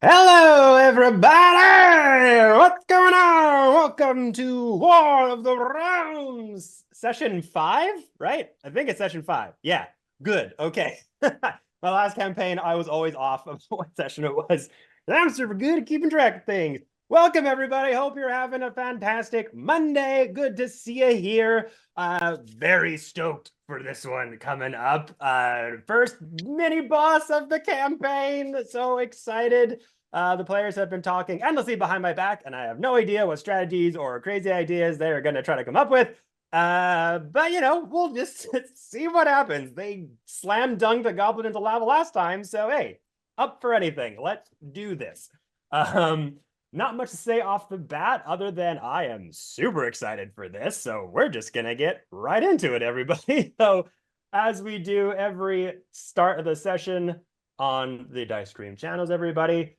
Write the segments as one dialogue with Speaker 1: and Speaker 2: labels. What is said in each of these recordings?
Speaker 1: Hello, everybody! What's going on? Welcome to War of the Realms, session 5, right? I think it's session 5. Yeah, good. Okay. My last campaign, I was always off of what session it was. I'm super good at keeping track of things. Welcome, everybody. Hope you're having a fantastic Monday. Good to see you here. Very stoked for this one coming up. First mini boss of the campaign. So excited. The players have been talking endlessly behind my back, and I have no idea what strategies or crazy ideas they're going to try to come up with. But we'll just see what happens. They slam dunked a goblin into lava last time, so hey, up for anything. Let's do this. Um, Not much to say off the bat other than I am super excited for this. So we're just gonna get right into it, everybody. So as we do every start of the session on the Dicecream channels, everybody,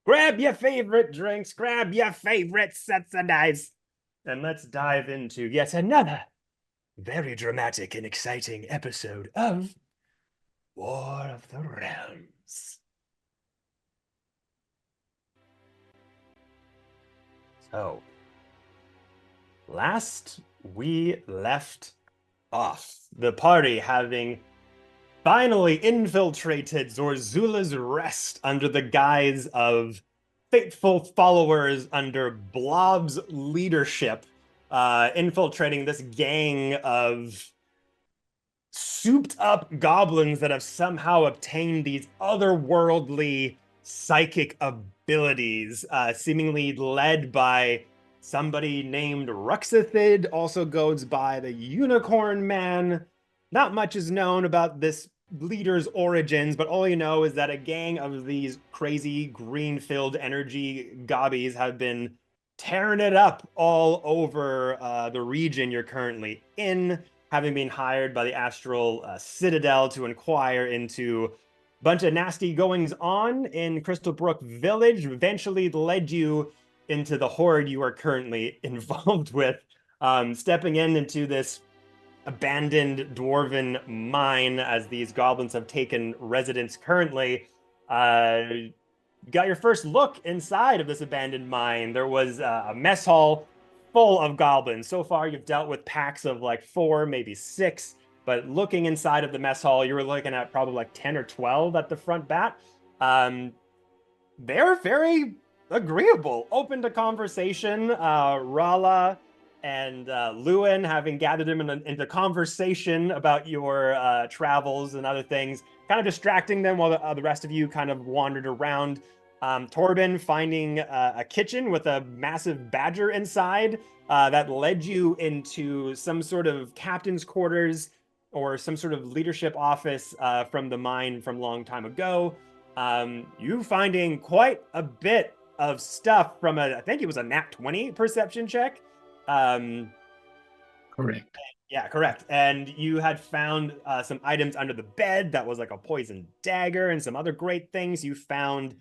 Speaker 1: grab your favorite drinks, grab your favorite sets of dice, and let's dive into yet another very dramatic and exciting episode of War of the Realms. So, last we left off, the party having finally infiltrated Zorzula's Rest under the guise of faithful followers under Blob's leadership, infiltrating this gang of souped up goblins that have somehow obtained these otherworldly psychic abilities, seemingly led by somebody named Ruxathid, also goes by the Unicorn Man. Not much is known about this leader's origins, but all you know is that a gang of these crazy green-filled energy gobbies have been tearing it up all over the region you're currently in, having been hired by the Astral Citadel to inquire into a bunch of nasty goings on in Crystal Brook Village, eventually led you into the horde you are currently involved with, stepping into this abandoned dwarven mine as these goblins have taken residence currently. Got your first look inside of this abandoned mine. There was a mess hall full of goblins. So far, you've dealt with packs of like 4, maybe 6. But looking inside of the mess hall, you were looking at probably like 10 or 12 at the front bat. They're very agreeable, open to conversation. Rala and Lewin, having gathered him into conversation about your travels and other things, kind of distracting them while the rest of you kind of wandered around. Torben finding a kitchen with a massive badger inside that led you into some sort of captain's quarters or some sort of leadership office from the mine from a long time ago. You finding quite a bit of stuff from I think it was a nat 20 perception check. Um,
Speaker 2: Correct.
Speaker 1: yeah, correct. And you had found some items under the bed that was like a poison dagger and some other great things. You found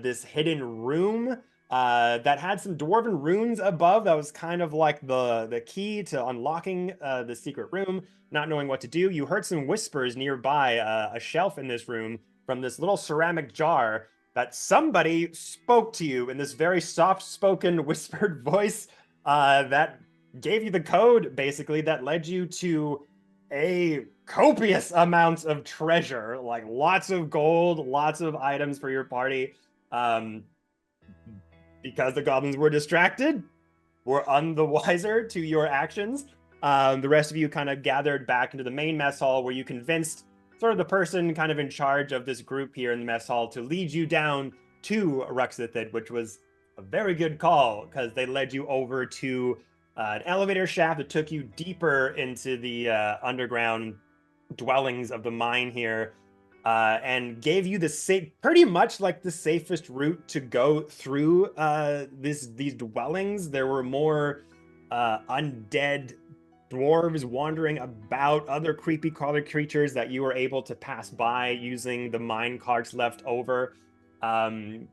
Speaker 1: this hidden room that had some dwarven runes above. That was kind of like the key to unlocking the secret room. Not knowing what to do, you heard some whispers nearby a shelf in this room from this little ceramic jar that somebody spoke to you in this very soft-spoken, whispered voice that gave you the code, basically, that led you to a copious amount of treasure, like lots of gold, lots of items for your party. Um, because the goblins were distracted, were on the wiser to your actions. The rest of you kind of gathered back into the main mess hall where you convinced sort of the person kind of in charge of this group here in the mess hall to lead you down to Ruxathid, which was a very good call because they led you over to an elevator shaft that took you deeper into the underground dwellings of the mine here, and gave you the safe, pretty much like the safest route to go through these dwellings. There were more undead dwarves wandering about, other creepy crawler creatures that you were able to pass by using the mine carts left over,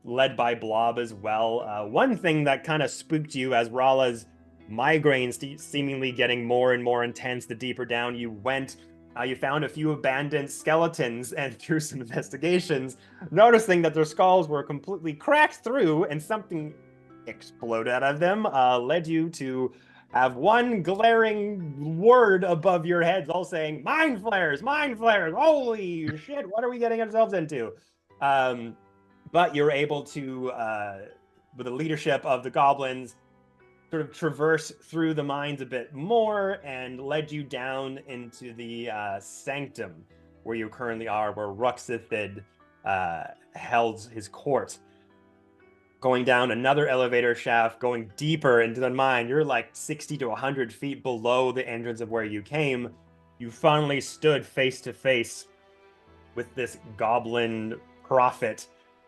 Speaker 1: led by Blob as well. One thing that kind of spooked you as Rala's migraines seemingly getting more and more intense the deeper down you went You found a few abandoned skeletons, and through some investigations, noticing that their skulls were completely cracked through and something exploded out of them, led you to have one glaring word above your heads, all saying, mind flares, holy shit, what are we getting ourselves into? But you're able to, with the leadership of the goblins, sort of traverse through the mines a bit more and led you down into the sanctum where you currently are, where Ruxithid held his court. Going down another elevator shaft, going deeper into the mine, you're like 60 to 100 feet below the entrance of where you came. You finally stood face to face with this goblin prophet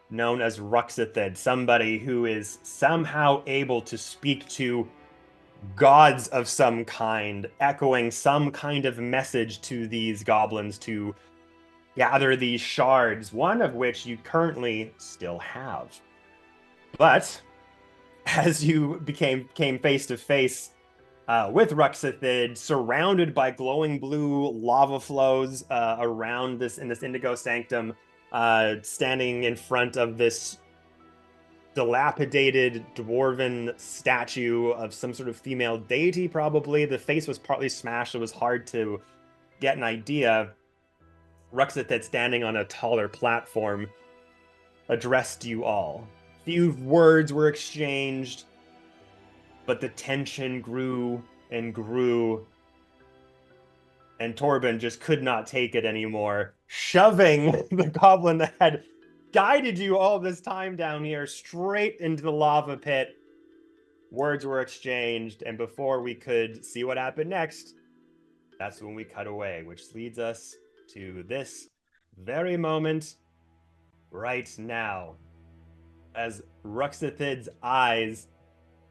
Speaker 1: known as Ruxithid, somebody who is somehow able to speak to gods of some kind, echoing some kind of message to these goblins to gather these shards, one of which you currently still have. But as you came face to face with Ruxithid, surrounded by glowing blue lava flows around this indigo sanctum, standing in front of this dilapidated dwarven statue of some sort of female deity, probably. The face was partly smashed, it was hard to get an idea. Ruxithid, standing on a taller platform, addressed you all. Few words were exchanged, but the tension grew and grew, and Torben just could not take it anymore, shoving the goblin that had guided you all this time down here straight into the lava pit. Words were exchanged, and before we could see what happened next, that's when we cut away, which leads us to this very moment right now, as Ruxithid's eyes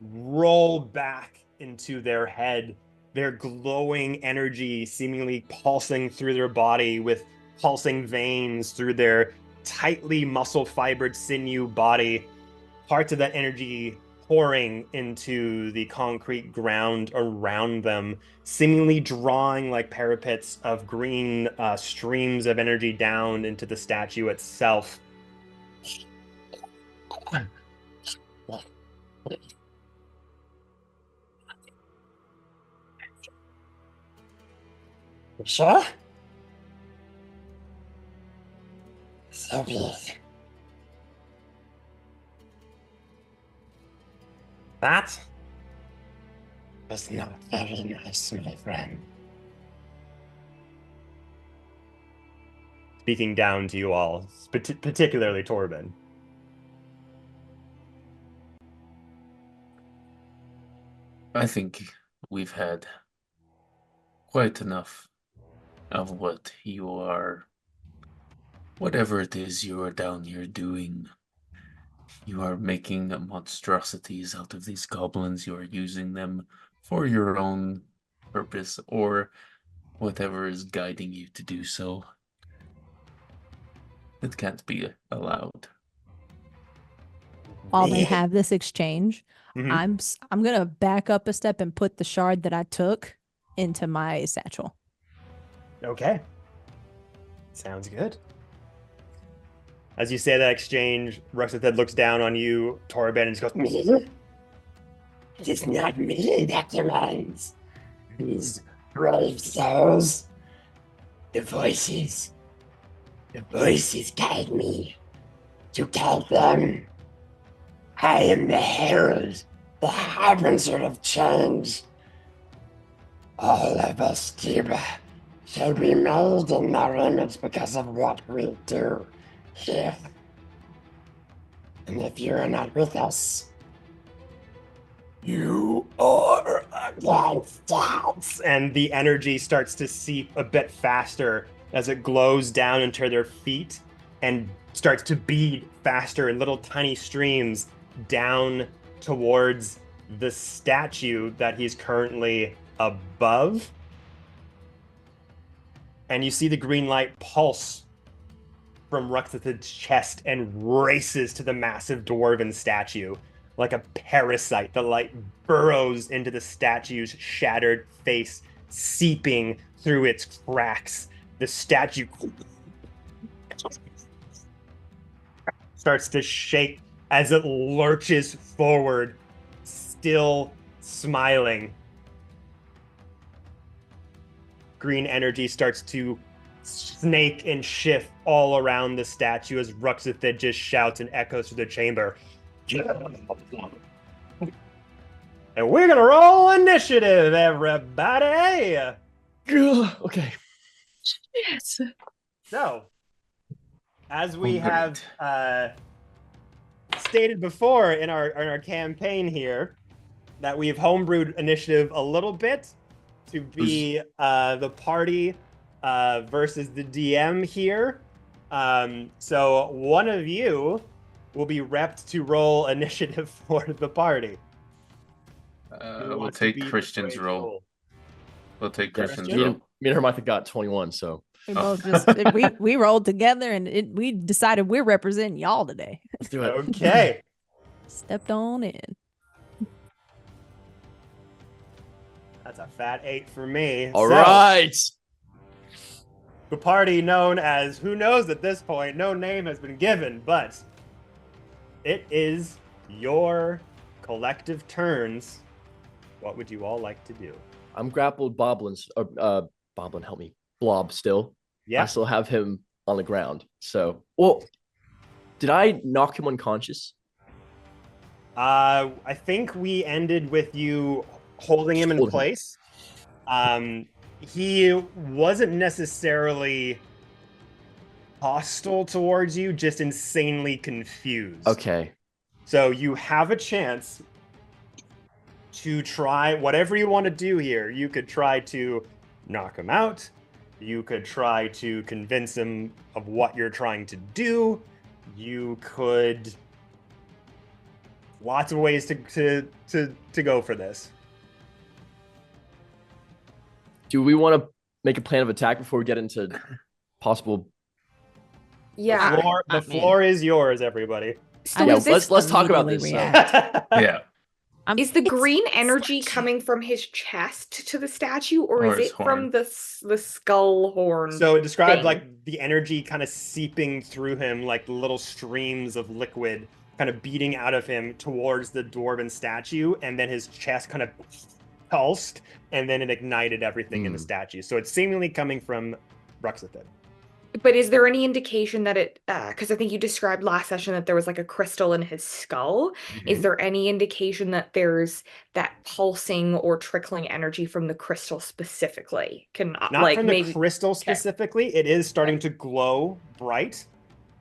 Speaker 1: roll back into their head, their glowing energy seemingly pulsing through their body with pulsing veins through their tightly muscle-fibered sinew body, parts of that energy pouring into the concrete ground around them, seemingly drawing like parapets of green streams of energy down into the statue itself. Sure? So be it. That was not very nice, my friend. Speaking down to you all, particularly Torben.
Speaker 2: I think we've had quite enough of whatever it is you are down here doing. You are making monstrosities out of these goblins. You are using them for your own purpose or whatever is guiding you to do so. It can't be allowed.
Speaker 3: While they have this exchange,
Speaker 1: Mm-hmm.
Speaker 3: I'm gonna back up a step and put the shard that I took into my satchel.
Speaker 1: Okay. Sounds good. As you say that exchange, Ruxithid looks down on you, Torben, and just goes, "Me? It is not me that demands. These brave souls. The voices guide me to guide them. I am the herald, the harbinger of change. All of us, Tiba, shall be made in their image because of what we do here. And if you are not with us, you are against us." And the energy starts to seep a bit faster as it glows down into their feet and starts to bead faster in little tiny streams down towards the statue that he's currently above. And you see the green light pulse from Ruxithid's chest and races to the massive dwarven statue. Like a parasite, the light burrows into the statue's shattered face, seeping through its cracks. The statue starts to shake as it lurches forward, still smiling. Green energy starts to snake and shift all around the statue as Ruxathid just shouts and echoes through the chamber. And we're gonna roll initiative, everybody.
Speaker 4: Okay.
Speaker 5: Yes.
Speaker 1: So, as we
Speaker 2: Oh,
Speaker 1: have stated before in our campaign here, that we've homebrewed initiative a little bit to be the party versus the DM here. So one of you will be repped to roll initiative for the party.
Speaker 2: We'll take Christian's roll. We'll take Christian's
Speaker 4: Me
Speaker 2: roll.
Speaker 4: and Hermitha got 21, so
Speaker 3: We both just we rolled together and we decided we're representing y'all today.
Speaker 4: let's do it.
Speaker 1: Okay.
Speaker 3: Stepped on in.
Speaker 1: That's a fat 8 for me.
Speaker 4: All
Speaker 1: So,
Speaker 4: right.
Speaker 1: the party known as, who knows at this point, no name has been given, but it is your collective turns. What would you all like to do?
Speaker 4: I'm grappled Boblin's Boblin, help me. Blob still. I
Speaker 1: Yeah.
Speaker 4: still have him on the ground. So did I knock him unconscious?
Speaker 1: I think we ended with you holding him in
Speaker 4: Holding him.
Speaker 1: place. He wasn't necessarily hostile towards you, just insanely confused.
Speaker 4: Okay.
Speaker 1: So you have a chance to try whatever you want to do here. You could try to knock him out. You could try to convince him of what you're trying to do. You could... Lots of ways to go for this.
Speaker 4: Do we want to make a plan of attack before we get into possible?
Speaker 5: Yeah.
Speaker 1: The floor is yours, everybody.
Speaker 5: So
Speaker 4: Yeah,
Speaker 5: is this,
Speaker 4: let's talk about
Speaker 3: Immediately
Speaker 4: this.
Speaker 3: react.
Speaker 2: Yeah.
Speaker 5: is the green
Speaker 3: it's
Speaker 5: energy
Speaker 3: such-
Speaker 5: coming from his chest to the statue, or
Speaker 2: Or
Speaker 5: is
Speaker 2: his
Speaker 5: it from
Speaker 2: horn.
Speaker 5: the skull horn?
Speaker 1: So it described
Speaker 5: thing?
Speaker 1: like the energy kind of seeping through him, like little streams of liquid kind of beating out of him towards the dwarven statue, and then his chest kind of pulsed, and then it ignited everything in the statue. So it's seemingly coming from Ruxathid.
Speaker 5: But is there any indication that it, because I think you described last session that there was like a crystal in his skull. Is there any indication that there's that pulsing or trickling energy from the crystal specifically?
Speaker 1: Not
Speaker 5: like
Speaker 1: from
Speaker 5: maybe
Speaker 1: the crystal specifically. It is starting to glow bright,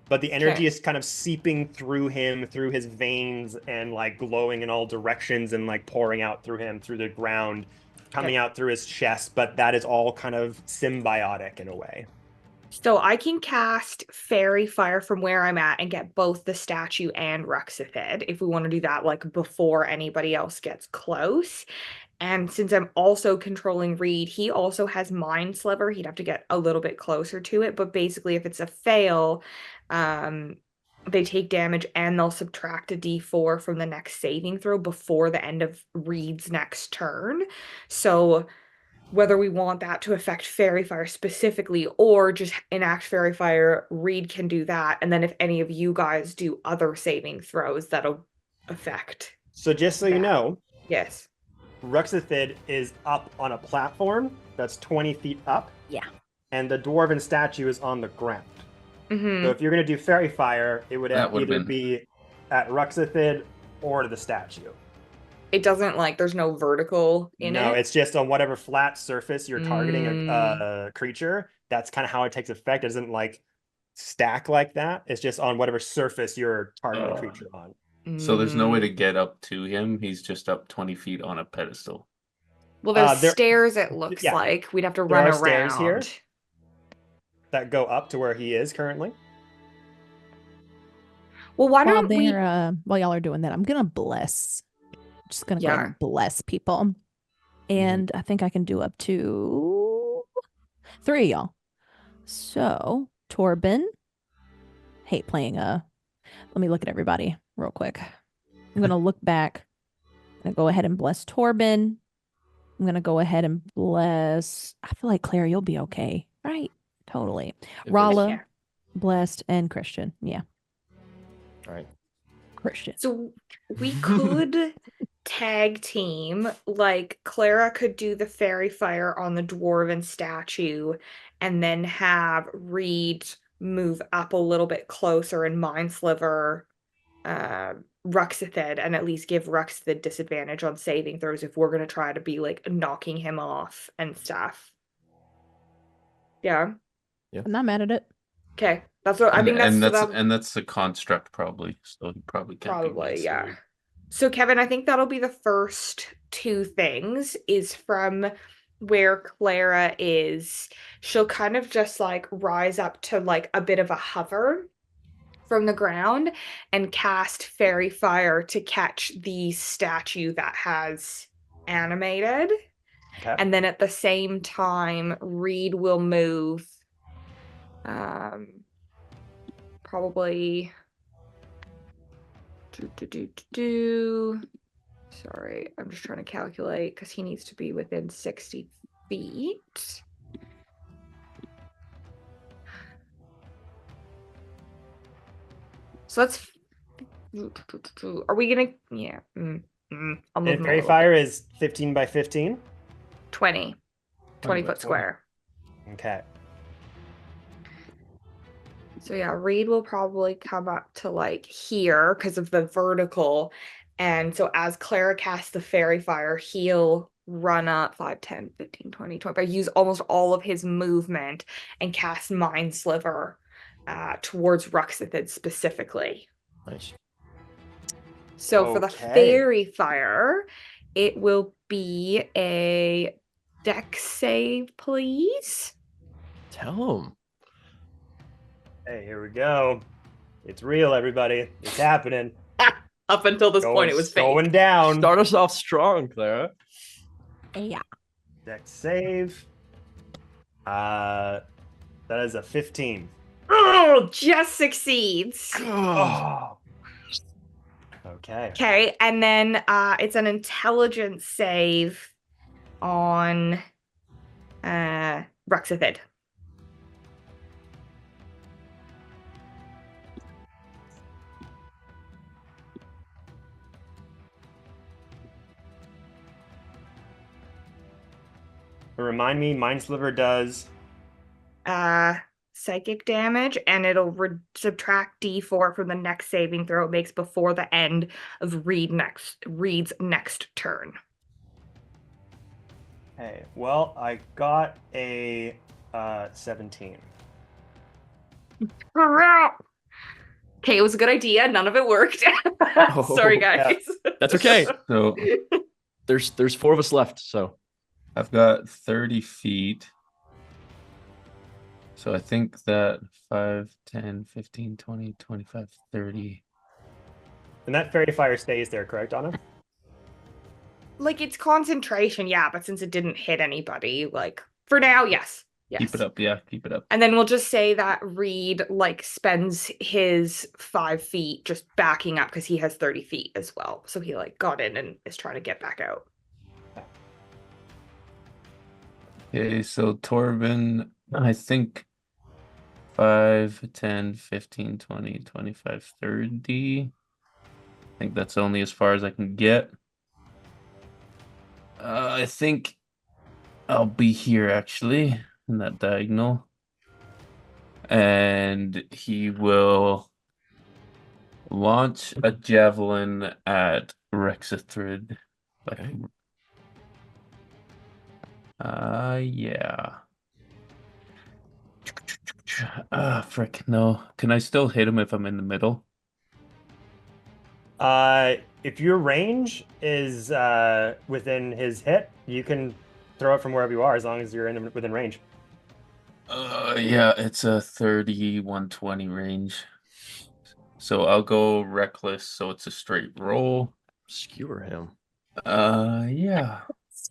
Speaker 1: but the energy is kind of seeping through him, through his veins, and like glowing in all directions and like pouring out through him, through the ground, coming out through his chest. But that is all kind of symbiotic in a way.
Speaker 5: So I can cast Fairy Fire from where I'm at and get both the statue and Ruxathid if we want to do that like before anybody else gets close. And since I'm also controlling Reed, he also has Mind Sliver. He'd have to get a little bit closer to it. But basically, if it's a fail, they take damage and they'll subtract a d4 from the next saving throw before the end of Reed's next turn. So whether we want that to affect Fairy Fire specifically or just enact Fairy Fire, Reed can do that. And then if any of you guys do other saving throws, that'll affect.
Speaker 1: So just so you know,
Speaker 5: Yes.
Speaker 1: Ruxathid is up on a platform that's 20 feet up.
Speaker 3: Yeah.
Speaker 1: And the dwarven statue is on the ground.
Speaker 5: Mm-hmm.
Speaker 1: So if you're going to do Fairy Fire, it would
Speaker 2: That would've
Speaker 1: either
Speaker 2: been-
Speaker 1: be at Ruxathid or the statue.
Speaker 5: It doesn't like there's no vertical in
Speaker 1: No,
Speaker 5: it.
Speaker 1: it's just on whatever flat surface you're targeting a creature. That's kind of how it takes effect. It doesn't like stack like that. It's just on whatever surface you're targeting a creature on.
Speaker 2: So there's no way
Speaker 5: Mm.
Speaker 2: to get up to him. He's just up 20 feet on a pedestal.
Speaker 5: Well, there's
Speaker 1: there-
Speaker 5: stairs. It looks
Speaker 1: yeah.
Speaker 5: like we'd have to
Speaker 1: There
Speaker 5: run
Speaker 1: are
Speaker 5: around.
Speaker 1: stairs here. That go up to where he is currently.
Speaker 5: Well, why
Speaker 3: While
Speaker 5: don't we?
Speaker 3: while y'all are doing that, I'm gonna bless. Just gonna go ahead
Speaker 5: Yeah.
Speaker 3: and bless people, and I think I can do up to 3 of y'all. So Torben, hate playing Let me look at everybody real quick. I'm gonna look back and go ahead and bless Torben I'm gonna go ahead and bless. I feel like Claire, you'll be okay, right? Totally. Rala,
Speaker 5: Yeah.
Speaker 3: blessed, and Christian. Yeah,
Speaker 4: All right.
Speaker 3: Christian.
Speaker 5: So we could tag team, like Clara could do the fairy fire on the dwarven statue and then have Reed move up a little bit closer and mind sliver Ruxithid and at least give Ruxithid disadvantage on saving throws if we're going to try to be like knocking him off and stuff. Yeah.
Speaker 3: I'm not mad at it.
Speaker 5: Okay. That's what I think
Speaker 2: that's the construct probably. So he probably can't be
Speaker 5: probably,
Speaker 2: mind
Speaker 5: yeah.
Speaker 2: slivered.
Speaker 5: So Kevin, I think that'll be the first two things is from where Clara is. She'll kind of just like rise up to like a bit of a hover from the ground and cast fairy fire to catch the statue that has animated.
Speaker 1: Okay.
Speaker 5: And then at the same time, Reed will move probably sorry, I'm just trying to calculate because he needs to be within 60 feet. So let's. Are we gonna? Yeah. I'll move
Speaker 1: And
Speaker 5: him a
Speaker 1: fairy
Speaker 5: little
Speaker 1: fire
Speaker 5: bit.
Speaker 1: is 15 by 15.
Speaker 5: 20
Speaker 2: by
Speaker 5: foot
Speaker 2: 4.
Speaker 5: square.
Speaker 1: Okay.
Speaker 5: So yeah, Reed will probably come up to like here because of the vertical. And so as Clara casts the fairy fire, he'll run up 5, 10, 15, 20, 25, use almost all of his movement and cast Mind Sliver towards Ruxithid specifically.
Speaker 4: Nice.
Speaker 5: So for the
Speaker 1: Okay.
Speaker 5: fairy fire, it will be a dex save, please.
Speaker 4: Tell him.
Speaker 1: Hey, here we go. It's real, everybody. It's happening.
Speaker 5: Up until this point, it was fake.
Speaker 1: Going down.
Speaker 4: Start us off strong, Clara.
Speaker 3: Yeah.
Speaker 1: Dex save. That is a 15.
Speaker 5: Oh, just succeeds.
Speaker 1: Oh. Okay.
Speaker 5: Okay, and then it's an intelligence save on Ruxithid.
Speaker 1: Remind me, Mind Sliver does.
Speaker 5: Psychic damage, and it'll subtract D4 from the next saving throw it makes before the end of Reed's next turn.
Speaker 1: Hey, well, I got a 17.
Speaker 5: Okay, it was a good idea. None of it worked. Sorry, guys.
Speaker 4: That's okay.
Speaker 2: So
Speaker 4: There's 4 of us left, so
Speaker 2: I've got 30 feet. So I think that 5, 10, 15, 20, 25, 30.
Speaker 1: And that fairy fire stays there, correct, Anna?
Speaker 5: Like, it's concentration, yeah, but since it didn't hit anybody, like, for now, yes.
Speaker 2: Keep it up, yeah, keep it up.
Speaker 5: And then we'll just say that Reed, like, spends his 5 feet just backing up because he has 30 feet as well. So he, like, got in and is trying to get back out.
Speaker 2: Okay, so Torben, I think 5, 10, 15, 20, 25, 30. I think that's only as far as I can get. I think I'll be here actually in that diagonal. And he will launch a javelin at Ruxithid.
Speaker 4: Okay.
Speaker 2: Yeah. Frick, no. Can I still hit him if I'm in the middle?
Speaker 1: If your range is within his hit, you can throw it from wherever you are as long as you're within range.
Speaker 2: Yeah, it's a 30, 120 range. So I'll go reckless, so it's a straight roll.
Speaker 4: skewer him.
Speaker 2: Yeah.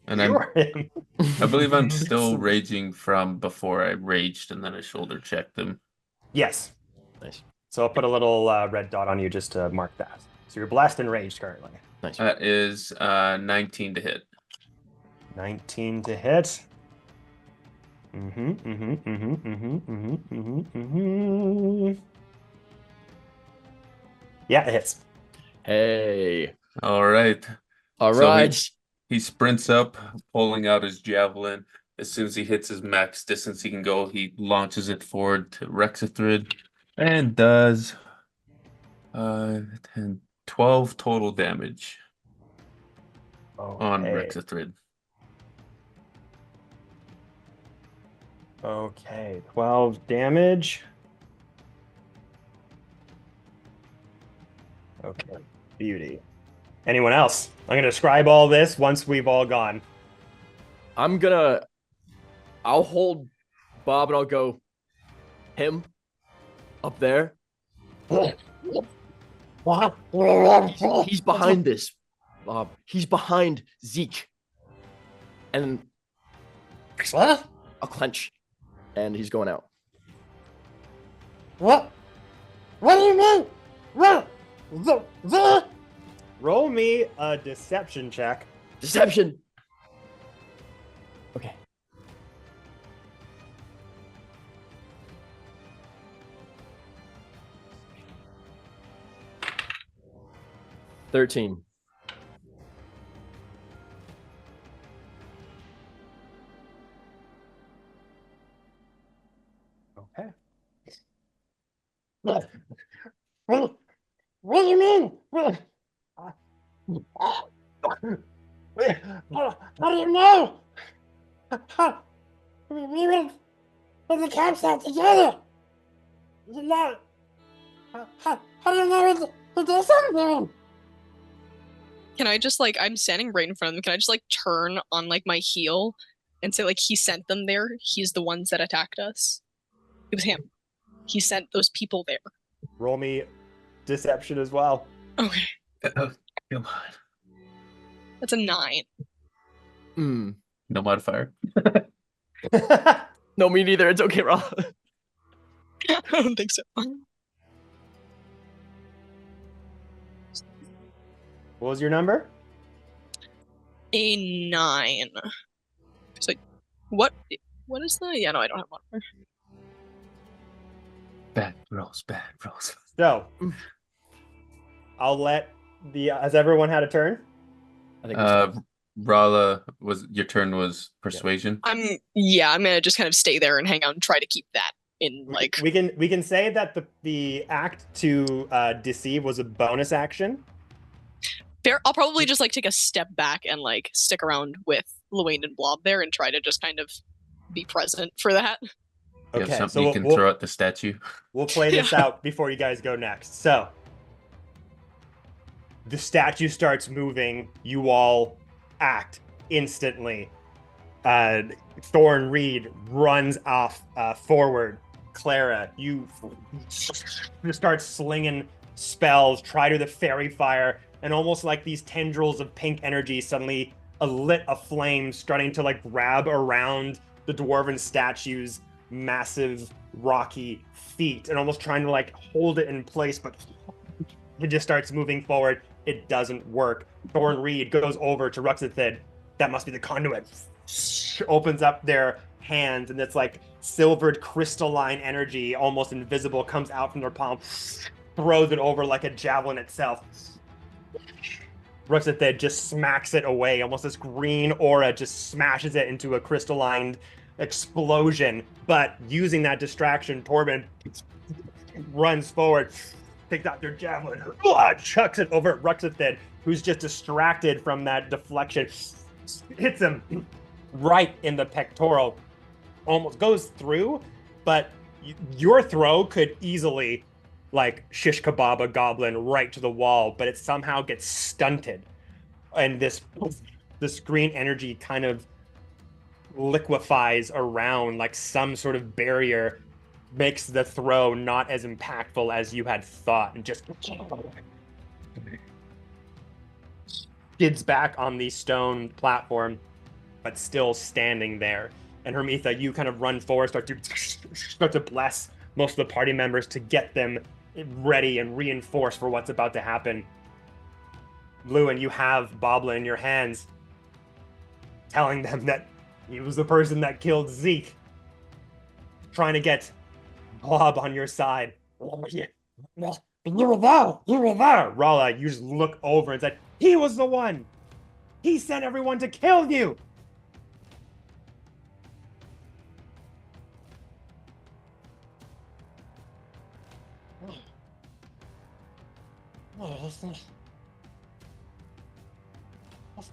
Speaker 2: And I believe I'm still raging from before I raged and then I shoulder checked him.
Speaker 1: Yes.
Speaker 4: Nice.
Speaker 1: So I'll put a little red dot on you just to mark that. So you're blessed and raged currently.
Speaker 4: Nice.
Speaker 2: That is 19 to hit.
Speaker 1: 19 to hit. Yeah, it hits.
Speaker 4: Hey.
Speaker 2: All right.
Speaker 4: All
Speaker 2: So
Speaker 4: right.
Speaker 2: he sprints up, pulling out his javelin. As soon as he hits his max distance he can go, he launches it forward to Rexithrid and does 10, 12 total damage on
Speaker 1: Okay.
Speaker 2: Rexithrid.
Speaker 1: Okay, 12 damage. Okay, beauty. Anyone else? I'm going to describe all this once we've all gone.
Speaker 4: I'll hold Bob and I'll go, him up there.
Speaker 6: What?
Speaker 4: He's behind this, Bob. He's behind Zeke. And
Speaker 6: What?
Speaker 4: I'll clench. And he's going out.
Speaker 6: What? What do you mean? What?
Speaker 1: Roll me a deception check.
Speaker 4: Deception. Okay. $13.
Speaker 1: Okay.
Speaker 6: What do you mean? How do you know? We went in the campsite together. You know, how do you know we did something?
Speaker 7: Can I just like, I'm standing right in front of them. Can I just like turn on like my heel and say like, he sent them there. He's the ones that attacked us. It was him. He sent those people there.
Speaker 1: Roll me deception as well.
Speaker 7: Okay.
Speaker 2: Come on.
Speaker 7: That's a 9.
Speaker 2: No modifier.
Speaker 4: No, me neither. It's okay, Rob.
Speaker 7: I don't think so.
Speaker 1: What was your number?
Speaker 7: A 9. So, what is the? Yeah, no, I don't have one.
Speaker 2: Bad rolls.
Speaker 1: So, I'll let has everyone had a turn?
Speaker 4: I think so.
Speaker 2: Rala, your turn was persuasion.
Speaker 7: I'm gonna just kind of stay there and hang out and try to keep that in like.
Speaker 1: We can say that the act to deceive was a bonus action.
Speaker 7: Fair. I'll probably just like take a step back and like stick around with Luane and Blob there and try to just kind of be present for that.
Speaker 2: You
Speaker 1: Okay,
Speaker 2: have something
Speaker 1: so
Speaker 2: you can throw at the statue.
Speaker 1: We'll play this out before you guys go next. So, the statue starts moving. You all act instantly. Thorn Reed runs off forward. Clara, you start slinging spells, try to the fairy fire, and almost like these tendrils of pink energy suddenly lit a flame, starting to like grab around the dwarven statue's massive rocky feet and almost trying to like hold it in place, but it just starts moving forward. It doesn't work. Thorn Reed goes over to Ruxithid. That must be the conduit. Opens up their hands, and it's like silvered crystalline energy, almost invisible, comes out from their palm, throws it over like a javelin itself. Ruxithid just smacks it away. Almost this green aura just smashes it into a crystalline explosion. But using that distraction, Torben runs forward, picks out their javelin, chucks it over at Ruxithid, who's just distracted from that deflection. Hits him right in the pectoral. Almost goes through, but your throw could easily like shish kebab a goblin right to the wall, but it somehow gets stunted. And this green energy kind of liquefies around like some sort of barrier, makes the throw not as impactful as you had thought, and just skids back on the stone platform, but still standing there. And Hermitha, you kind of run forward, start to bless most of the party members to get them ready and reinforced for what's about to happen. Lewin, you have Bobla in your hands. telling them that he was the person that killed Zeke, trying to get Blob on your side.
Speaker 6: Well, you were there. You were there.
Speaker 1: Rala, you just look over and said, he was the one. He sent everyone to kill you.
Speaker 6: No, that's not. That's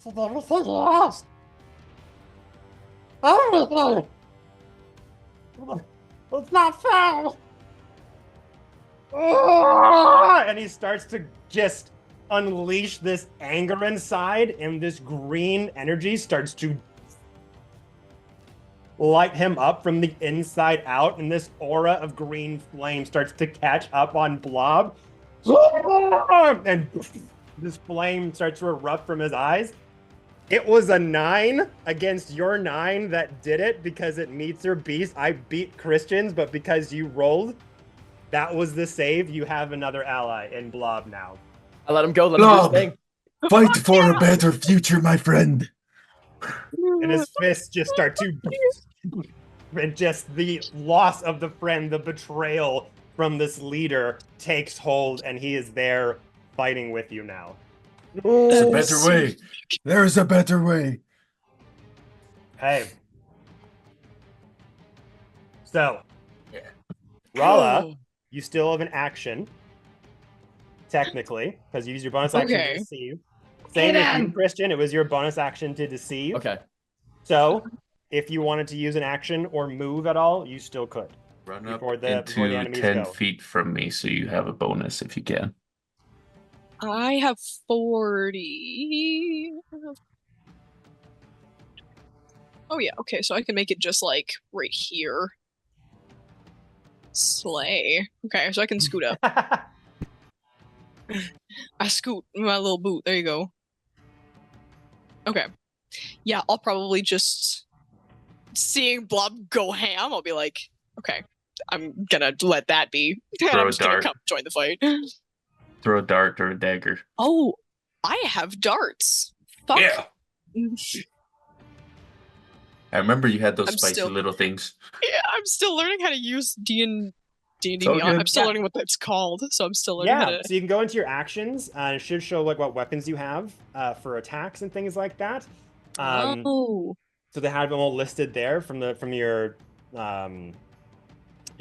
Speaker 6: everything you asked. Everything. It's not fair.
Speaker 1: And he starts to just unleash this anger inside, and this green energy starts to light him up from the inside out, and this aura of green flame starts to catch up on Blob. And this flame starts to erupt from his eyes. It was a 9 against your 9 that did it because it meets your beast. I beat Christians, but because you rolled, that was the save. You have another ally in Blob now.
Speaker 4: I let him go. Let him do his
Speaker 2: Blob,
Speaker 4: thing.
Speaker 2: fight for a better future, my friend.
Speaker 1: And his fists just start to... And just the loss of the friend, the betrayal from this leader takes hold, and he is there fighting with you now.
Speaker 2: There's a better way. There is a better way.
Speaker 1: Hey. So, Rala, you still have an action, technically, because you used your bonus action to deceive. Same with you, Christian. It was your bonus action to deceive.
Speaker 4: Okay.
Speaker 1: So, if you wanted to use an action or move at all, you still could.
Speaker 2: Run up
Speaker 1: before the
Speaker 2: into
Speaker 1: enemies
Speaker 2: 10
Speaker 1: go.
Speaker 2: feet from me so you have a bonus if you can.
Speaker 7: I have 40. Oh yeah, okay, so I can make it just like right here. Slay. Okay, so I can scoot up. I scoot my little boot. There you go. Okay. Yeah, I'll probably just seeing Blob go ham, I'll be like, okay, I'm gonna let that be. And
Speaker 2: Throw
Speaker 7: I'm
Speaker 2: a
Speaker 7: just gonna
Speaker 2: dart.
Speaker 7: come join the fight.
Speaker 2: Throw a dart or a dagger.
Speaker 7: Oh, I have darts. Fuck.
Speaker 2: Yeah. I remember you had those
Speaker 7: I'm
Speaker 2: spicy
Speaker 7: still-
Speaker 2: little things.
Speaker 7: Yeah, I'm still learning how to use D&D
Speaker 2: all
Speaker 7: Beyond.
Speaker 2: good.
Speaker 7: I'm still
Speaker 1: Yeah.
Speaker 7: learning what that's called, so I'm still learning how
Speaker 1: Yeah,
Speaker 7: to...
Speaker 1: so you can go into your actions, and it should show like what weapons you have for attacks and things like that.
Speaker 7: Oh.
Speaker 1: So they have them all listed there from your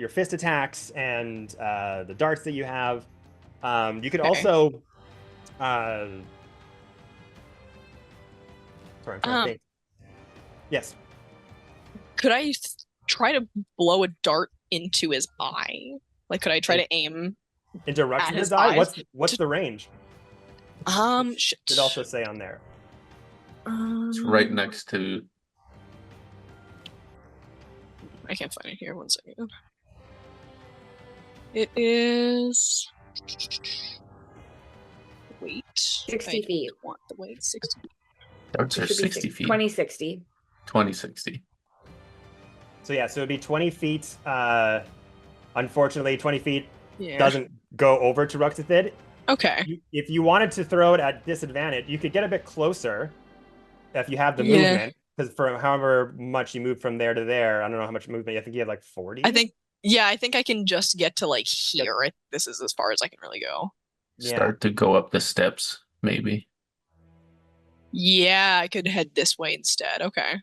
Speaker 1: fist attacks and the darts that you have. You could
Speaker 7: Okay.
Speaker 1: also sorry, I'm trying to think. Yes.
Speaker 7: Could I try to blow a dart into his eye? Like, could I try to aim?
Speaker 1: Into
Speaker 7: At
Speaker 1: Ruxpin's
Speaker 7: his
Speaker 1: eye?
Speaker 7: eyes?
Speaker 1: What's the range?
Speaker 7: Shit.
Speaker 1: It also say on there.
Speaker 2: It's right next to.
Speaker 7: I can't find it here. 1 second. It is. Wait.
Speaker 5: 60
Speaker 7: I
Speaker 5: feet.
Speaker 7: don't want the weight. 60.
Speaker 2: Darts
Speaker 5: It
Speaker 2: are
Speaker 5: should be
Speaker 2: 60 feet.
Speaker 5: 2060.
Speaker 2: 2060.
Speaker 1: So yeah, so it'd be 20 feet. Unfortunately, 20 feet
Speaker 7: Yeah.
Speaker 1: doesn't go over to Ruxpin.
Speaker 7: Okay.
Speaker 1: If you wanted to throw it at disadvantage, you could get a bit closer if you have the
Speaker 7: Yeah.
Speaker 1: movement. Because for however much you move from there to there, I don't know how much movement. I think you have like 40.
Speaker 7: I think I can just get to like here. This is as far as I can really go.
Speaker 1: Yeah.
Speaker 2: Start to go up the steps, maybe.
Speaker 7: Yeah, I could head this way instead. Okay.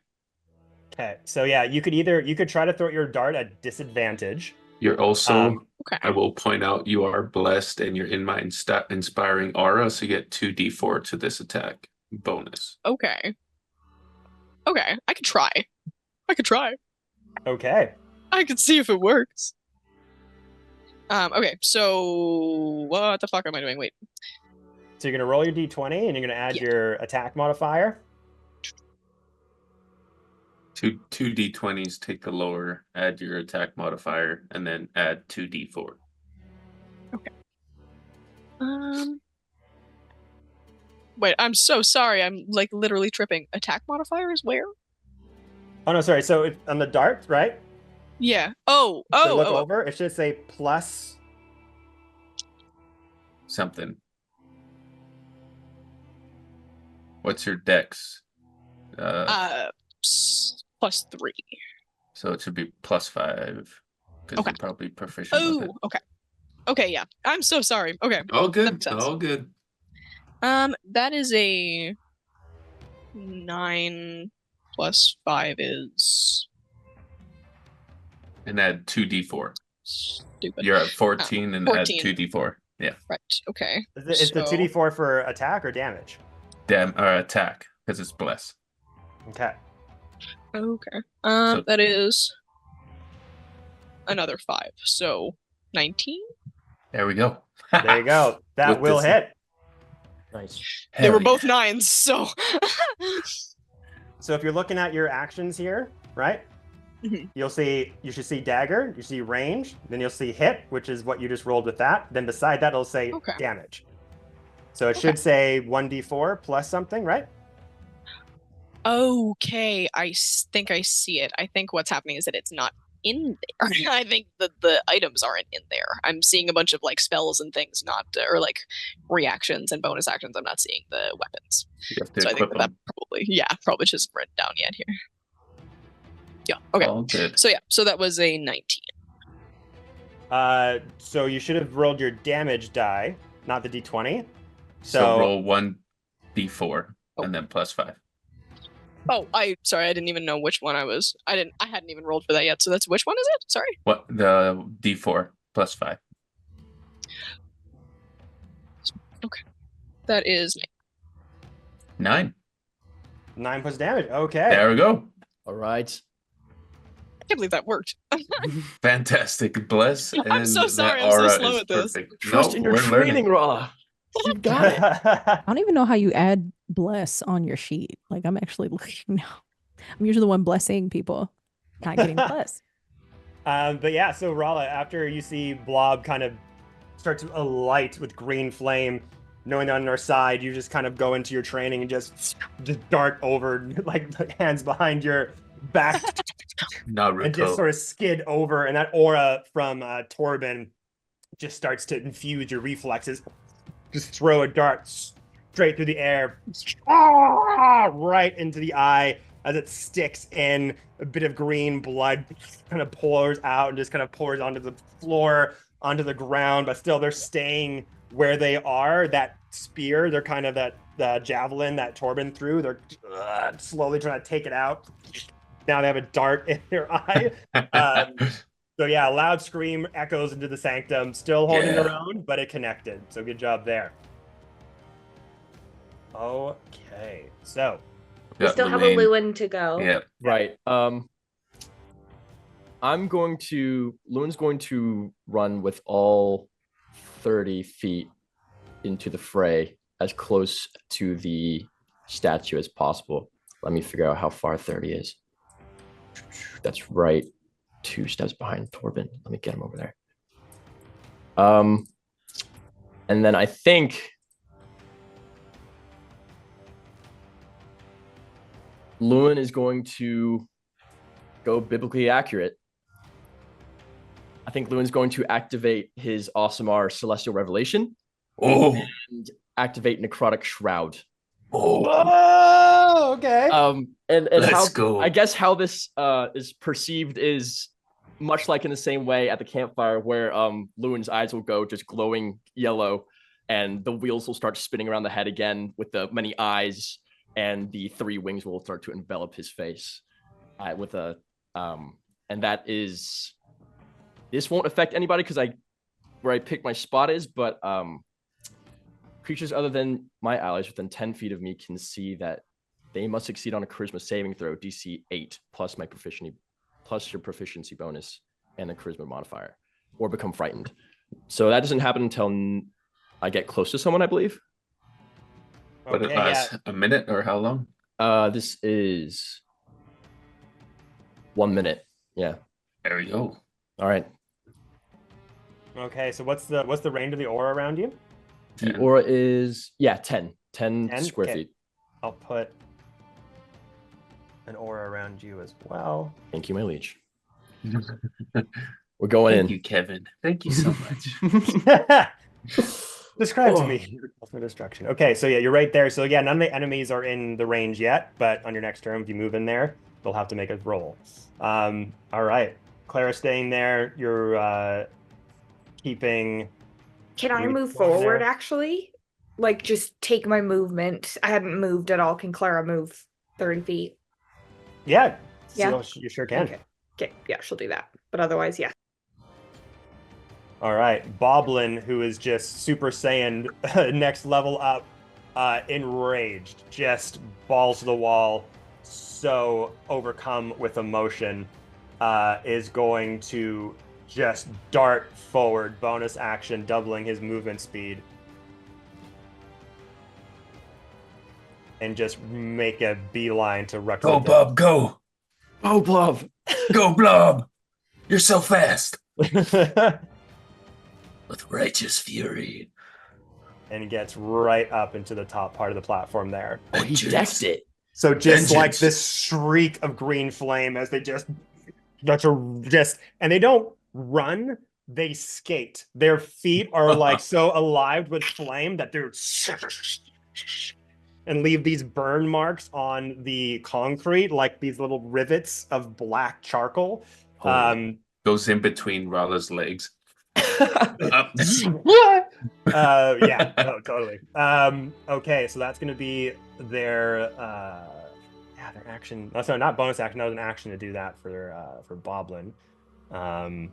Speaker 1: Okay. So yeah, you could try to throw your dart at disadvantage.
Speaker 2: You're also,
Speaker 7: Okay.
Speaker 2: I will point out, you are blessed and you're in my inspiring aura, so you get 2d4 to this attack bonus.
Speaker 7: Okay. Okay. I could try.
Speaker 1: Okay.
Speaker 7: I could see if it works. Okay, so what the fuck am I doing? Wait.
Speaker 1: So you're gonna roll your d20 and you're gonna add
Speaker 7: Yeah.
Speaker 1: your attack modifier.
Speaker 2: Two 2d20s, take the lower, add your attack modifier, and then add 2d4.
Speaker 7: Wait, I'm so sorry. I'm like literally tripping. Attack modifiers where?
Speaker 1: Oh no, sorry. So on the dart, right?
Speaker 7: Yeah. Oh.
Speaker 1: So look
Speaker 7: Oh.
Speaker 1: over. It should say plus.
Speaker 2: Something. What's your dex?
Speaker 7: +3.
Speaker 2: So it should be +5 because
Speaker 7: Okay.
Speaker 2: you're probably proficient with it.
Speaker 7: Oh, okay. Okay, yeah. I'm so sorry. Okay.
Speaker 2: All
Speaker 7: That
Speaker 2: good.
Speaker 7: makes sense.
Speaker 2: All good.
Speaker 7: That is a 9 + 5 is
Speaker 2: And add 2d4.
Speaker 7: stupid.
Speaker 2: You're at 14 and
Speaker 7: 14.
Speaker 2: add 2d4. Yeah.
Speaker 7: Right. Okay.
Speaker 1: Is the
Speaker 7: So-
Speaker 1: 2d4 for attack or damage?
Speaker 2: Attack because it's bless.
Speaker 1: Okay.
Speaker 7: Okay.
Speaker 2: So-
Speaker 7: That is another 5. So 19.
Speaker 2: There we go.
Speaker 1: There you go. That
Speaker 2: With
Speaker 1: will
Speaker 2: this-
Speaker 1: hit.
Speaker 4: Nice.
Speaker 7: They were
Speaker 2: Hell
Speaker 7: both
Speaker 2: yeah.
Speaker 7: 9s, so
Speaker 1: So if you're looking at your actions here, right?
Speaker 7: Mhm.
Speaker 1: You should see dagger, you see range, then you'll see hit, which is what you just rolled with that. Then beside that, it'll say
Speaker 7: Okay.
Speaker 1: damage. So it should say 1d4 plus something, right?
Speaker 7: okay. Think I see it. I think what's happening is that it's not in there. I think that the items aren't in there. I'm seeing a bunch of like spells and things, not or like reactions and bonus actions. I'm not seeing the weapons.
Speaker 2: You have to
Speaker 7: So I think
Speaker 2: equip
Speaker 7: that
Speaker 2: them.
Speaker 7: probably just isn't written down yet here. Yeah. Okay.
Speaker 2: All good.
Speaker 7: So that was a 19.
Speaker 1: So you should have rolled your damage die, not the d20.
Speaker 2: So roll 1d4
Speaker 7: Oh.
Speaker 2: and then +5.
Speaker 7: Oh, sorry, I didn't even know which one I was. I hadn't even rolled for that yet. So that's which one is it? Sorry.
Speaker 2: What the d4 +5.
Speaker 7: That is
Speaker 2: 9.
Speaker 1: 9 plus damage. Okay.
Speaker 2: There we go.
Speaker 4: All right.
Speaker 7: I can't believe that worked.
Speaker 2: Fantastic. Bless.
Speaker 7: I'm
Speaker 2: and
Speaker 7: so
Speaker 2: that
Speaker 7: sorry, I'm so
Speaker 2: aura
Speaker 7: slow
Speaker 2: is
Speaker 7: at this.
Speaker 2: perfect.
Speaker 4: Trust
Speaker 2: No,
Speaker 4: in your
Speaker 2: we're
Speaker 4: training,
Speaker 2: learning.
Speaker 4: Raw. You got it.
Speaker 3: I don't even know how you add bless on your sheet. Like I'm actually looking now. I'm usually the one blessing people, not getting blessed.
Speaker 1: But yeah, so Rala, after you see Blob kind of start to alight with green flame, knowing that on our side, you just kind of go into your training and just dart over, like hands behind your back, and just
Speaker 2: Naruto.
Speaker 1: sort of skid over, and that aura from Torben just starts to infuse your reflexes. Just throw a dart straight through the air, right into the eye as it sticks in. A bit of green blood kind of pours out and just kind of pours onto the floor, onto the ground, but still they're staying where they are. That spear, they're kind of the javelin that Torben threw, they're slowly trying to take it out. Now they have a dart in their eye. So yeah, a loud scream echoes into the sanctum, still holding their own, but it connected. So good job there. Okay, so
Speaker 5: We still have a Lewin to go.
Speaker 2: Yeah.
Speaker 4: Right. Lewin's going to run with all 30 feet into the fray as close to the statue as possible. Let me figure out how far 30 is. That's right. 2 steps behind Torben. Let me get him over there. And then I think Lewin is going to go biblically accurate. I think Lewin's going to activate his Awesomar Celestial Revelation
Speaker 2: Oh.
Speaker 4: and activate Necrotic Shroud.
Speaker 1: oh, okay.
Speaker 4: And
Speaker 2: Let's
Speaker 4: how
Speaker 2: go.
Speaker 4: I guess how this is perceived is much like in the same way at the campfire where Lewin's eyes will go just glowing yellow and the wheels will start spinning around the head again with the many eyes and the 3 wings will start to envelop his face with a and that is, this won't affect anybody because where I pick my spot is, but creatures other than my allies within 10 feet of me can see that they must succeed on a charisma saving throw, DC 8 plus my proficiency plus your proficiency bonus and the charisma modifier, or become frightened. So that doesn't happen until I get close to someone, I believe.
Speaker 2: But it
Speaker 1: Okay,
Speaker 2: lasts a minute or how long?
Speaker 4: This is 1 minute. Yeah.
Speaker 2: There we go.
Speaker 4: All right.
Speaker 1: Okay, so what's the range of the aura around you?
Speaker 4: The
Speaker 2: 10.
Speaker 4: aura is 10 square
Speaker 1: Okay.
Speaker 4: feet.
Speaker 1: I'll put an aura around you as well.
Speaker 4: Thank you, my liege. We're going
Speaker 2: Thank
Speaker 4: in.
Speaker 2: you, Kevin. Thank you so much.
Speaker 1: Describe to me your ultimate destruction. Okay, so yeah, you're right there. So yeah, none of the enemies are in the range yet, but on your next turn, if you move in there, they'll have to make a roll. All right. Clara's staying there. You're keeping.
Speaker 5: Can I
Speaker 1: you
Speaker 5: move
Speaker 1: going
Speaker 5: forward
Speaker 1: there?
Speaker 5: actually? Like just take my movement. I hadn't moved at all. Can Clara move 30 feet?
Speaker 1: Yeah.
Speaker 5: Yeah?
Speaker 1: You sure can.
Speaker 5: Okay. Okay. Yeah, she'll do that. But otherwise, yeah.
Speaker 1: All right. Goblin, who is just Super Saiyan next level up, enraged, just balls to the wall, so overcome with emotion, is going to just dart forward, bonus action, doubling his movement speed, and just make a beeline to Ruxin.
Speaker 2: Go, Bob, go!
Speaker 4: Oh, Blob.
Speaker 2: Go, Blob! You're so fast! With righteous fury.
Speaker 1: And gets right up into the top part of the platform there.
Speaker 4: Oh, he decked it.
Speaker 1: So just like
Speaker 2: Vengeance.
Speaker 1: this shriek of green flame as they just and they don't run, they skate. Their feet are like so alive with flame that they're and leave these burn marks on the concrete like these little rivets of black charcoal.
Speaker 2: Goes in between Rala's legs.
Speaker 1: Yeah, no, totally. Okay, so that's gonna be their their action. Oh, sorry, not bonus action. That was an action to do that for Goblin. And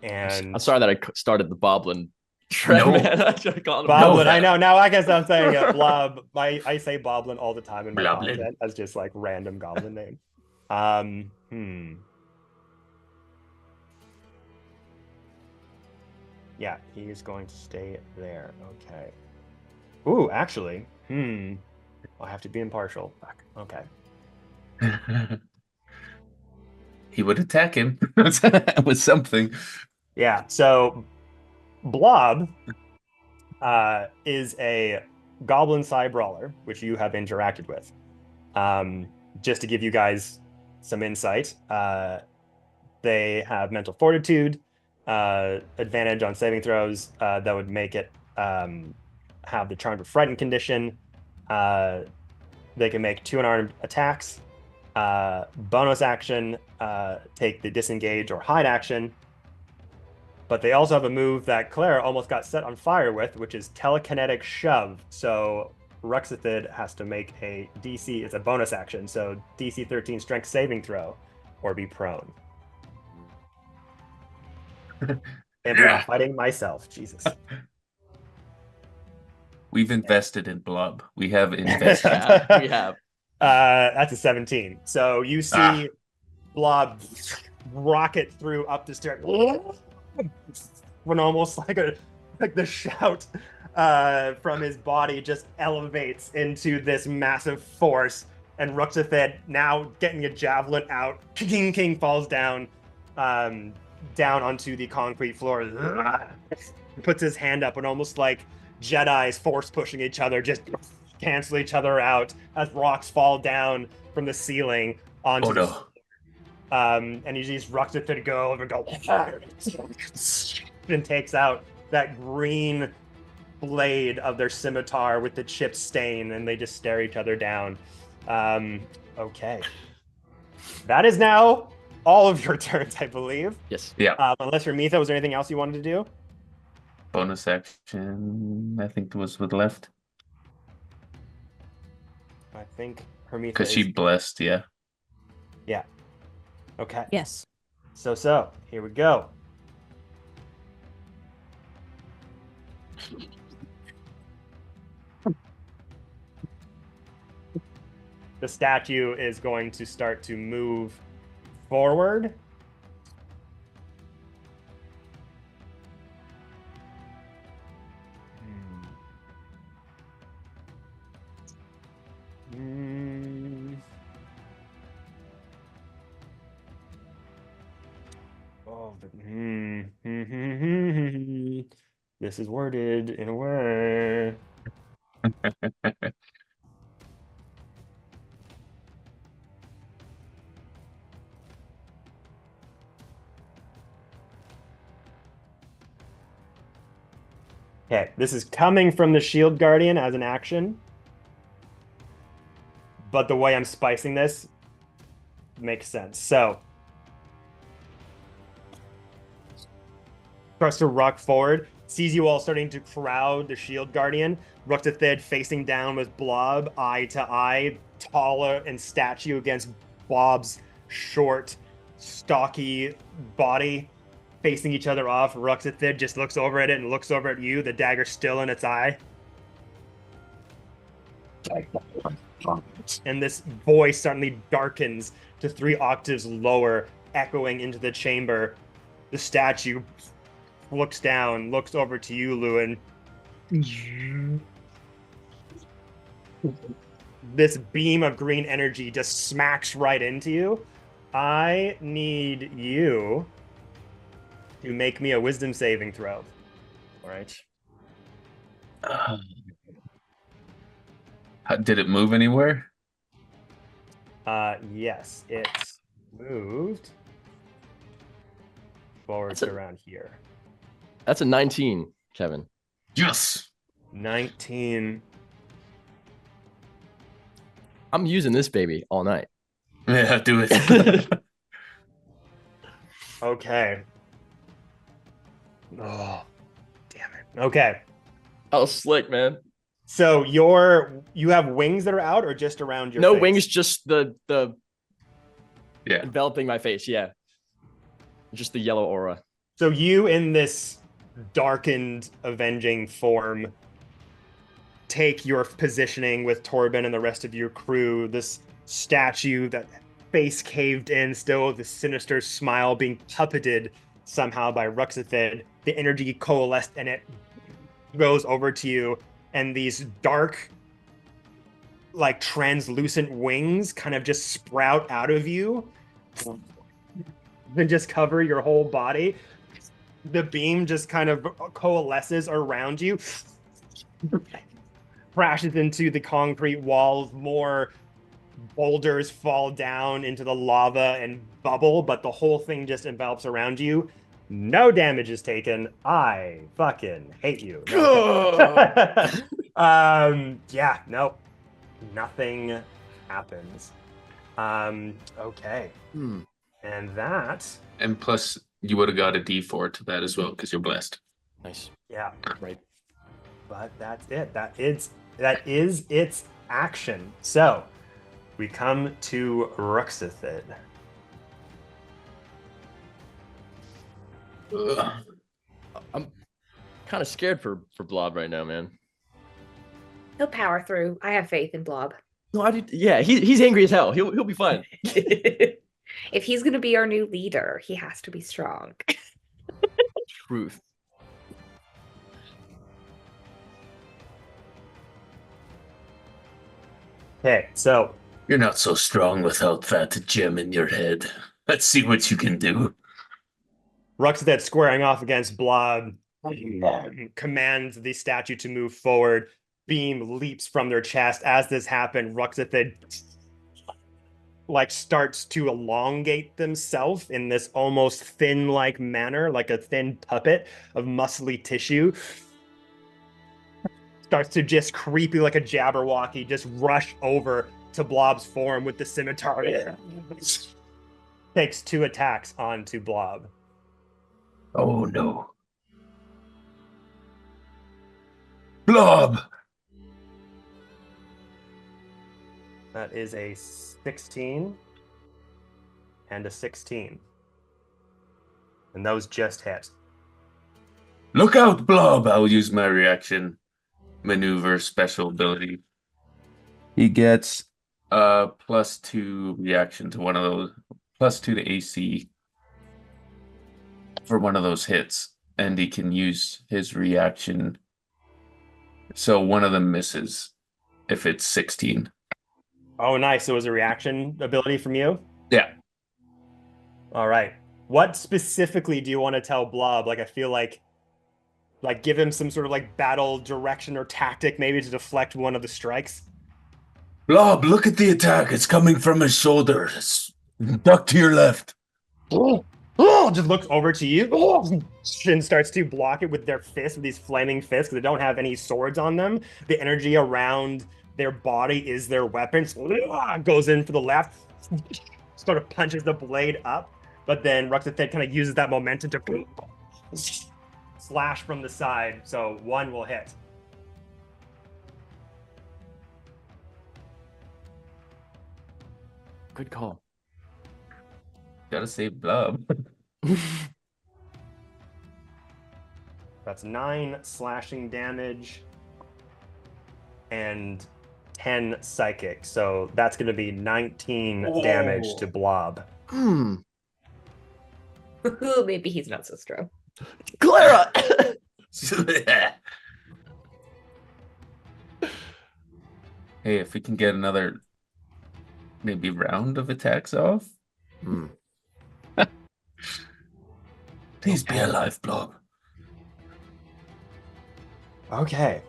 Speaker 4: I'm sorry that I started the Boblin trend,
Speaker 2: No.
Speaker 4: man.
Speaker 1: Goblin,
Speaker 2: No.
Speaker 1: I know. Now I guess I'm saying Blob. I say Goblin all the time in my
Speaker 2: Bloblin.
Speaker 1: content as just like random Goblin name. Yeah, he's going to stay there. Okay. Ooh, actually, I have to be impartial. Fuck. Okay.
Speaker 2: He would attack him with something.
Speaker 1: Yeah. So, Blob is a goblin side brawler, which you have interacted with. Just to give you guys some insight, they have mental fortitude, advantage on saving throws that would make it have the Charmed or Frightened condition. They can make 2 unarmed attacks. Bonus action, take the disengage or hide action. But they also have a move that Clara almost got set on fire with, which is telekinetic shove. So Ruxithid has to make a DC, it's a bonus action, so DC 13 strength saving throw or be prone. And I'm fighting myself, Jesus.
Speaker 2: We've invested in Blob. We have invested.
Speaker 4: Yeah, we have.
Speaker 1: That's a 17. So you see Blob rocket through up the stairs. When almost like the shout from his body just elevates into this massive force, and Ruxithid now getting a javelin out, king falls down onto the concrete floor. Puts his hand up and almost like Jedis force pushing each other, just cancel each other out as rocks fall down from the ceiling onto the floor. And he just Ruxithid go and takes out that green blade of their scimitar with the chipped stain, and they just stare each other down. Okay. That is now all of your turns, I believe.
Speaker 4: Yes.
Speaker 2: Yeah.
Speaker 1: Unless Hermitha, was there anything else you wanted to do?
Speaker 2: Bonus action, I think was what left.
Speaker 1: I think Hermitha
Speaker 2: Because she blessed, yeah.
Speaker 1: Yeah. Okay.
Speaker 3: Yes.
Speaker 1: So, here we go. The statue is going to start to move forward. This is worded in a way. Okay, this is coming from the Shield Guardian as an action. But the way I'm spicing this makes sense. So, starts to rock forward, sees you all starting to crowd the Shield Guardian. Ruxathid facing down with Blob, eye to eye, taller and statue against Bob's short, stocky body, facing each other off. Ruxathid just looks over at it and looks over at you, the dagger still in its eye. And this voice suddenly darkens to 3 octaves lower, echoing into the chamber. The statue looks down, looks over to you, Lewin. This beam of green energy just smacks right into you. I need you to make me a wisdom saving throw.
Speaker 4: All right.
Speaker 2: Did it move anywhere?
Speaker 1: Yes, it moved forward to around here.
Speaker 4: That's a 19, Kevin.
Speaker 2: Yes.
Speaker 1: 19.
Speaker 4: I'm using this baby all night.
Speaker 2: Yeah, do it.
Speaker 1: Okay. Oh, damn it. Okay.
Speaker 4: That was slick, man.
Speaker 1: So you have wings that are out or just around your
Speaker 4: No
Speaker 1: face?
Speaker 4: wings, just the
Speaker 2: Yeah.
Speaker 4: enveloping my face. Yeah, just the yellow aura.
Speaker 1: So you in this darkened avenging form take your positioning with Torben and the rest of your crew, this statue, that face caved in still, the sinister smile being puppeted somehow by Ruxathid. The energy coalesced and it goes over to you, and these dark, like translucent wings kind of just sprout out of you and just cover your whole body. The beam just kind of coalesces around you, crashes into the concrete walls. More boulders fall down into the lava and bubble, but the whole thing just envelops around you. No damage is taken. I fucking hate you. No. Yeah, no, nothing happens. Okay. And that.
Speaker 2: And plus, you would have got a D4 to that as well because you're blessed.
Speaker 4: Nice.
Speaker 1: Yeah.
Speaker 4: Right.
Speaker 1: But that's it. That is its action. So we come to Ruxathid.
Speaker 4: I'm kind of scared for Blob right now, man.
Speaker 5: He'll power through. I have faith in Blob.
Speaker 4: No, yeah, he's angry as hell. He'll be fine.
Speaker 5: If he's gonna be our new leader, he has to be strong.
Speaker 4: Truth.
Speaker 1: Okay, so
Speaker 2: You're not so strong without that gem in your head. Let's see what you can do.
Speaker 1: Ruxathid squaring off against Blob commands the statue to move forward. Beam leaps from their chest. As this happened, Ruxathid starts to elongate themselves in this almost thin-like manner, like a thin puppet of muscly tissue. Starts to just creepy like a Jabberwocky, just rush over to Blob's form with the scimitar. Takes 2 attacks onto Blob.
Speaker 2: Oh no. Blob!
Speaker 1: That is a 16 and a 16. And those just hit.
Speaker 2: Look out, Blob! I'll use my reaction maneuver special ability. He gets +2 reaction to one of those, +2 to AC for one of those hits, and he can use his reaction. So one of them misses if it's 16.
Speaker 1: Oh, nice. So it was a reaction ability from you?
Speaker 2: Yeah.
Speaker 1: All right. What specifically do you want to tell Blob? I feel like give him some sort of battle direction or tactic maybe to deflect one of the strikes.
Speaker 2: Blob, look at the attack. It's coming from his shoulder. Duck to your left.
Speaker 1: just looks over to you and starts to block it with their fists, with these flaming fists, because they don't have any swords on them. The energy around their body is their weapons. Goes in for the left, sort of punches the blade up, but then Ruxathed kind of uses that momentum to slash from the side, so one will hit.
Speaker 4: Good call.
Speaker 2: Gotta save Blob.
Speaker 1: That's 9 slashing damage and 10 psychic. So that's going to be 19 damage to Blob.
Speaker 5: Maybe he's not so strong.
Speaker 4: Clara!
Speaker 2: Hey, if we can get another maybe round of attacks off. Please be alive, Blob.
Speaker 1: Okay.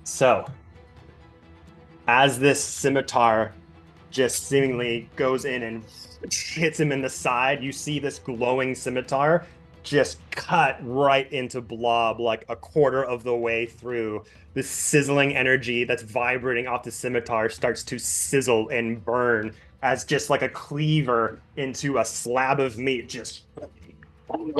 Speaker 1: So, as this scimitar just seemingly goes in and hits him in the side, you see this glowing scimitar just cut right into Blob, like a quarter of the way through. This sizzling energy that's vibrating off the scimitar starts to sizzle and burn as just like a cleaver into a slab of meat. Just and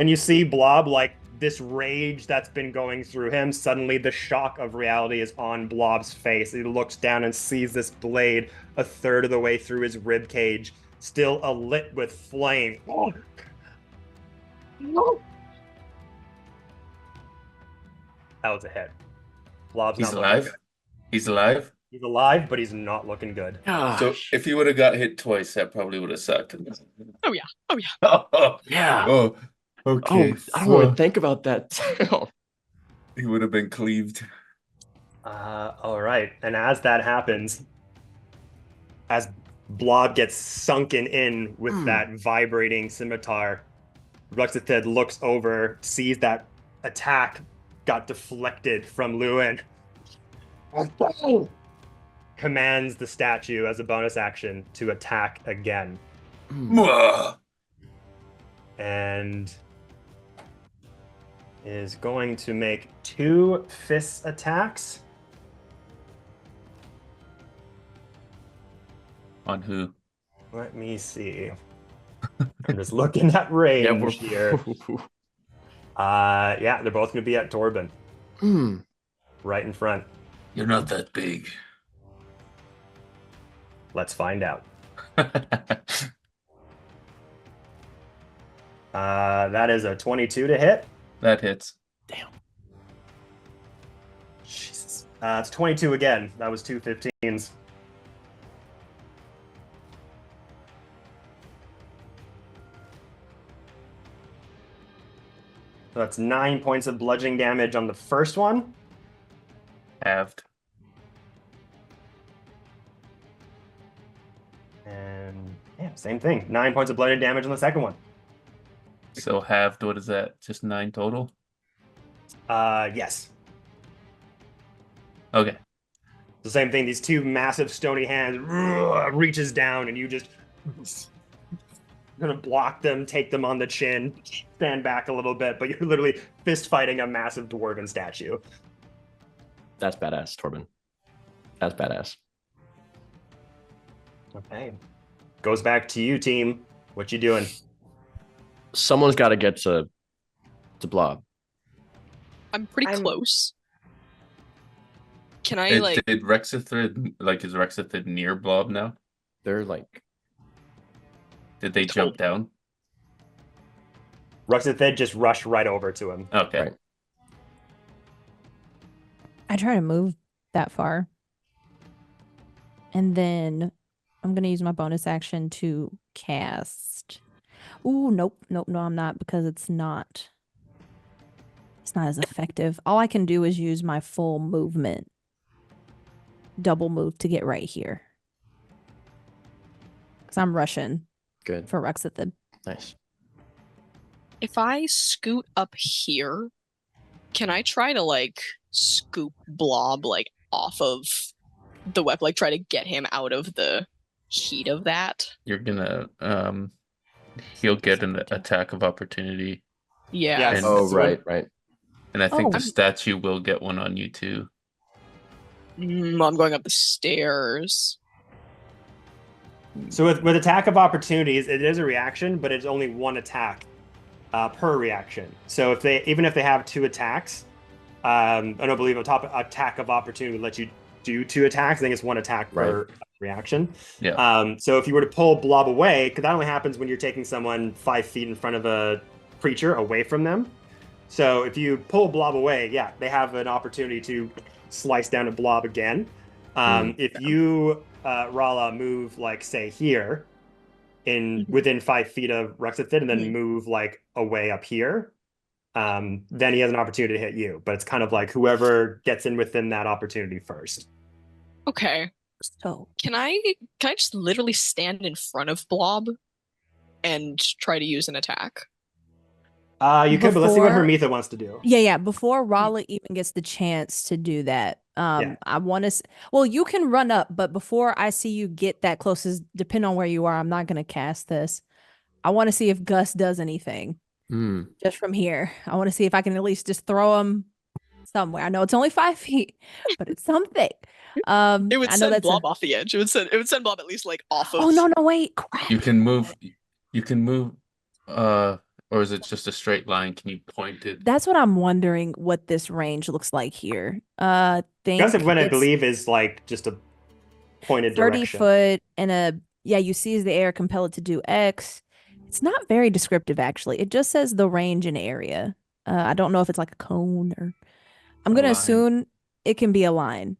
Speaker 1: you see Blob, like this rage that's been going through him. Suddenly the shock of reality is on Blob's face. He looks down and sees this blade a third of the way through his rib cage, still alit with flame. That was a hit. Blob's
Speaker 2: He's
Speaker 1: not looking
Speaker 2: alive.
Speaker 1: good.
Speaker 2: He's alive.
Speaker 1: He's alive, but he's not looking good.
Speaker 2: So if he would have got hit twice, that probably would have sucked.
Speaker 7: Oh yeah.
Speaker 4: Yeah.
Speaker 2: Oh, okay.
Speaker 4: I don't want to think about that.
Speaker 2: He would have been cleaved.
Speaker 1: All right. And as that happens, as Blob gets sunken in with that vibrating scimitar, Ruxathed looks over, sees that attack got deflected from Lewin, commands the statue as a bonus action to attack again. And is going to make 2 fist attacks.
Speaker 2: On who?
Speaker 1: Let me see. I'm just looking at range here. Yeah, they're both going to be at Torben. Right in front.
Speaker 2: You're not that big.
Speaker 1: Let's find out. That is a 22 to hit.
Speaker 2: That hits.
Speaker 4: Damn.
Speaker 1: Jesus. It's 22 again. That was 2 15s. So that's 9 points of bludgeoning damage on the first one.
Speaker 2: Halved.
Speaker 1: And yeah, same thing. 9 points of bludgeoning damage on the second one.
Speaker 2: So halved, what is that? Just 9 total?
Speaker 1: Yes.
Speaker 2: Okay.
Speaker 1: The same thing. These 2 massive stony hands reaches down, and you just gonna block them, take them on the chin, stand back a little bit, but you're literally fist fighting a massive dwarven statue.
Speaker 4: That's badass, Torben. That's badass.
Speaker 1: Okay. Goes back to you, team. What you doing?
Speaker 4: Someone's got to get to Blob.
Speaker 7: I'm pretty close. Can I
Speaker 2: Did Ruxathed, like, is Ruxathed near Blob now?
Speaker 4: They're like...
Speaker 2: Did they jump down?
Speaker 1: Ruxathed just rushed right over to him.
Speaker 2: Okay.
Speaker 4: Right.
Speaker 3: I try to move that far. And then I'm going to use my bonus action to cast. Ooh, nope, no, I'm not, because it's not as effective. All I can do is use my full movement. Double move to get right here. Because I'm rushing.
Speaker 4: Good.
Speaker 3: For Ruxathed.
Speaker 4: Nice.
Speaker 7: If I scoot up here, can I try to like scoop Blob like off of the weapon, like try to get him out of the heat of that.
Speaker 2: You're gonna he'll get an attack of opportunity,
Speaker 7: Yeah.
Speaker 1: Yes.
Speaker 2: And-
Speaker 4: Oh,
Speaker 1: So
Speaker 4: right, right.
Speaker 2: and I think
Speaker 3: Oh.
Speaker 2: the statue will get one on you too.
Speaker 7: I'm going up the stairs.
Speaker 1: So with attack of opportunities, it is a reaction, but it's only one attack per reaction. So even if they have 2 attacks, I don't believe a top attack of opportunity would let you do 2 attacks. I think it's 1 attack per reaction.
Speaker 2: Yeah.
Speaker 1: So if you were to pull Blob away, because that only happens when you're taking someone 5 feet in front of a creature away from them. So if you pull Blob away, yeah, they have an opportunity to slice down a Blob again. If you, Rala, move like say here, within 5 feet of Ruxathid, and then move like away up here, then he has an opportunity to hit you. But it's kind of like whoever gets in within that opportunity first.
Speaker 7: Okay.
Speaker 3: So
Speaker 7: Can I just literally stand in front of Blob and try to use an attack?
Speaker 1: You could, but let's see what
Speaker 3: Before-
Speaker 1: Hermitha wants to do.
Speaker 3: yeah. Before Rala even gets the chance to do that,
Speaker 1: Yeah.
Speaker 3: I want to. Well, you can run up, but before I see you get that close, depending on where you are, I'm not gonna cast this. I want to see if Gus does anything just from here. I want to see if I can at least just throw him somewhere. I know it's only 5 feet, but it's something.
Speaker 7: It would
Speaker 3: I know
Speaker 7: send
Speaker 3: that's
Speaker 7: Blob off the edge. It would send Blob at least like off of.
Speaker 3: Oh no, wait, crap.
Speaker 2: You can move. Or is it just a straight line? Can you point it?
Speaker 3: That's what I'm wondering. What this range looks like here.
Speaker 1: Gust of Wind, I
Speaker 3: it's
Speaker 1: believe, is like just a pointed
Speaker 3: 30
Speaker 1: direction.
Speaker 3: foot and you see as the air compel it to do X. It's not very descriptive actually. It just says the range and area. I don't know if it's like a cone or I'm gonna
Speaker 2: line.
Speaker 3: assume it can be a line.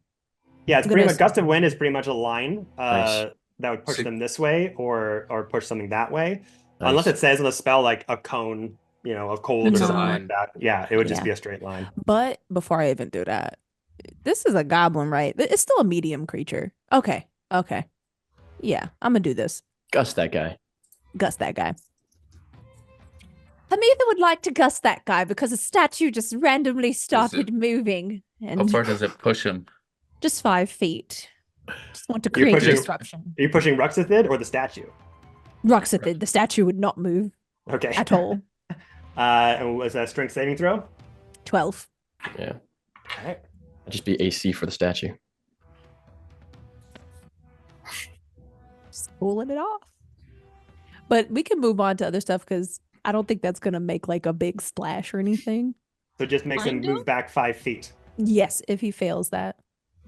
Speaker 1: Yeah, it's
Speaker 3: I'm
Speaker 1: pretty
Speaker 3: gonna
Speaker 1: much Gust of Wind is pretty much a line
Speaker 4: Nice.
Speaker 1: that would push
Speaker 2: So-
Speaker 1: them this way or push something that way. Unless it says in the spell like a cone, a cold
Speaker 2: It's
Speaker 1: or
Speaker 2: a
Speaker 1: something
Speaker 2: line.
Speaker 1: like that. Yeah, it would just
Speaker 3: Yeah.
Speaker 1: be a straight line.
Speaker 3: But before I even do that, this is a goblin, right? It's still a medium creature. Okay. Yeah, I'm gonna do this.
Speaker 4: Gus that guy.
Speaker 3: Gust that guy. Hamitha would like to gust that guy because a statue just randomly started moving.
Speaker 2: How
Speaker 3: And
Speaker 2: far does it push him?
Speaker 3: just 5 feet. Just want to
Speaker 1: You're
Speaker 3: create
Speaker 1: pushing-
Speaker 3: disruption.
Speaker 1: Are you pushing Ruxathid or the statue?
Speaker 3: Ruxathid, the statue would not move
Speaker 1: Okay.
Speaker 3: at all.
Speaker 1: And was that a strength saving throw?
Speaker 3: 12.
Speaker 4: Yeah.
Speaker 1: All right.
Speaker 4: I'd just be AC for the statue.
Speaker 3: Just pulling it off. But we can move on to other stuff because I don't think that's gonna make like a big splash or anything.
Speaker 1: So it just makes him
Speaker 7: Kinda?
Speaker 1: move back 5 feet.
Speaker 3: Yes, if he fails that.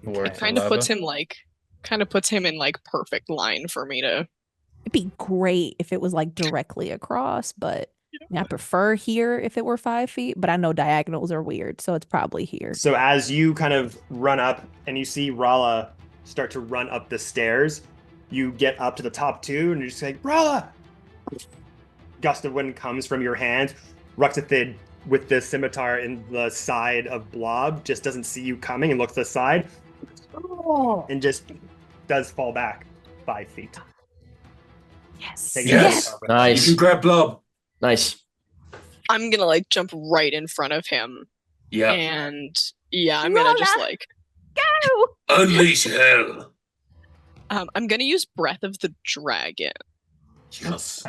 Speaker 2: Towards
Speaker 7: Kind of
Speaker 2: lava?
Speaker 7: puts him in like perfect line for me to.
Speaker 3: It'd be great if it was like directly across, but I prefer here if it were 5 feet, but I know diagonals are weird, so it's probably here.
Speaker 1: So as you kind of run up and you see Rala start to run up the stairs, you get up to the top 2 and you're just like, Rala! Gust of Wind comes from your hand. Ruxathid with the scimitar in the side of Blob just doesn't see you coming and looks to the side and just does fall back 5 feet.
Speaker 3: Yes.
Speaker 1: Taking
Speaker 2: Yes.
Speaker 1: a-
Speaker 4: Nice.
Speaker 2: grab Blob.
Speaker 4: Nice.
Speaker 7: I'm gonna like jump right in front of him,
Speaker 2: Yeah.
Speaker 7: and yeah, I'm gonna just
Speaker 3: Rolla!
Speaker 7: like
Speaker 3: Go!
Speaker 2: Unleash hell.
Speaker 7: I'm gonna use Breath of the Dragon.
Speaker 2: Yes.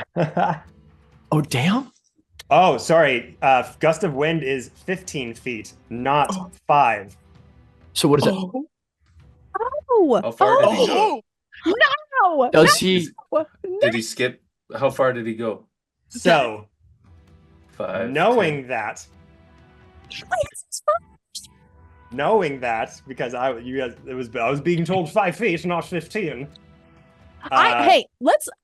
Speaker 4: Oh, damn.
Speaker 1: Oh, sorry. Gust of Wind is 15 feet, not 5.
Speaker 4: So what is it?
Speaker 3: Oh,
Speaker 2: How far did he
Speaker 7: Oh,
Speaker 2: go?
Speaker 3: no!
Speaker 4: Does he?
Speaker 3: No!
Speaker 2: Did he skip? How far did he go?
Speaker 1: So,
Speaker 2: 5.
Speaker 1: knowing
Speaker 2: 10.
Speaker 1: that,
Speaker 3: Wait, it's fine.
Speaker 1: knowing that, because I was being told 5 feet, not 15.
Speaker 3: Hey,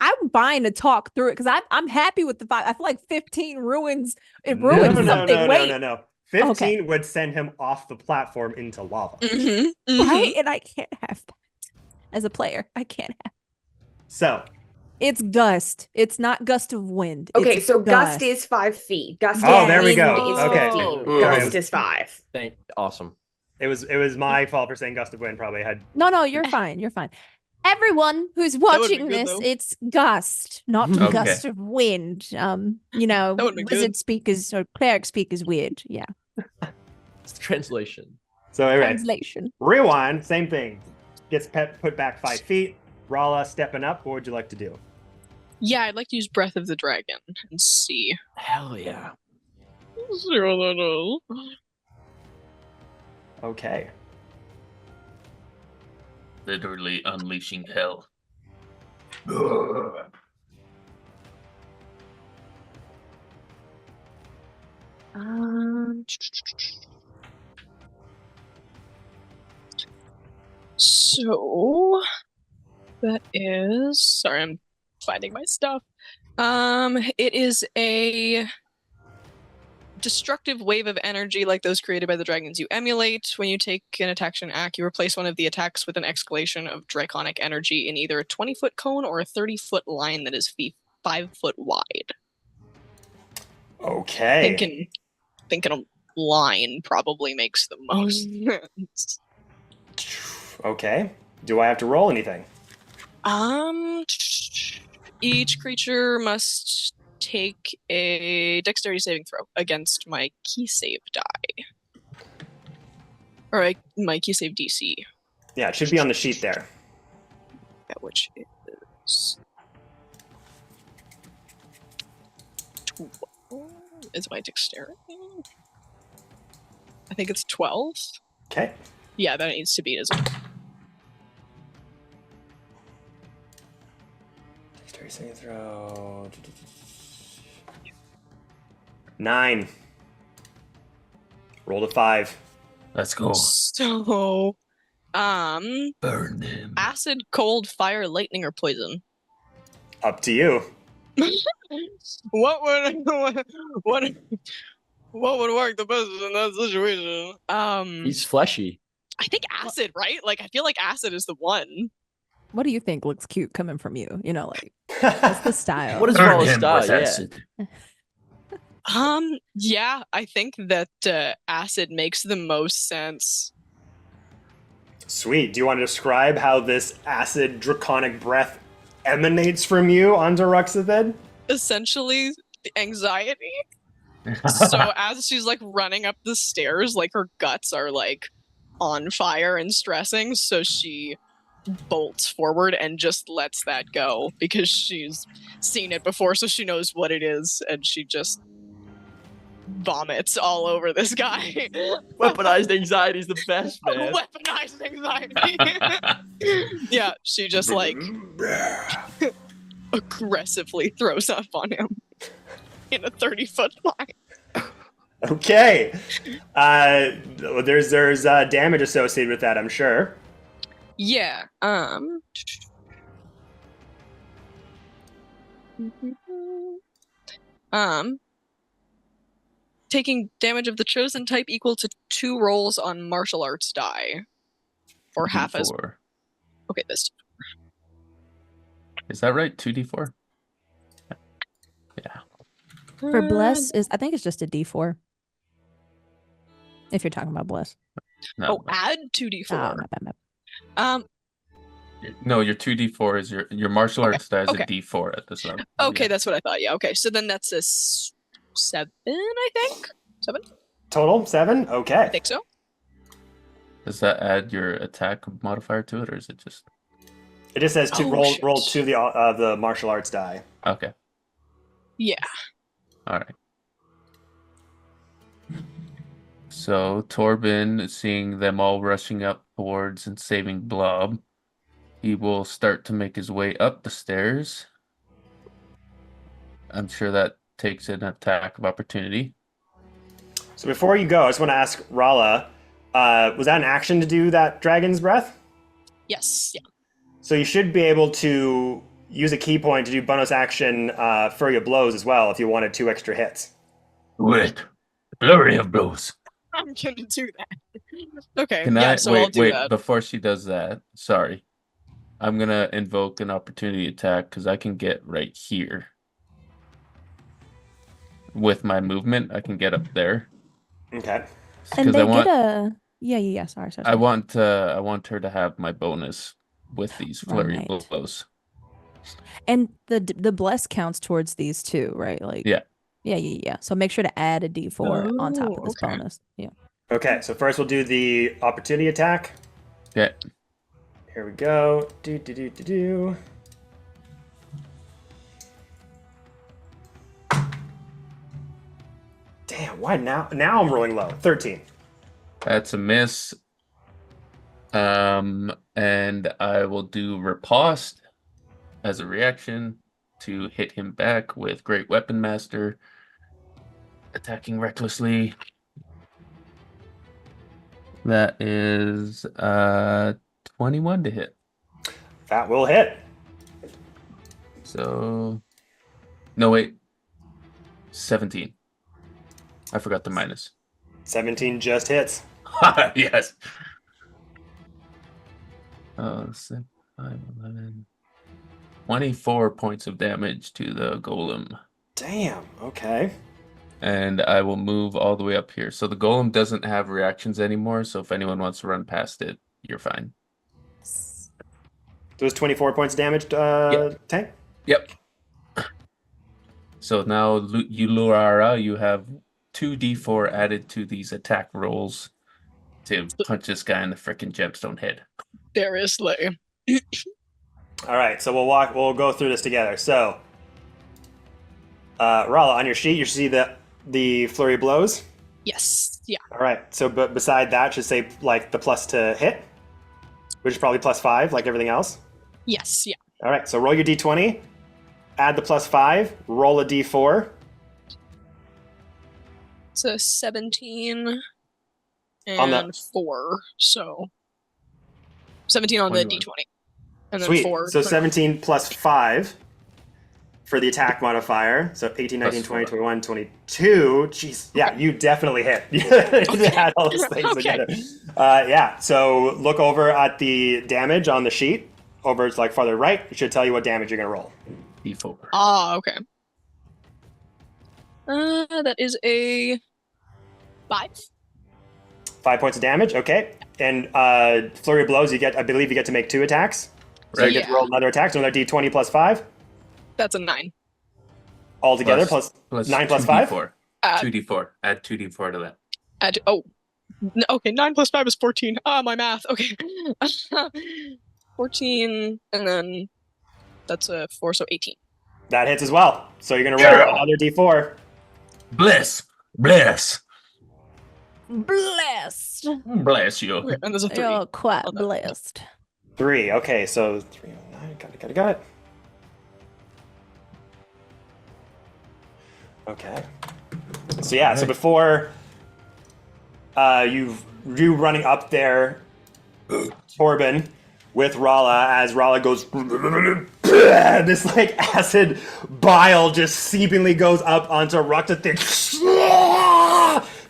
Speaker 3: I'm buying to talk through it because I'm happy with the 5. I feel like 15 ruins it
Speaker 1: No,
Speaker 3: ruins
Speaker 1: no,
Speaker 3: something.
Speaker 1: no,
Speaker 3: Wait,
Speaker 1: no. 15 would send him off the platform into lava.
Speaker 3: right? And I can't have that as a player. I can't have.
Speaker 1: So,
Speaker 3: It's gust. It's not gust of wind.
Speaker 5: Okay,
Speaker 3: It's
Speaker 5: so gust is 5 feet. Gust
Speaker 1: Oh,
Speaker 5: of
Speaker 1: there we
Speaker 5: wind
Speaker 1: go.
Speaker 5: is
Speaker 1: Okay.
Speaker 5: 15.
Speaker 2: Oh.
Speaker 5: Gust is 5.
Speaker 4: Awesome.
Speaker 1: it was my fault for saying gust of wind. Probably had.
Speaker 3: No, you're fine. You're fine. Everyone who's
Speaker 7: would be
Speaker 3: watching
Speaker 7: good,
Speaker 3: this,
Speaker 7: though.
Speaker 3: it's gust, not
Speaker 2: Okay.
Speaker 3: gust of wind.
Speaker 7: That would be
Speaker 3: wizard
Speaker 7: good.
Speaker 3: speak is or cleric speak is weird. Yeah.
Speaker 4: It's the translation.
Speaker 1: So, anyway,
Speaker 3: Translation.
Speaker 1: rewind, same thing. Gets put back 5 feet. Rala stepping up. What would you like to do?
Speaker 7: Yeah, I'd like to use Breath of the Dragon and see.
Speaker 4: Hell yeah.
Speaker 7: See what that is.
Speaker 1: Okay.
Speaker 2: Literally unleashing hell.
Speaker 7: So that is, sorry, I'm finding my stuff. It is a destructive wave of energy like those created by the dragons you emulate. When you take an action act, you replace one of the attacks with an escalation of draconic energy in either a 20-foot cone or a 30-foot line that is 5 foot wide.
Speaker 1: Okay.
Speaker 7: Thinking a line probably makes the most sense.
Speaker 1: Okay. Do I have to roll anything?
Speaker 7: Each creature must take a dexterity saving throw against my key save die. Or my key save DC.
Speaker 1: Yeah, it should be on the sheet there.
Speaker 7: Which is 12. Is my dexterity? I think it's 12.
Speaker 1: Okay.
Speaker 7: Yeah, that needs to be, isn't it?
Speaker 1: Dexterity saving throw. 9. Rolled a 5.
Speaker 2: Let's go.
Speaker 7: So,
Speaker 2: Burn him.
Speaker 7: acid, cold, fire, lightning, or poison?
Speaker 1: Up to you.
Speaker 7: What would work the best in that situation?
Speaker 4: He's fleshy.
Speaker 7: I think acid, right? Like, I feel like acid is the one.
Speaker 3: What do you think looks cute coming from you? You know, like, what's the style?
Speaker 4: What is
Speaker 2: Burn
Speaker 4: Rala's
Speaker 2: him
Speaker 4: style?
Speaker 2: with
Speaker 4: Yeah.
Speaker 2: acid.
Speaker 7: Yeah, I think that acid makes the most sense.
Speaker 1: Sweet. Do you want to describe how this acid draconic breath emanates from you onto Ruxabed?
Speaker 7: Essentially, anxiety. So as she's like running up the stairs, like her guts are like on fire and stressing, so she bolts forward and just lets that go because she's seen it before, so she knows what it is, and she just vomits all over this guy.
Speaker 4: Weaponized anxiety is the best, man.
Speaker 7: Weaponized anxiety. Yeah, she just like aggressively throws up on him in a 30-foot line.
Speaker 1: Okay. There's damage associated with that, I'm sure.
Speaker 7: Yeah. Taking damage of the chosen type equal to 2 rolls on martial arts die, or half as.
Speaker 2: D4.
Speaker 7: Okay, this.
Speaker 2: Is that right? 2d4? Yeah.
Speaker 3: For bless is, I think it's just a D4. If you're talking about bless.
Speaker 2: No,
Speaker 7: Oh, add 2d4.
Speaker 3: Oh, my bad, my bad.
Speaker 2: no, your 2d4 is your martial arts die is
Speaker 7: okay.
Speaker 2: a d4 at this level.
Speaker 7: Okay,
Speaker 2: Yeah.
Speaker 7: that's what I thought. Yeah. Okay, so then that's a 7, I think. 7.
Speaker 1: Total 7. Okay.
Speaker 7: I think so.
Speaker 2: Does that add your attack modifier to it, or is it just
Speaker 1: It just says to
Speaker 7: Oh,
Speaker 1: roll
Speaker 7: shit.
Speaker 1: roll 2 the martial arts die.
Speaker 2: okay?
Speaker 7: Yeah.
Speaker 2: All right. So Torben, seeing them all rushing up towards and saving Blob, he will start to make his way up the stairs. I'm sure that takes an attack of opportunity.
Speaker 1: So before you go, I just want to ask Rala, was that an action to do that dragon's breath?
Speaker 7: Yes. Yeah.
Speaker 1: So you should be able to use a key point to do bonus action Flurry of Blows as well if you wanted 2 extra hits.
Speaker 2: Wait, flurry of blows.
Speaker 7: I'm gonna do that. Okay.
Speaker 2: Can
Speaker 7: yeah.
Speaker 2: I
Speaker 7: So I'll do
Speaker 2: wait
Speaker 7: that.
Speaker 2: before she does that? Sorry, I'm gonna invoke an opportunity attack because I can get right here with my movement. I can get up there.
Speaker 1: Okay.
Speaker 3: And
Speaker 2: Because
Speaker 3: they
Speaker 2: I want
Speaker 3: get a yeah. Sorry.
Speaker 2: I want her to have my bonus with these flurry
Speaker 3: Right.
Speaker 2: of blows.
Speaker 3: And the bless counts towards these too, right? Like
Speaker 2: Yeah.
Speaker 3: Yeah. So make sure to add a D4 on top of this
Speaker 7: okay.
Speaker 3: bonus. Yeah.
Speaker 1: Okay, so first we'll do the opportunity attack.
Speaker 2: Okay.
Speaker 1: Here we go. Do. Damn, why now? Now I'm rolling low. 13.
Speaker 2: That's a miss. And I will do Riposte as a reaction to hit him back with Great Weapon Master. Attacking recklessly. That is 21 to hit.
Speaker 1: That will hit.
Speaker 2: So no wait. 17. I forgot the minus.
Speaker 1: 17 just hits.
Speaker 2: Yes. 6, 5, 11. 24 points of damage to the golem.
Speaker 1: Damn, okay.
Speaker 2: And I will move all the way up here. So the golem doesn't have reactions anymore, so if anyone wants to run past it, you're fine.
Speaker 1: Those 24 points of damage, Tank?
Speaker 2: Yep. So now, Luara, you have 2d4 added to these attack rolls to punch this guy in the frickin' gemstone head.
Speaker 7: Seriously.
Speaker 1: All right, so we'll go through this together. So, Rala, on your sheet, you see the flurry of blows.
Speaker 7: Yes. Yeah.
Speaker 1: All right, so but beside that, should say like the plus to hit, which is probably +5, like everything else.
Speaker 7: Yes. Yeah.
Speaker 1: All right, so roll your d20, add the +5, roll a d4.
Speaker 7: So 17
Speaker 1: On the-
Speaker 7: and 4. So 17 on
Speaker 2: 21.
Speaker 7: the d20. And then
Speaker 1: Sweet.
Speaker 7: 4.
Speaker 1: So 17 plus 5 for the attack modifier. So 18, 19,
Speaker 2: Plus
Speaker 1: 20,
Speaker 2: four.
Speaker 1: 21, 22. Jeez. Yeah, you definitely hit. You had all those things
Speaker 7: Okay.
Speaker 1: together. Yeah, so look over at the damage on the sheet. Over to like farther right. It should tell you what damage you're going to roll.
Speaker 2: D4.
Speaker 7: Ah, okay. That is a 5.
Speaker 1: 5 points of damage. Okay. And flurry of blows, I believe you get to make 2 attacks. So
Speaker 2: Right.
Speaker 1: you get to roll another attack. So another d20 plus 5.
Speaker 7: That's a 9.
Speaker 1: Altogether, plus 9 plus 5.
Speaker 2: 2d4.
Speaker 7: Add,
Speaker 2: 2d4. Add 2d4 to that.
Speaker 7: okay, 9 plus 5 is 14. Ah, my math. Okay. 14, and then that's a 4, so 18.
Speaker 1: That hits as well. So you're going to roll
Speaker 2: Yeah.
Speaker 1: another d4.
Speaker 2: Bless. Bless.
Speaker 3: Blessed.
Speaker 2: Bless you.
Speaker 7: Okay, and there's a 3.
Speaker 3: You're quite
Speaker 7: on that.
Speaker 3: blessed.
Speaker 1: 3. Okay, so 3 9. Got it. Okay. So yeah, so
Speaker 2: Alright.
Speaker 1: before you running up there, Torben with Rala, as Rala goes, this like acid bile just seepingly goes up onto Ruxathid.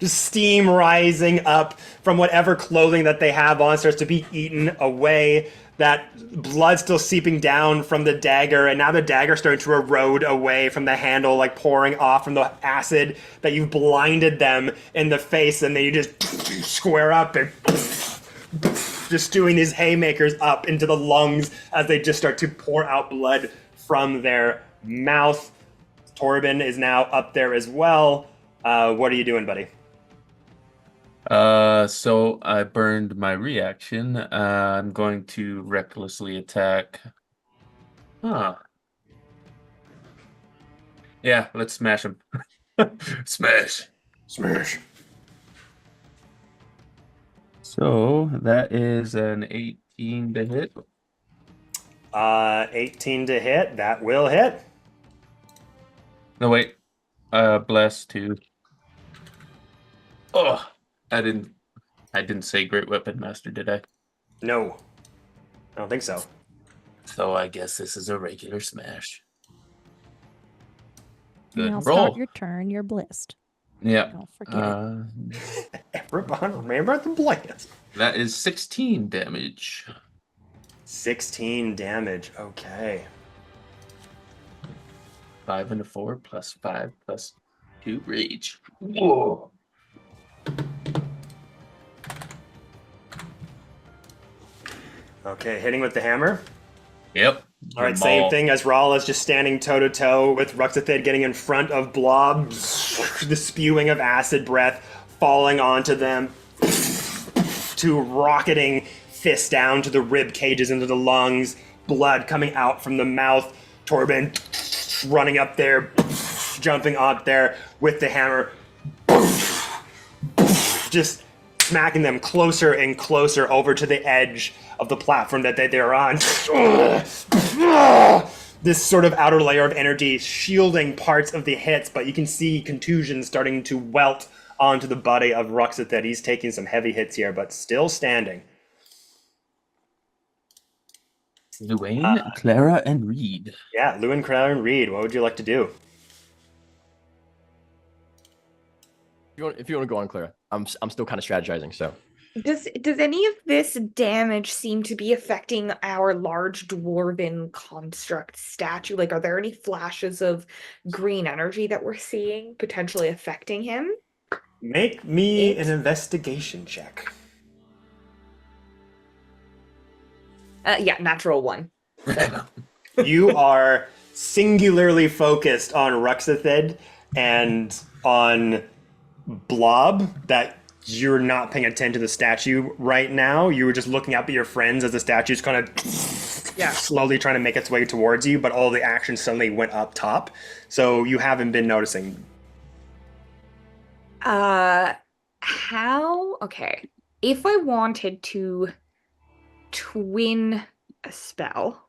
Speaker 1: Just steam rising up from whatever clothing that they have on starts to be eaten away. That blood still seeping down from the dagger, and now the dagger starting to erode away from the handle, like pouring off from the acid that you've blinded them in the face, and then you just square up and just doing these haymakers up into the lungs as they just start to pour out blood from their mouth. Torben is now up there as well. What are you doing, buddy?
Speaker 2: So I burned my reaction. I'm going to recklessly attack. Yeah, let's smash him. Smash. So that is an 18 to hit.
Speaker 1: 18 to hit. That will hit.
Speaker 2: No, wait. Bless too. Oh, I didn't say Great Weapon Master, did I?
Speaker 1: No. I don't think so.
Speaker 2: So I guess this is a regular smash. Good
Speaker 3: Now
Speaker 2: roll.
Speaker 3: start your turn. You're blessed.
Speaker 2: Yeah.
Speaker 3: Don't forget it.
Speaker 1: Everybody remember the blast.
Speaker 2: That is 16 damage.
Speaker 1: 16 damage. Okay.
Speaker 2: 5 and a 4 plus 5 plus 2 rage. Whoa.
Speaker 1: Okay, hitting with the hammer.
Speaker 2: Yep.
Speaker 1: All right, same thing as Rala's just standing toe-to-toe with Ruxathid getting in front of Blob. The spewing of acid breath falling onto them. To rocketing fist down to the rib cages, into the lungs, blood coming out from the mouth. Torben running up there, jumping up there with the hammer, just smacking them closer and closer over to the edge of the platform that they're on. This sort of outer layer of energy shielding parts of the hits, but you can see contusions starting to welt onto the body of Ruxithid. He's taking some heavy hits here, but still standing.
Speaker 2: Luane, Clara, and Reed.
Speaker 1: Yeah, Luan, Clara, and Reed. What would you like to do?
Speaker 4: If you want to go on, Clara, I'm still kind of strategizing. So
Speaker 5: Does any of this damage seem to be affecting our large dwarven construct statue? Like, are there any flashes of green energy that we're seeing potentially affecting him?
Speaker 1: Make me an investigation check.
Speaker 5: Yeah, natural 1.
Speaker 1: You are singularly focused on Ruxithid and on Blob, that you're not paying attention to the statue right now. You were just looking up at your friends as the statue's kind of slowly trying to make its way towards you, but all the action suddenly went up top. So you haven't been noticing.
Speaker 5: Okay. If I wanted to twin a spell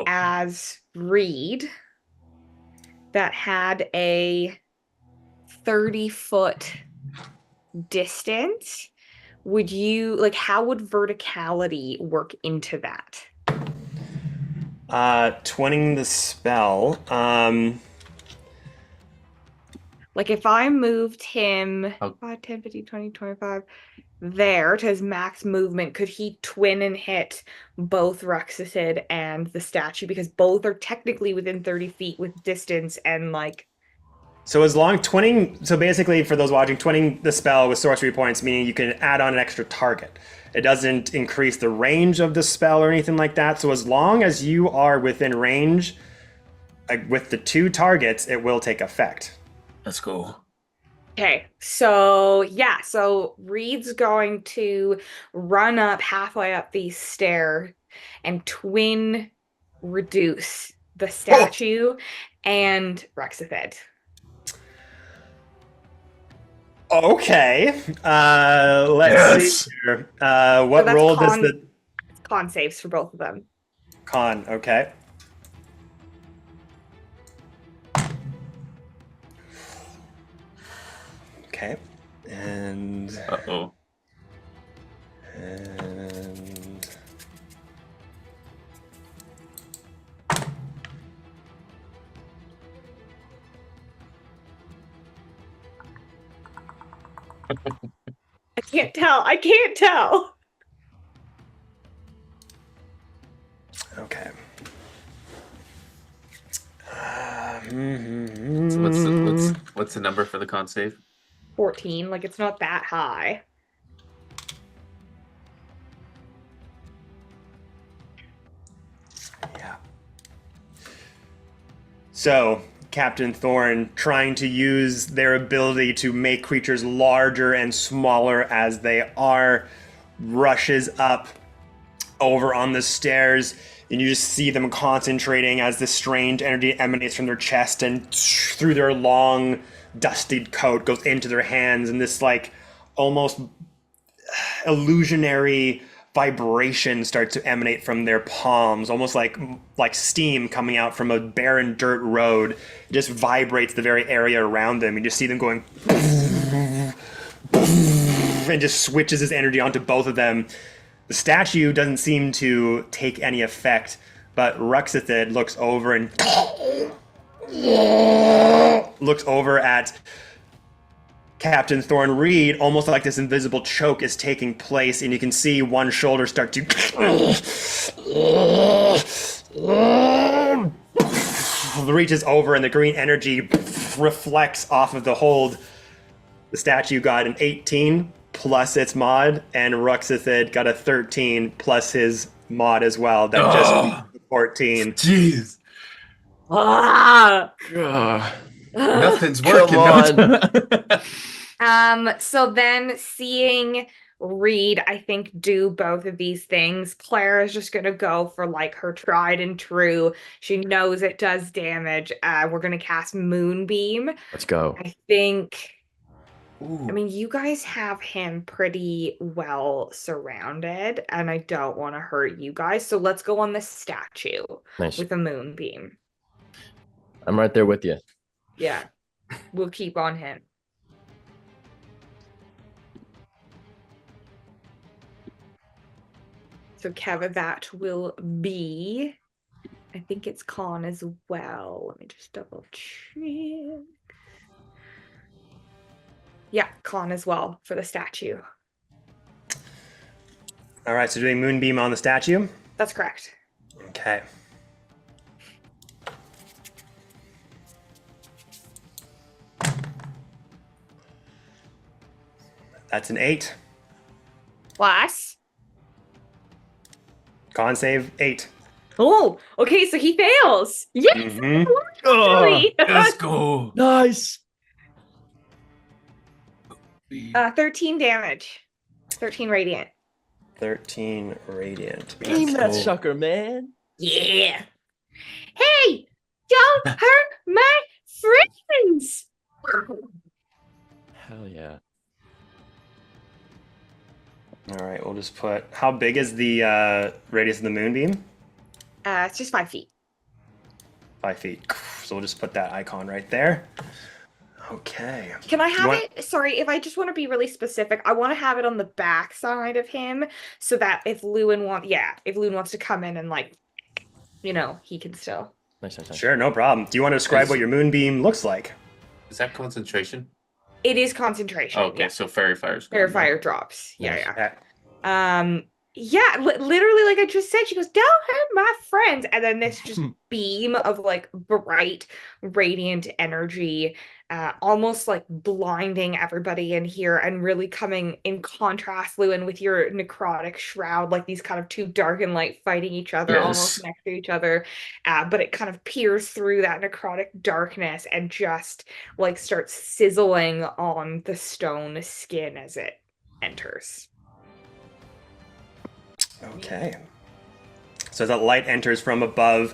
Speaker 5: as Reed that had a 30-foot distance, would you, like, how would verticality work into that?
Speaker 1: Twinning the spell.
Speaker 5: Like, if I moved him 5, 10, 15, 20, 25 there to his max movement, could he twin and hit both Ruxithid and the statue? Because both are technically within 30 feet with distance and, like...
Speaker 1: So basically, for those watching, twinning the spell with sorcery points, meaning you can add on an extra target. It doesn't increase the range of the spell or anything like that. So as long as you are within range, with the 2 targets, it will take effect.
Speaker 2: Let's go.
Speaker 5: Okay, so Reed's going to run up halfway up these stairs and twin reduce the statue and Ruxithid.
Speaker 1: Okay. Let's see here. What role does the
Speaker 5: con saves for both of them?
Speaker 1: Con, okay. Okay. And and
Speaker 5: I can't tell.
Speaker 1: okay.
Speaker 2: So what's the number for the con save?
Speaker 5: 14, like, it's not that high.
Speaker 1: Yeah. So, Captain Thorn, trying to use their ability to make creatures larger and smaller as they are, rushes up over on the stairs, and you just see them concentrating as this strange energy emanates from their chest and through their long, dusted coat goes into their hands, and this, like, almost illusionary vibration starts to emanate from their palms, almost like steam coming out from a barren dirt road. It just vibrates the very area around them. You just see them going and just switches his energy onto both of them. The statue doesn't seem to take any effect, but Ruxithid looks over and looks over at Captain Thorn Reed, almost like this invisible choke is taking place, and you can see one shoulder start to reaches over, and the green energy reflects off of the hold. The statue got an 18 plus its mod, and Ruxithid got a 13 plus his mod as well. That just 14.
Speaker 2: Jeez. Nothing's
Speaker 4: Come
Speaker 2: working.
Speaker 4: on.
Speaker 5: So then seeing Reed, I think, do both of these things. Claire is just gonna go for like her tried and true. She knows it does damage. We're gonna cast Moonbeam.
Speaker 4: Let's go.
Speaker 5: I think.
Speaker 2: Ooh.
Speaker 5: I mean, you guys have him pretty well surrounded, and I don't want to hurt you guys. So let's go on the statue
Speaker 4: Nice.
Speaker 5: with a Moonbeam.
Speaker 4: I'm right there with you.
Speaker 5: Yeah, we'll keep on him. So Kevin, that will be, I think it's Con as well. Let me just double check. Yeah, Con as well for the statue.
Speaker 1: All right, so doing Moonbeam on the statue.
Speaker 5: That's correct.
Speaker 1: Okay. That's an 8.
Speaker 5: Plus.
Speaker 1: Con save 8.
Speaker 5: Oh, okay, so he fails. Yes,
Speaker 1: Mhm.
Speaker 5: really.
Speaker 2: Let's go.
Speaker 4: Nice.
Speaker 5: 13 damage. 13 radiant.
Speaker 1: 13 radiant.
Speaker 4: Beam
Speaker 1: Let's
Speaker 4: that
Speaker 1: go.
Speaker 4: sucker, man.
Speaker 5: Yeah. Hey, don't hurt my friends.
Speaker 4: Hell yeah.
Speaker 1: All right, we'll just put. How big is the radius of the moonbeam?
Speaker 5: It's just 5 feet.
Speaker 1: 5 feet. So we'll just put that icon right there. Okay.
Speaker 5: Can I have
Speaker 1: want-
Speaker 5: it? Sorry, if I just want to be really specific, I want to have it on the back side of him so that if Lewin wants to come in and like, he can still.
Speaker 4: Nice.
Speaker 1: Sure, no problem. Do you want to describe what your moonbeam looks like?
Speaker 2: Is that concentration?
Speaker 5: It is concentration.
Speaker 2: Oh, okay,
Speaker 5: Yeah.
Speaker 2: so fairy fire's
Speaker 5: Fair
Speaker 2: going
Speaker 5: fire drops.
Speaker 4: Nice.
Speaker 5: Yeah. Yeah, literally, like I just said, she goes, "Don't hurt my friends," and then this just beam of like bright, radiant energy, almost like blinding everybody in here, and really coming in contrast, Lewin, with your necrotic shroud, like these kind of two dark and light fighting each other, almost next to each other, but it kind of peers through that necrotic darkness and just like starts sizzling on the stone skin as it enters.
Speaker 1: Okay. So as that light enters from above,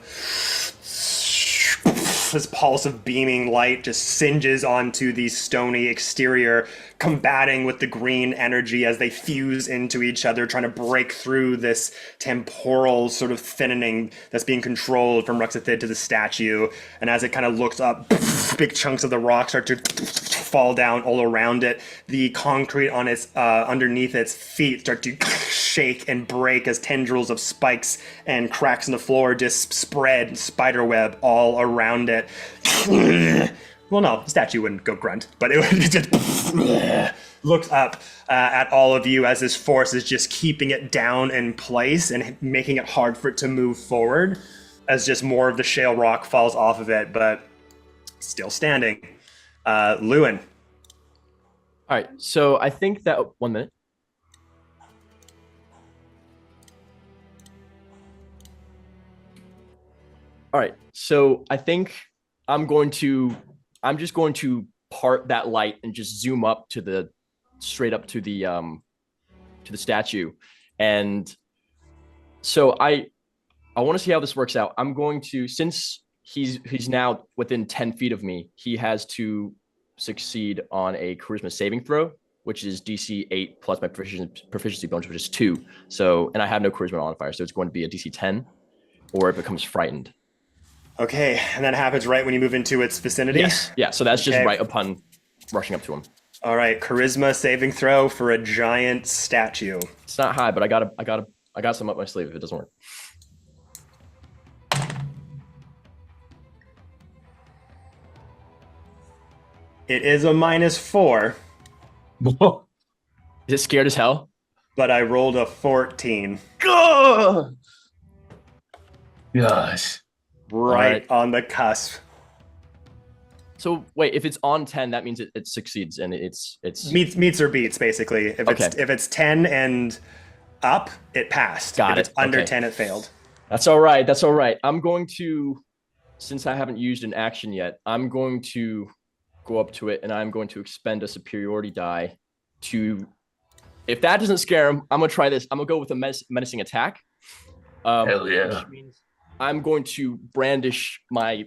Speaker 1: this pulse of beaming light just singes onto the stony exterior, combating with the green energy as they fuse into each other, trying to break through this temporal sort of thinning that's being controlled from Ruxathid to the statue. And as it kind of looks up, big chunks of the rock start to fall down all around it. The concrete on its underneath its feet start to shake and break as tendrils of spikes and cracks in the floor just spread spiderweb all around it. Well, no, the statue wouldn't go grunt, but it would just looks up at all of you as this force is just keeping it down in place and making it hard for it to move forward as just more of the shale rock falls off of it, but still standing. Lewin.
Speaker 4: All right, so I think that 1 minute. All right, so I think I'm just going to part that light and just zoom up to straight up to the statue. And so I want to see how this works out. I'm going to, since he's now within 10 feet of me, he has to succeed on a charisma saving throw, which is DC 8 plus my proficiency bonus, which is 2. So, and I have no charisma modifier, so it's going to be a DC 10, or it becomes frightened.
Speaker 1: Okay, and that happens right when you move into its vicinity?
Speaker 4: Yes, yeah, so that's just
Speaker 1: Okay.
Speaker 4: right upon rushing up to him.
Speaker 1: All right, charisma saving throw for a giant statue.
Speaker 4: It's not high, but I got some up my sleeve if it doesn't work.
Speaker 1: It is a -4,
Speaker 4: Is it scared as hell?
Speaker 1: but I rolled a 14.
Speaker 2: Gosh.
Speaker 1: Right on the cusp.
Speaker 4: So wait, if it's on 10, that means it succeeds and it's
Speaker 1: Meets or beats, basically. If it's 10 and up, it passed.
Speaker 4: Got
Speaker 1: if
Speaker 4: it.
Speaker 1: it's under
Speaker 4: Okay.
Speaker 1: 10, it failed.
Speaker 4: That's all right. That's all right. I'm going to, since I haven't used an action yet, I'm going to go up to it and I'm going to expend a superiority die to If that doesn't scare him, I'm gonna try this. I'm gonna go with a menacing attack.
Speaker 2: Hell yeah.
Speaker 4: Which means I'm going to brandish my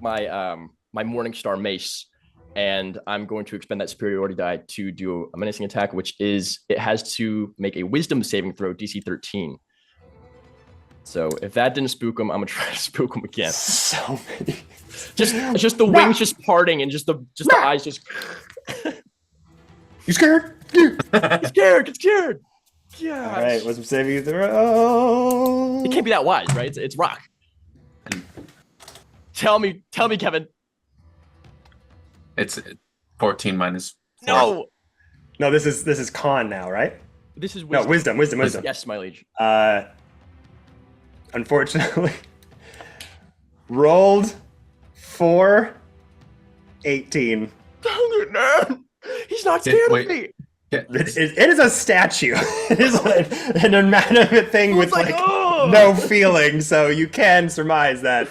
Speaker 4: Morningstar mace, and I'm going to expend that superiority die to do a menacing attack, which is it has to make a Wisdom saving throw, DC 13. So if that didn't spook him, I'm gonna try to spook him again.
Speaker 1: So many.
Speaker 4: Just the wings just parting and just the eyes just.
Speaker 1: You scared?
Speaker 4: Get scared. Get scared. Yeah.
Speaker 1: All right. Wisdom saving throw.
Speaker 4: It can't be that wise, right? It's rock. Tell me, Kevin.
Speaker 2: It's 14 minus 4.
Speaker 4: No,
Speaker 1: this is con now, right?
Speaker 4: This is wisdom.
Speaker 1: No, wisdom.
Speaker 4: Yes, my liege.
Speaker 1: Unfortunately, rolled 4, 18.
Speaker 4: He's not scared of me.
Speaker 2: Yeah,
Speaker 1: It is a statue. It is an inanimate thing with like no feeling, so you can surmise that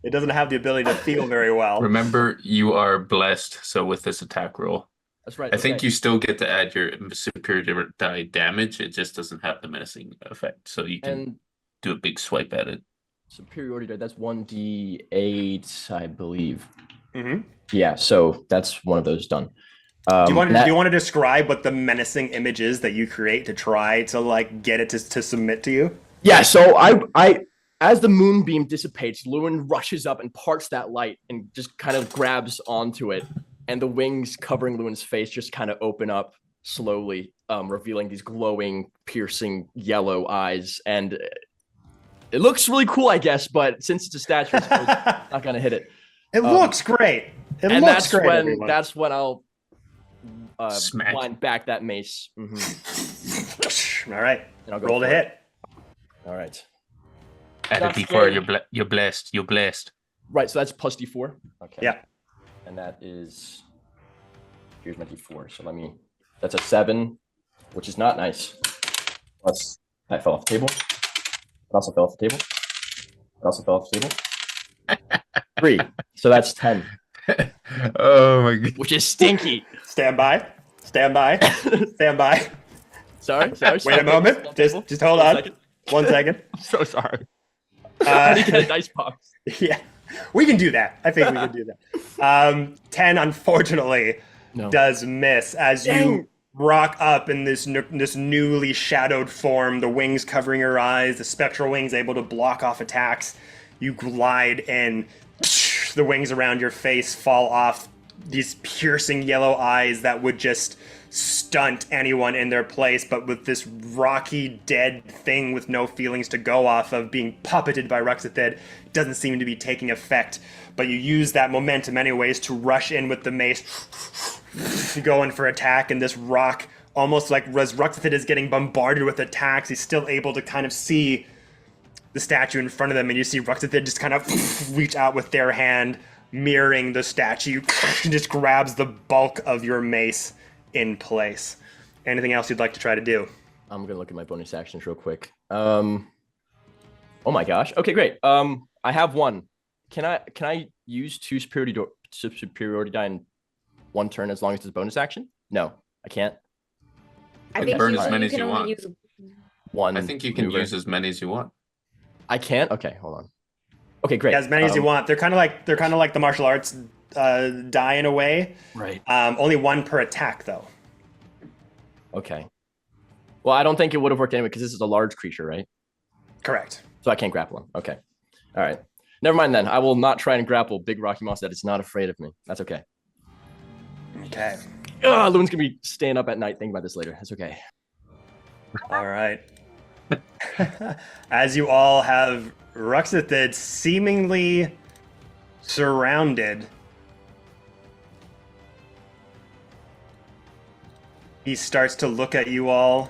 Speaker 1: it doesn't have the ability to feel very well.
Speaker 2: remember, you are blessed, so with this attack roll,
Speaker 4: That's right.
Speaker 2: I think you still get to add your superior die damage. It just doesn't have the menacing effect, so you can
Speaker 4: and
Speaker 2: do a big swipe at it.
Speaker 4: superiority die. That's 1d8, I believe.
Speaker 1: Mm-hmm.
Speaker 4: Yeah, so that's one of those done.
Speaker 1: Do you want to describe what the menacing image is that you create to try to like get it to submit to you?
Speaker 4: Yeah, so I as the moonbeam dissipates, Lewin rushes up and parts that light and just kind of grabs onto it, and the wings covering Lewin's face just kind of open up slowly, revealing these glowing, piercing yellow eyes, and it looks really cool, I guess. But since it's a statue, it's not gonna hit it.
Speaker 1: It looks great.
Speaker 4: That's when I'll
Speaker 2: Smack.
Speaker 4: wind back that mace. Mm-hmm.
Speaker 1: All right.
Speaker 4: And I'll go
Speaker 1: Roll to
Speaker 4: for it.
Speaker 1: hit.
Speaker 4: All right.
Speaker 2: Add a
Speaker 4: Not
Speaker 2: d4.
Speaker 4: scary.
Speaker 2: You're blessed. You're blessed.
Speaker 4: Right, so that's plus d4. Okay.
Speaker 1: Yeah.
Speaker 4: And that is, here's my d4. So that's a 7, which is not nice. Plus, that fell off the table. It also fell off the table. It also fell off the table. 3. So that's 10,
Speaker 2: Oh my god.
Speaker 4: which is stinky.
Speaker 1: Stand by. Stand by.
Speaker 4: Sorry.
Speaker 1: Wait a moment. Just hold on. 1 second.
Speaker 4: I'm so sorry. I need to get a dice box.
Speaker 1: Yeah, we can do that. I think we can do that. 10, unfortunately,
Speaker 4: No.
Speaker 1: does miss as you
Speaker 4: Dang.
Speaker 1: rock up in this newly shadowed form, the wings covering your eyes, the spectral wings able to block off attacks. You glide in, the wings around your face fall off, these piercing yellow eyes that would just stunt anyone in their place, but with this rocky, dead thing with no feelings to go off of being puppeted by Ruxathid, doesn't seem to be taking effect. But you use that momentum anyways to rush in with the mace, go in for attack, and this rock, almost like as Ruxathid is getting bombarded with attacks, he's still able to kind of see the statue in front of them, and you see Ruxathid just kind of reach out with their hand, mirroring the statue, just grabs the bulk of your mace in place. Anything else you'd like to try to do?
Speaker 4: I'm gonna look at my bonus actions real quick. Oh my gosh. Okay, great. I have one. Can I use 2 superiority die in 1 turn as long as it's a bonus action? No, I can't.
Speaker 5: I think
Speaker 2: burn
Speaker 5: you
Speaker 2: as many as
Speaker 5: can
Speaker 2: you
Speaker 5: only
Speaker 2: want.
Speaker 5: use
Speaker 4: 1.
Speaker 2: I think you can
Speaker 4: maneuver.
Speaker 2: use as many as you want.
Speaker 4: I can't. Okay, hold on. Okay, great.
Speaker 1: As many as you want. They're kind of like the martial arts die in a way.
Speaker 4: Right.
Speaker 1: Only 1 per attack though.
Speaker 4: Okay. Well, I don't think it would have worked anyway because this is a large creature, right?
Speaker 1: Correct.
Speaker 4: So I can't grapple him. Okay. All right. Never mind then. I will not try and grapple Big Rocky Moss that is not afraid of me. That's okay.
Speaker 1: Okay.
Speaker 4: Loon's gonna be staying up at night thinking about this later. That's okay.
Speaker 1: All right. As you all have Ruxathid seemingly surrounded, he starts to look at you all.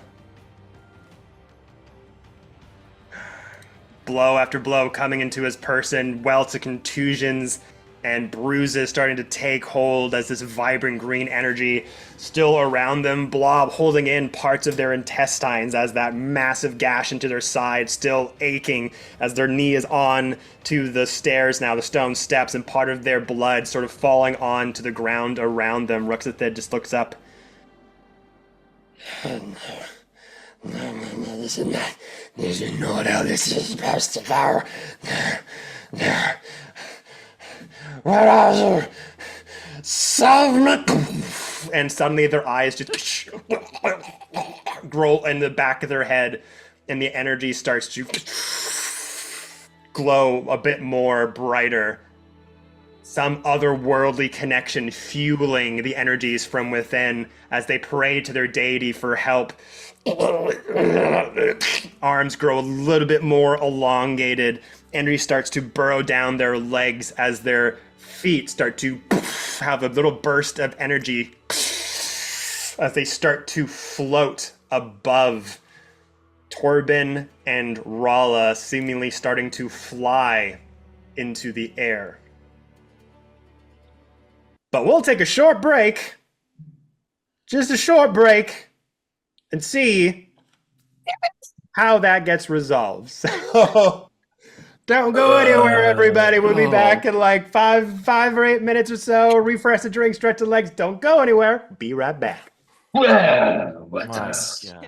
Speaker 1: Blow after blow coming into his person, welts of contusions and bruises starting to take hold as this vibrant green energy still around them. Blob holding in parts of their intestines as that massive gash into their side still aching as their knee is on to the stairs now, the stone steps, and part of their blood sort of falling onto the ground around them. Ruxathid just looks up.
Speaker 6: No, this is not how this is supposed to go. What are you? Solve me.
Speaker 1: And suddenly their eyes just grow in the back of their head, and the energy starts to glow a bit more brighter. Some otherworldly connection fueling the energies from within as they pray to their deity for help. Arms grow a little bit more elongated. Energy starts to burrow down their legs as their feet start to have a little burst of energy as they start to float above Torben and Rala, seemingly starting to fly into the air. But we'll take a short break, just a short break, and see how that gets resolved. So don't go anywhere, everybody. We'll be back in like five or 8 minutes or so. Refresh the drink, stretch the legs. Don't go anywhere. Be right back.
Speaker 2: Well, what
Speaker 8: My
Speaker 2: else?
Speaker 8: gosh.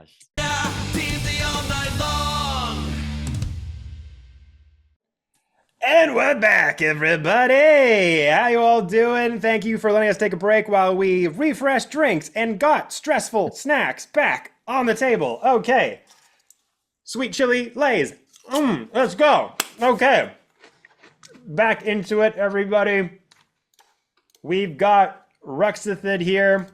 Speaker 1: And we're back, everybody. How you all doing? Thank you for letting us take a break while we refresh drinks and got stressful snacks back on the table. Okay. Sweet chili lays. Let's go. Okay. Back into it, everybody. We've got Ruxithid here,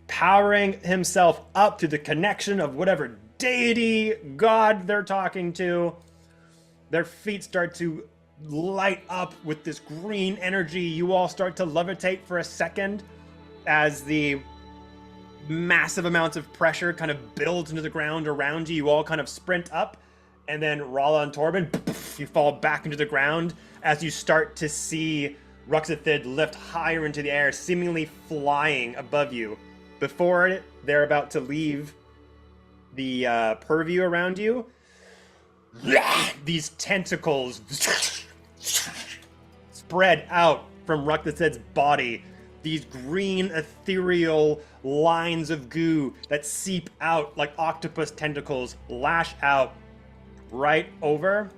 Speaker 1: powering himself up to the connection of whatever deity, god they're talking to. Their feet start to light up with this green energy. You all start to levitate for a second as the massive amounts of pressure kind of builds into the ground around you. You all kind of sprint up, and then Rala and Torben, you fall back into the ground as you start to see Ruxithid lift higher into the air, seemingly flying above you. Before they're about to leave the purview around you, these tentacles spread out from Ruxithid's body. These green ethereal lines of goo that seep out like octopus tentacles lash out right over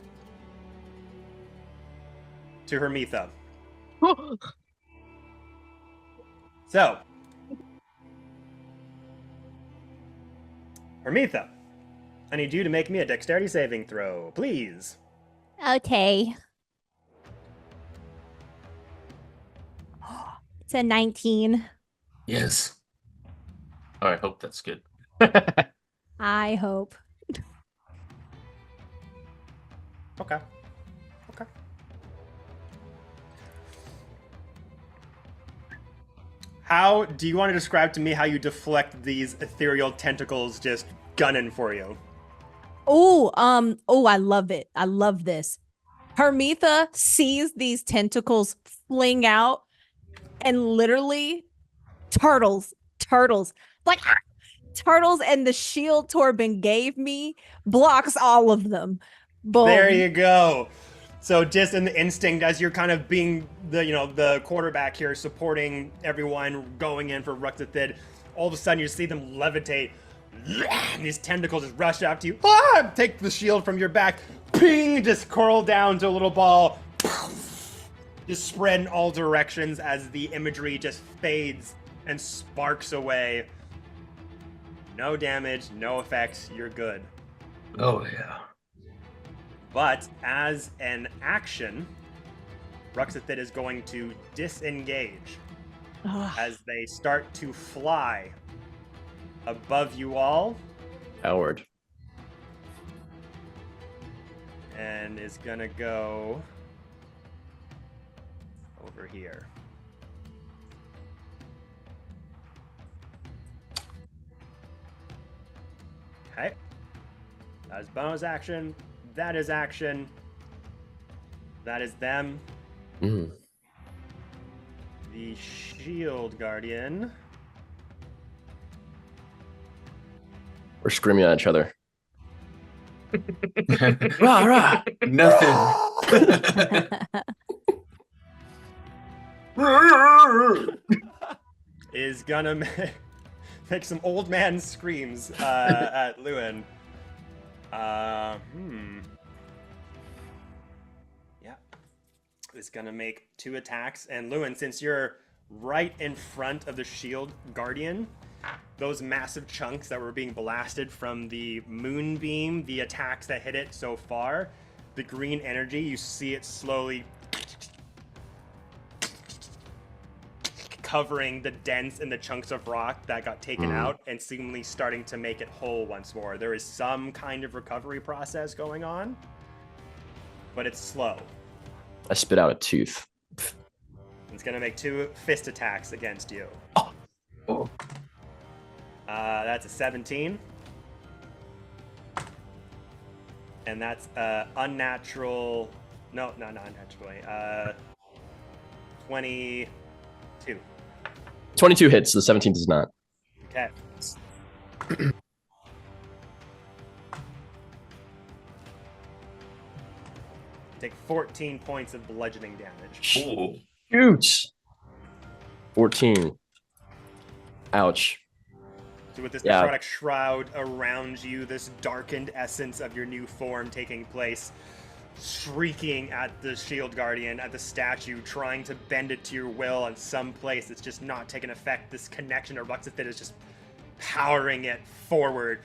Speaker 1: to Hermitha. So, Hermitha, I need you to make me a dexterity saving throw, please.
Speaker 3: Okay. It's a 19.
Speaker 2: Yes. I hope that's good.
Speaker 3: I hope.
Speaker 1: Okay. How do you want to describe to me how you deflect these ethereal tentacles just gunning for you?
Speaker 3: Oh, I love it. I love this. Hermitha sees these tentacles fling out and literally turtles, like turtles, and the shield Torben gave me blocks all of them. Boom.
Speaker 1: There you go. So just in the instinct, as you're kind of being the quarterback here, supporting everyone, going in for Ruxithid, all of a sudden you see them levitate. And these tentacles just rush out to you. Take the shield from your back. Ping! Just curl down to a little ball. Just spread in all directions as the imagery just fades and sparks away. No damage, no effect. You're good.
Speaker 2: Oh, yeah.
Speaker 1: But as an action, Ruxithid is going to disengage as they start to fly above you all.
Speaker 4: Howard.
Speaker 1: And is gonna go over here. Okay. That is bonus action. That is action. That is them.
Speaker 4: Mm.
Speaker 1: The Shield Guardian.
Speaker 4: We're screaming at each other.
Speaker 2: Rah, rah. Nothing.
Speaker 1: Is gonna make some old man screams at Lewin. Yeah. It's gonna make 2 attacks. And Lewin, since you're right in front of the shield guardian, those massive chunks that were being blasted from the moonbeam, the attacks that hit it so far, the green energy, you see it slowly covering the dents and the chunks of rock that got taken out and seemingly starting to make it whole once more. There is some kind of recovery process going on, but it's slow.
Speaker 4: I spit out a tooth.
Speaker 1: It's going to make 2 fist attacks against you.
Speaker 2: Oh.
Speaker 1: That's a 17. And that's unnatural. No, not unnaturally. 22.
Speaker 4: 22 hits, the 17 does not.
Speaker 1: Okay. Take 14 points of bludgeoning damage.
Speaker 2: Oh.
Speaker 4: Shoot! 14. Ouch.
Speaker 1: So with this
Speaker 4: Yeah.
Speaker 1: necrotic shroud around you, this darkened essence of your new form taking place, shrieking at the shield guardian, at the statue, trying to bend it to your will in some place it's just not taking effect. This connection to Ruxafit is just powering it forward.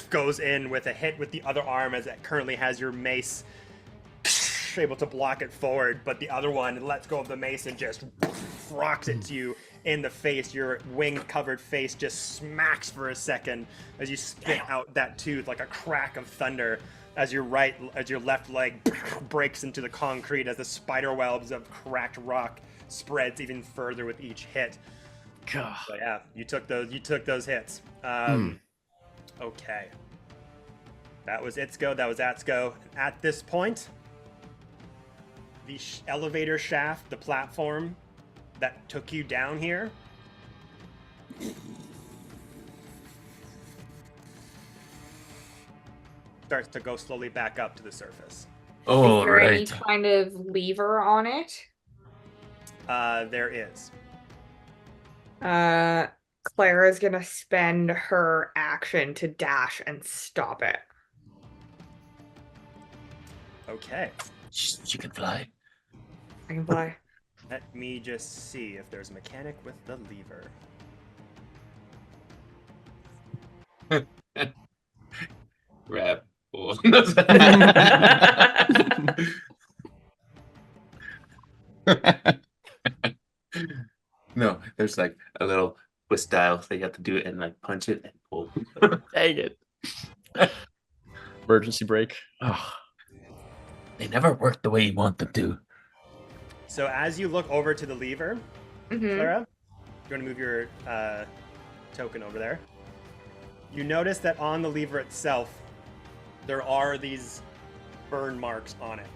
Speaker 1: Goes in with a hit with the other arm as it currently has your mace, able to block it forward, but the other one lets go of the mace and just rocks it to you in the face. Your wing-covered face just smacks for a second as you spit out that tooth like a crack of thunder as your left leg breaks into the concrete as the spider webs of cracked rock spreads even further with each hit.
Speaker 4: God.
Speaker 1: So yeah, you took those hits. Okay. That was its go. That was At's go. At this point, the elevator shaft, the platform that took you down here, starts to go slowly back up to the surface.
Speaker 2: Oh,
Speaker 5: Is there any
Speaker 2: right.
Speaker 5: kind of lever on it?
Speaker 1: There is.
Speaker 5: Clara's gonna spend her action to dash and stop it.
Speaker 1: Okay.
Speaker 2: She can fly.
Speaker 5: I can fly.
Speaker 1: Let me just see if there's a mechanic with the lever.
Speaker 2: Grab. Oh. No, there's like a little twist dial, so you have to do it and like punch it and pull.
Speaker 4: Dang it. Emergency brake. Oh.
Speaker 2: They never work the way you want them to.
Speaker 1: So as you look over to the lever, Clara, you want to move your token over there. You notice that on the lever itself, there are these burn marks on it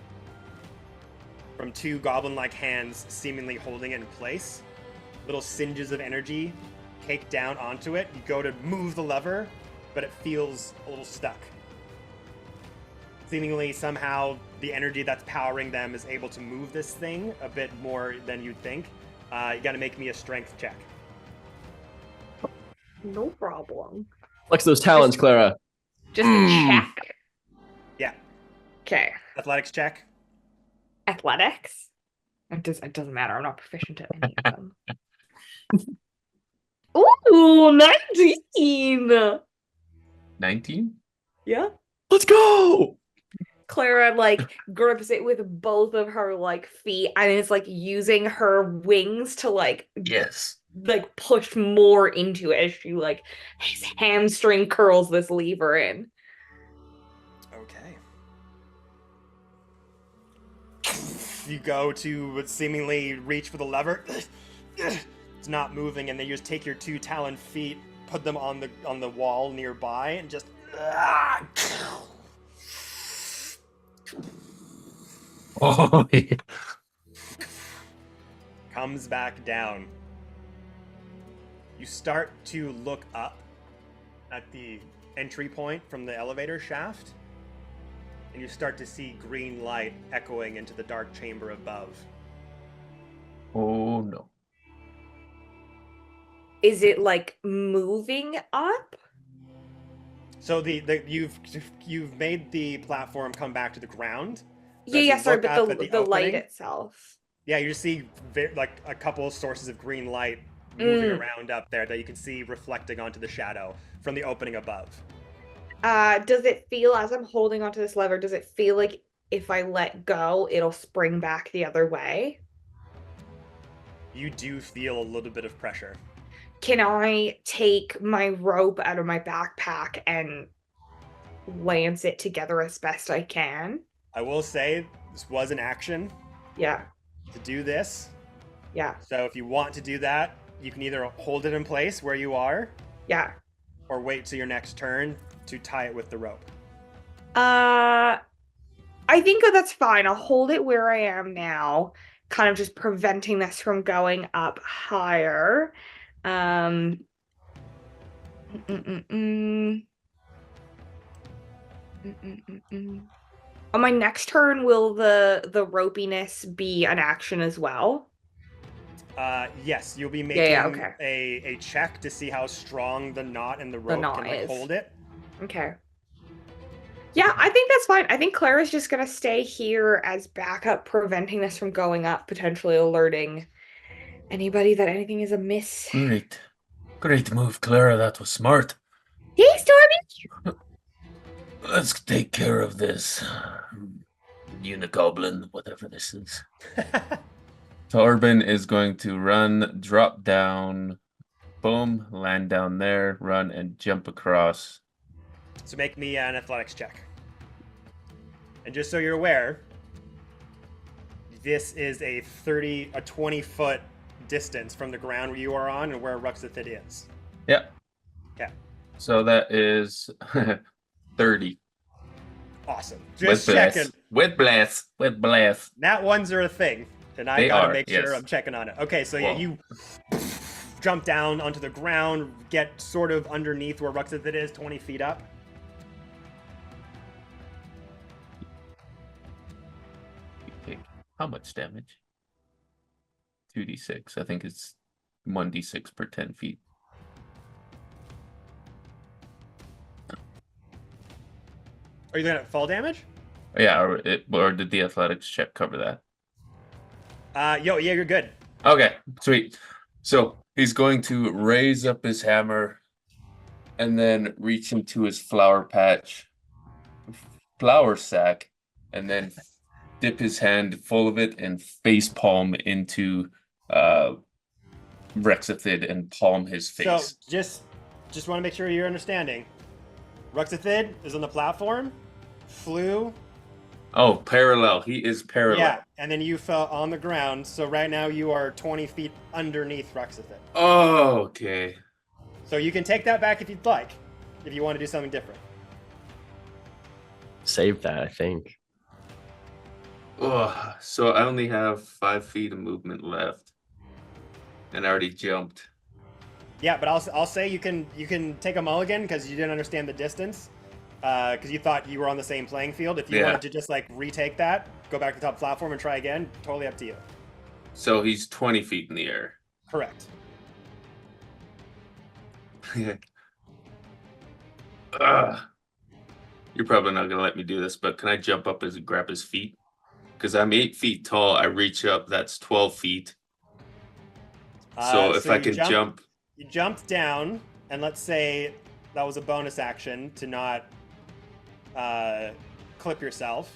Speaker 1: from 2 goblin-like hands seemingly holding it in place. Little singes of energy cake down onto it. You go to move the lever, but it feels a little stuck. Seemingly, somehow, the energy that's powering them is able to move this thing a bit more than you'd think. You gotta make me a strength check.
Speaker 5: No problem.
Speaker 4: Flex those talons, Clara.
Speaker 5: Just a check.
Speaker 1: Yeah.
Speaker 5: Okay.
Speaker 1: Athletics check.
Speaker 5: Athletics? It doesn't matter. I'm not proficient at any of them. Ooh, 19!
Speaker 2: 19?
Speaker 5: Yeah.
Speaker 4: Let's go!
Speaker 5: Clara grips it with both of her feet and is using her wings to
Speaker 2: Yes.
Speaker 5: push more into it as she hamstring curls this lever in.
Speaker 1: Okay. You go to seemingly reach for the lever. It's not moving, and then you just take your 2 talon feet, put them on the wall nearby, and just
Speaker 2: Oh, yeah.
Speaker 1: comes back down. You start to look up at the entry point from the elevator shaft, and you start to see green light echoing into the dark chamber above.
Speaker 2: Oh, no.
Speaker 5: Is it like moving up?
Speaker 1: So you've made the platform come back to the ground. So
Speaker 5: Yeah,
Speaker 1: as
Speaker 5: yeah,
Speaker 1: you
Speaker 5: sorry,
Speaker 1: look
Speaker 5: but
Speaker 1: up at
Speaker 5: the light
Speaker 1: opening,
Speaker 5: itself.
Speaker 1: yeah, you just see like a couple sources of green light moving
Speaker 5: Mm.
Speaker 1: around up there that you can see reflecting onto the shadow from the opening above.
Speaker 5: Does it feel, as I'm holding onto this lever, does it feel like if I let go, it'll spring back the other way?
Speaker 1: You do feel a little bit of pressure.
Speaker 5: Can I take my rope out of my backpack and lance it together as best I can?
Speaker 1: I will say this was an action
Speaker 5: Yeah,
Speaker 1: to do this.
Speaker 5: yeah,
Speaker 1: So if you want to do that, you can either hold it in place where you are
Speaker 5: yeah.
Speaker 1: or wait till your next turn to tie it with the rope.
Speaker 5: I think that's fine. I'll hold it where I am now, kind of just preventing this from going up higher. Mm, mm, mm, mm. Mm, mm, mm, mm. On my next turn, will the ropiness be an action as well?
Speaker 1: Yes, you'll be
Speaker 5: Yeah,
Speaker 1: making
Speaker 5: yeah, okay.
Speaker 1: a check to see how strong the knot in the
Speaker 5: The
Speaker 1: rope
Speaker 5: knot
Speaker 1: can like
Speaker 5: is.
Speaker 1: hold it.
Speaker 5: Okay. Yeah, I think that's fine. I think Clara's just gonna stay here as backup, preventing this from going up, potentially alerting anybody that anything is amiss.
Speaker 2: Great move, Clara. That was smart.
Speaker 5: Hey, Stormy!
Speaker 2: Let's take care of this. Unigoblin, whatever this is. Torben is going to run, drop down, boom, land down there, run, and jump across.
Speaker 1: So make me an athletics check. And just so you're aware, this is a 20-foot distance from the ground where you are on and where Ruxathid is.
Speaker 2: Yep.
Speaker 1: Okay.
Speaker 2: So that is 30.
Speaker 1: Awesome. Just checking.
Speaker 2: With blast.
Speaker 1: Nat ones are a thing, and I gotta make sure I'm checking on it. Okay, so yeah, you jump down onto the ground, get sort of underneath where Ruxathid is, 20 feet up.
Speaker 2: You take how much damage? 2d6. I think it's 1d6 per 10 feet.
Speaker 1: Are you looking at fall damage?
Speaker 2: Yeah, or did the athletics check cover that?
Speaker 1: Yeah, you're good.
Speaker 2: Okay, sweet. So he's going to raise up his hammer and then reach into his flower sack, and then dip his hand full of it and face palm into Ruxathid and palm his face.
Speaker 1: So just want to make sure you're understanding. Ruxathid is on the platform. Flew.
Speaker 2: Oh, parallel. He is parallel.
Speaker 1: Yeah, and then you fell on the ground. So right now you are 20 feet underneath Ruxathid.
Speaker 2: Oh, okay.
Speaker 1: So you can take that back if you'd like, if you want to do something different.
Speaker 4: Save that, I think.
Speaker 2: Oh, so I only have 5 feet of movement left, and I already jumped.
Speaker 1: Yeah, but I'll say you can take a mulligan because you didn't understand the distance, because you thought you were on the same playing field. If you wanted to just like retake that, go back to the top platform and try again, totally up to you.
Speaker 2: So he's 20 feet in the air.
Speaker 1: Correct.
Speaker 2: You're probably not gonna let me do this, but can I jump up and grab his feet? Because I'm 8 feet tall. I reach up. That's 12 feet. So if I can jump.
Speaker 1: You jumped down, and let's say that was a bonus action to not clip yourself.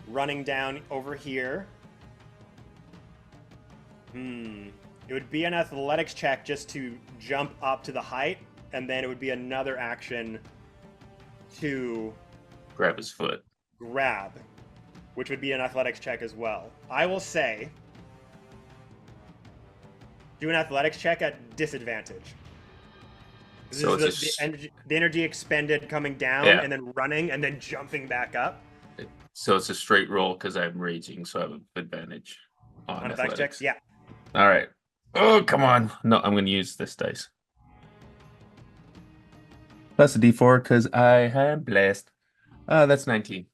Speaker 1: Running down over here. It would be an athletics check just to jump up to the height, and then it would be another action to
Speaker 2: grab his foot.
Speaker 1: Grab, which would be an athletics check as well. I will say, do an athletics check at disadvantage.
Speaker 2: So
Speaker 1: this is the energy expended coming down and then running and then jumping back up.
Speaker 2: So it's a straight roll because I'm raging, so I have advantage on athletics
Speaker 1: checks. Yeah.
Speaker 2: All right. Oh, come on. No, I'm going to use this dice. That's a D4 because I am blessed. That's 19.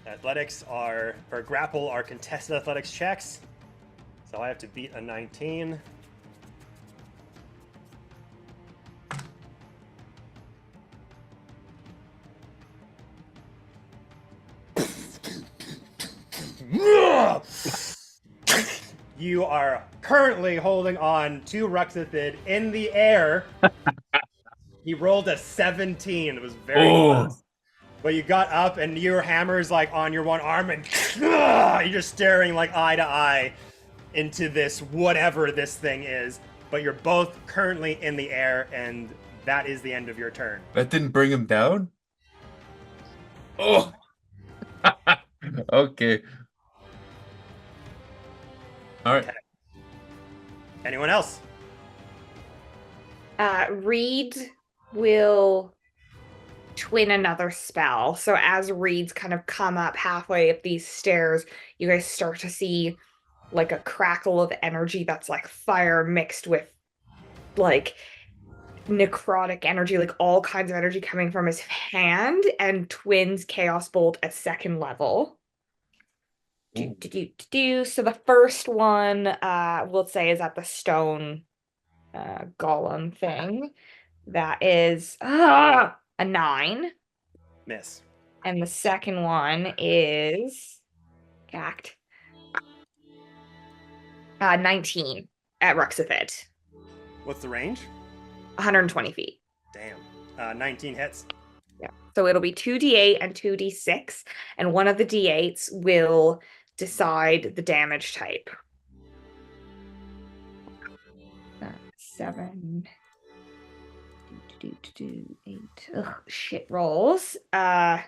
Speaker 1: Athletics or grapple are contested athletics checks. So I have to beat a 19. You are currently holding on to Ruxathid in the air. He rolled a 17. It was very close. But you got up and your hammer's like on your one arm and you're just staring like eye to eye into this whatever this thing is. But you're both currently in the air and that is the end of your turn.
Speaker 2: That didn't bring him down? Oh! Okay. All right.
Speaker 1: Okay. Anyone else?
Speaker 5: Reed will twin another spell. So as Reeds kind of come up halfway up these stairs, you guys start to see like a crackle of energy that's like fire mixed with like necrotic energy, like all kinds of energy coming from his hand, and twins Chaos Bolt at second level. So the first one, we'll say, is at the stone golem thing. That is a 9.
Speaker 1: Miss.
Speaker 5: And the second one is cacked. 19 at Ruxathid.
Speaker 1: What's the range?
Speaker 5: 120 feet.
Speaker 1: Damn. 19 hits.
Speaker 5: Yeah. So it'll be 2d8 and 2d6, and one of the d8s will decide the damage type. 7. 8. Ugh, shit rolls. 9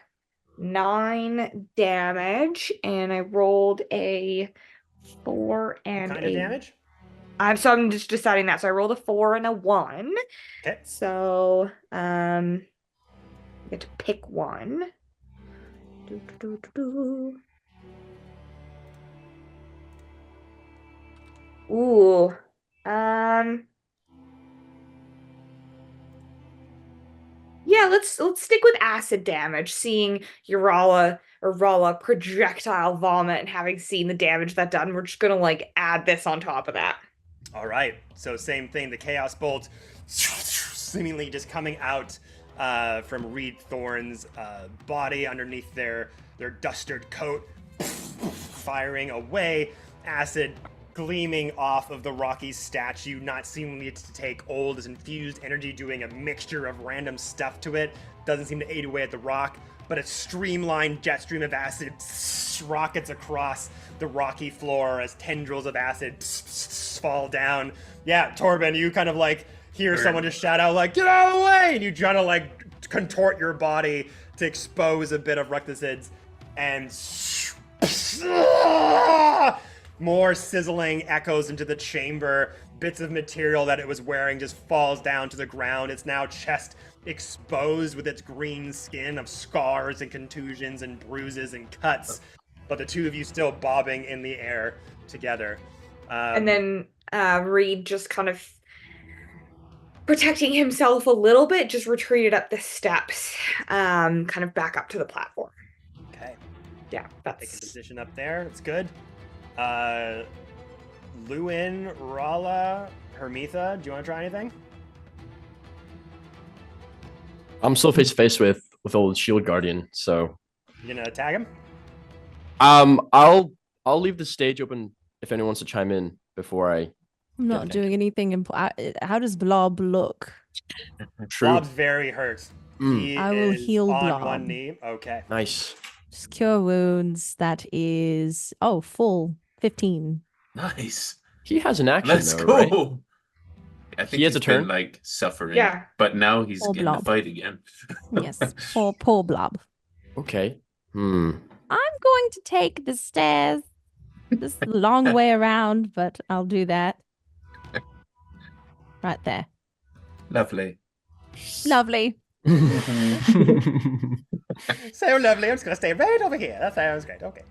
Speaker 5: damage, and I rolled a 4 and
Speaker 1: What kind of damage?
Speaker 5: So I'm just deciding that. So I rolled a 4 and a 1.
Speaker 1: Okay.
Speaker 5: So I get to pick one. Ooh. Yeah, let's stick with acid damage, seeing Rala projectile vomit and having seen the damage that done. We're just gonna like add this on top of that.
Speaker 1: All right. So same thing. The Chaos Bolt seemingly just coming out from Reed Thorne's body underneath their dustered coat, firing away. Acid gleaming off of the rocky statue, not seemingly to take old, is infused energy, doing a mixture of random stuff to it. Doesn't seem to aid away at the rock, but a streamlined jet stream of acid rockets across the rocky floor as tendrils of acid fall down. Yeah, Torben, you kind of like hear someone just shout out like, "Get out of the way!" And you try to like contort your body to expose a bit of Ruxathid's, and more sizzling echoes into the chamber. Bits of material that it was wearing just falls down to the ground. It's now chest exposed with its green skin of scars and contusions and bruises and cuts. But the two of you still bobbing in the air together.
Speaker 5: And then Reed, just kind of protecting himself a little bit, just retreated up the steps, kind of back up to the platform.
Speaker 1: Okay.
Speaker 5: Yeah,
Speaker 1: Take a position up there. It's good. Luin, Rala, Hermitha, do you want to try anything?
Speaker 4: I'm still face to face with old Shield Guardian, so
Speaker 1: You gonna tag him?
Speaker 4: I'll leave the stage open if anyone wants to chime in before I.
Speaker 3: I'm not doing anything. How does Blob look?
Speaker 4: True.
Speaker 1: Bob's very hurt. He
Speaker 3: I will
Speaker 1: is
Speaker 3: heal
Speaker 1: on
Speaker 3: Blob.
Speaker 1: one knee. Okay.
Speaker 4: Nice.
Speaker 3: Just cure wounds. That is full 15.
Speaker 2: Nice.
Speaker 4: He has an action.
Speaker 2: Let's
Speaker 4: though,
Speaker 2: go.
Speaker 4: Right?
Speaker 2: I think
Speaker 4: He has
Speaker 2: he's
Speaker 4: a turn?
Speaker 2: been like suffering.
Speaker 5: Yeah.
Speaker 2: But now he's
Speaker 3: Or
Speaker 2: getting to
Speaker 3: blob.
Speaker 2: fight again.
Speaker 3: Yes, poor Blob.
Speaker 4: Okay.
Speaker 3: I'm going to take the stairs. This is a long way around, but I'll do that. Right there.
Speaker 2: Lovely.
Speaker 3: Lovely.
Speaker 1: So lovely. I'm just gonna stay right over here. That sounds great. Okay.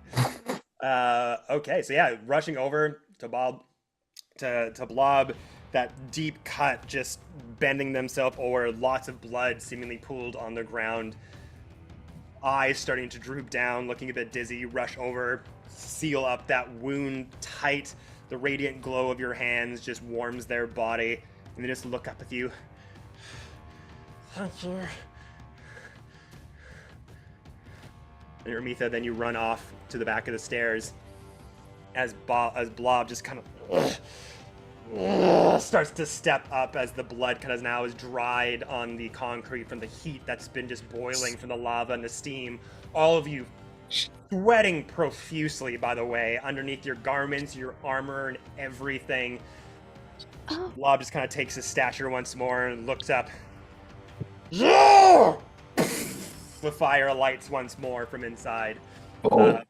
Speaker 1: Okay. So yeah, rushing over to Blob, to Blob, that deep cut just bending themselves over, lots of blood seemingly pooled on the ground. Eyes starting to droop down, looking a bit dizzy. You rush over, seal up that wound tight, the radiant glow of your hands just warms their body, and they just look up at you. Thank you. And Ermitha, then you run off to the back of the stairs as Blob just kind of starts to step up as the blood kind of now is dried on the concrete from the heat that's been just boiling from the lava and the steam. All of you sweating profusely, by the way, underneath your garments, your armor, and everything. Blob just kind of takes his stature once more and looks up. Yeah! The fire lights once more from inside. Rala,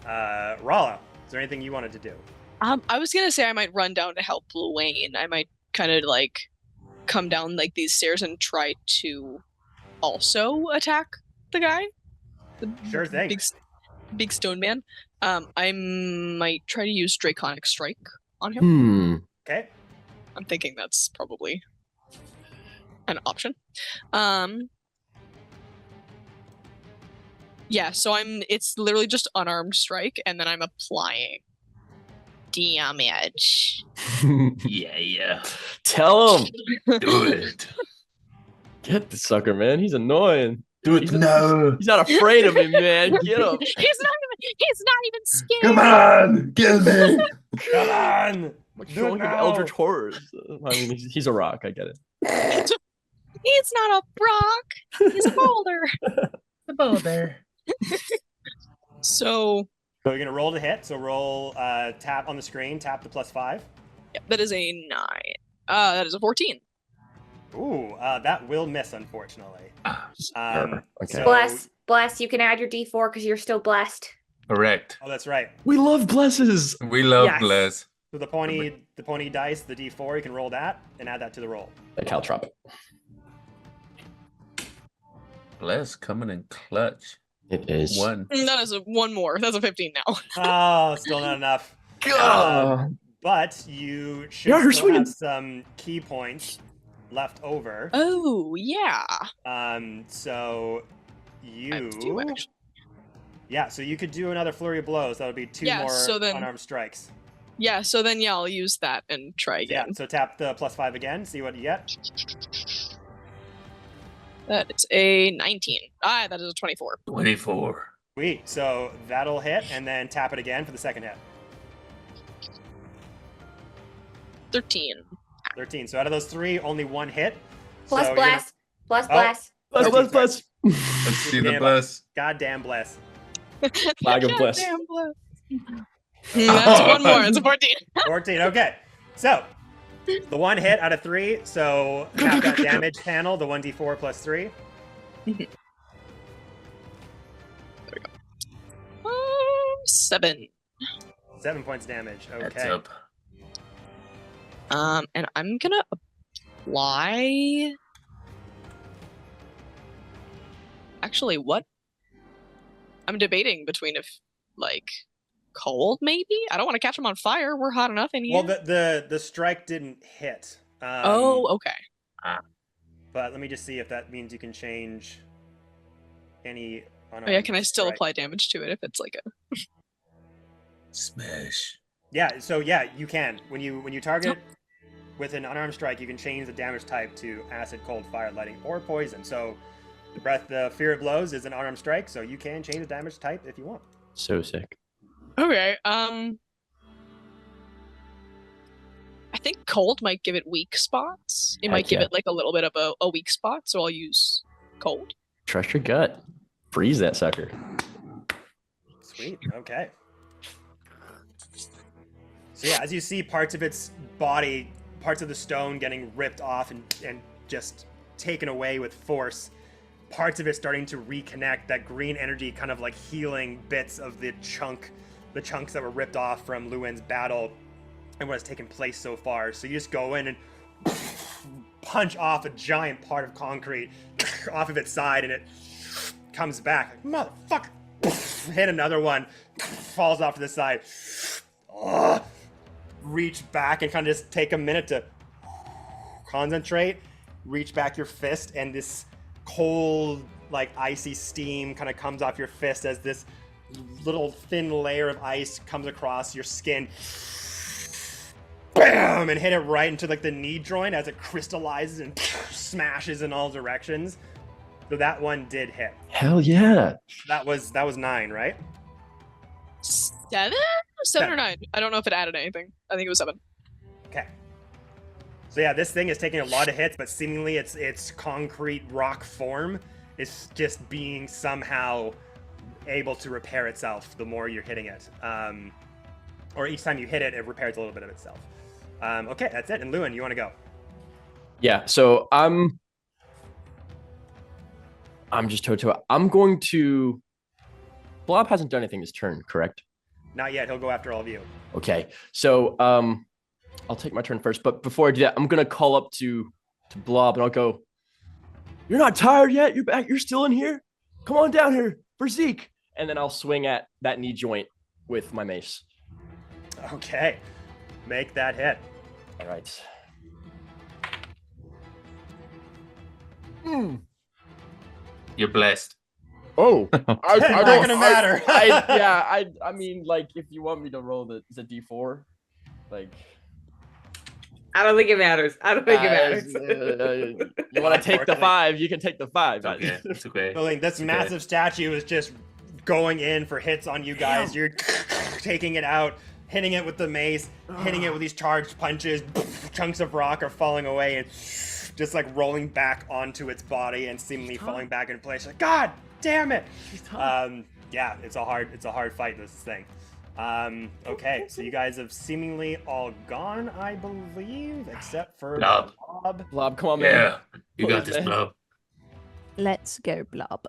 Speaker 1: is there anything you wanted to do?
Speaker 7: I was gonna say I might run down to help Wayne. I might kind of like come down like these stairs and try to also attack the guy. The
Speaker 1: Sure thing.
Speaker 7: Big stone man. I might try to use Draconic Strike on him.
Speaker 1: Okay.
Speaker 7: I'm thinking that's probably an option. Yeah, so it's literally just unarmed strike, and then I'm applying damage.
Speaker 2: Yeah.
Speaker 4: Tell him.
Speaker 2: Do it.
Speaker 4: Get the sucker, man. He's annoying.
Speaker 2: Do it now.
Speaker 4: He's not afraid of me, man. Get him.
Speaker 7: He's not even scared.
Speaker 2: Come on, kill me.
Speaker 1: Come on!
Speaker 4: Show him Eldritch Horrors. I mean, he's a rock. I get it.
Speaker 7: He's not a rock. He's a boulder.
Speaker 2: The boulder.
Speaker 7: So
Speaker 1: you're gonna roll to hit. So roll tap on the screen. Tap the +5.
Speaker 7: Yep, that is a 9. That is a 14.
Speaker 1: Ooh, that will miss, unfortunately.
Speaker 4: Okay.
Speaker 1: So,
Speaker 5: Bless. You can add your D4 because you're still blessed.
Speaker 2: Correct.
Speaker 1: oh, that's right.
Speaker 4: We love blesses.
Speaker 2: We love
Speaker 5: Yes.
Speaker 2: bless.
Speaker 1: So the pony dice, the D4, you can roll that and add that to the roll.
Speaker 4: A caltrop.
Speaker 2: Bless coming in clutch.
Speaker 4: It is.
Speaker 2: 1.
Speaker 7: That is one more. That's a 15 now.
Speaker 1: Oh, still not enough. But you should
Speaker 4: Yeah, you're
Speaker 1: still
Speaker 4: swinging.
Speaker 1: have some key points left over.
Speaker 7: Oh yeah.
Speaker 1: So
Speaker 7: I
Speaker 1: you
Speaker 7: have 2 actually.
Speaker 1: Yeah, so you could do another flurry of blows. That would be 2
Speaker 7: Yeah,
Speaker 1: more
Speaker 7: so then-
Speaker 1: unarmed strikes.
Speaker 7: Yeah, so then I'll use that and try
Speaker 1: Yeah,
Speaker 7: again.
Speaker 1: so tap the +5 again, see what you get.
Speaker 7: That is a 19. That is a 24.
Speaker 2: 24.
Speaker 1: Sweet. So that'll hit, and then tap it again for the second hit.
Speaker 7: 13.
Speaker 1: 13. So out of those 3, only 1 hit.
Speaker 5: Plus
Speaker 1: So
Speaker 5: bless. Plus
Speaker 1: Oh.
Speaker 5: bless.
Speaker 4: Bless.
Speaker 2: Let's see the
Speaker 1: Damn.
Speaker 2: bless.
Speaker 1: Goddamn bless.
Speaker 4: Flag of bless.
Speaker 7: Goddamn bless. That's one more. It's a 14.
Speaker 1: 14. Okay. So the 1 hit out of 3. So tap that damage panel, the 1d4 plus 3.
Speaker 7: 7.
Speaker 1: 7 points damage.
Speaker 2: That's
Speaker 1: Okay.
Speaker 2: up.
Speaker 7: And I'm gonna apply. Actually, what? I'm debating between cold maybe. I don't want to catch him on fire. We're hot enough in here.
Speaker 1: Well, the strike didn't hit.
Speaker 7: Okay.
Speaker 1: But let me just see if that means you can change any.
Speaker 7: Oh yeah, can I still apply damage to it if it's like a?
Speaker 2: Smash.
Speaker 1: Yeah. So yeah, you can. When you target with an unarmed strike, you can change the damage type to acid, cold, fire, lightning, or poison. So the fear of blows is an unarmed strike, so you can change the damage type if you want.
Speaker 4: So sick.
Speaker 7: Okay. I think cold might give it weak spots. It might give
Speaker 4: yeah.
Speaker 7: it like a little bit of a weak spot, so I'll use cold.
Speaker 4: Trust your gut. Freeze that sucker.
Speaker 1: Sweet. Okay. So yeah, as you see parts of its body, parts of the stone getting ripped off and just taken away with force, parts of it starting to reconnect, that green energy kind of like healing bits of the chunks that were ripped off from Luwin's battle and what has taken place so far. So you just go in and punch off a giant part of concrete off of its side, and it comes back. Like, motherfucker! Hit another one, falls off to the side. Reach back and kind of just take a minute to concentrate. Reach back your fist, and this cold, like icy steam kind of comes off your fist as this little thin layer of ice comes across your skin. Bam! And hit it right into like the knee joint as it crystallizes and smashes in all directions. So that one did hit.
Speaker 4: Hell yeah.
Speaker 1: That was 9, right?
Speaker 7: 7? 7 or 9? I don't know if it added anything. I think it was 7.
Speaker 1: Okay. So yeah, this thing is taking a lot of hits, but seemingly its concrete rock form is just being somehow able to repair itself the more you're hitting it. Or each time you hit it, it repairs a little bit of itself. Okay, that's it. And Lewin, you want to go?
Speaker 4: Yeah, so I'm just Toto. I'm going to... Blob hasn't done anything this turn, correct?
Speaker 1: Not yet. He'll go after all of you.
Speaker 4: Okay, so I'll take my turn first. But before I do that, I'm going to call up to Blob, and I'll go, "You're not tired yet? You're back? You're still in here? Come on down here for Zeke." And then I'll swing at that knee joint with my mace.
Speaker 1: Okay. Make that hit.
Speaker 4: All right.
Speaker 2: You're blessed.
Speaker 4: Oh,
Speaker 1: Not gonna matter.
Speaker 4: I mean, like, if you want me to roll the D4, like,
Speaker 5: I don't think it matters.
Speaker 4: You want to take the 5? You can take the 5.
Speaker 2: Okay, it's okay.
Speaker 1: So, like, this massive statue is just going in for hits on you guys.
Speaker 5: Damn.
Speaker 1: You're taking it out, hitting it with the mace, hitting it with these charged punches. Chunks of rock are falling away and just like rolling back onto its body and seemingly falling back into place. Like, God damn it! Yeah, it's a hard fight, this thing. Okay, so you guys have seemingly all gone, I believe, except for
Speaker 2: Blob.
Speaker 1: Blob.
Speaker 4: Blob, come on, man.
Speaker 2: Yeah, you got this, Blob.
Speaker 3: Let's go, Blob.
Speaker 4: Blob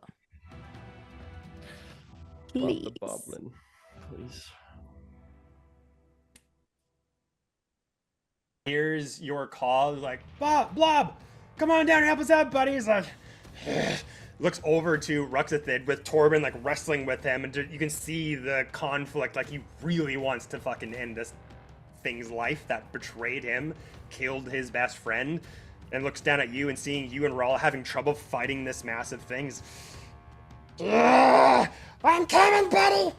Speaker 3: Please.
Speaker 4: the Goblin, please.
Speaker 1: Here's your call, like, Blob, come on down and help us out, buddy. He's like, looks over to Ruxathid with Torben like wrestling with him, and you can see the conflict. Like, he really wants to fucking end this thing's life that betrayed him, killed his best friend, and looks down at you and seeing you and Rawl having trouble fighting this massive thing.
Speaker 6: I'm coming, buddy.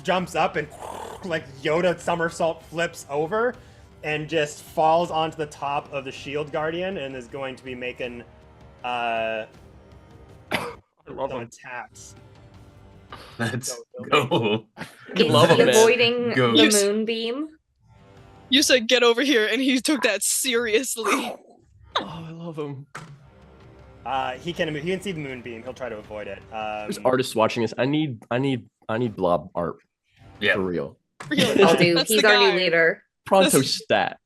Speaker 1: Jumps up and like Yoda somersault flips over and just falls onto the top of the shield guardian and is going to be making some attacks.
Speaker 2: Let's go.
Speaker 5: Is
Speaker 4: Love
Speaker 5: he
Speaker 4: him, man.
Speaker 5: avoiding
Speaker 2: Go.
Speaker 5: the moonbeam?
Speaker 7: You said get over here, and he took that seriously.
Speaker 4: Oh, I love him.
Speaker 1: He can see the moonbeam. He'll try to avoid it.
Speaker 4: There's artists watching this. I need Blob art
Speaker 2: Yeah.
Speaker 4: for real.
Speaker 5: I'll do.
Speaker 7: That's
Speaker 5: He's
Speaker 7: the
Speaker 5: our new
Speaker 7: guy.
Speaker 5: leader.
Speaker 4: Pronto stat.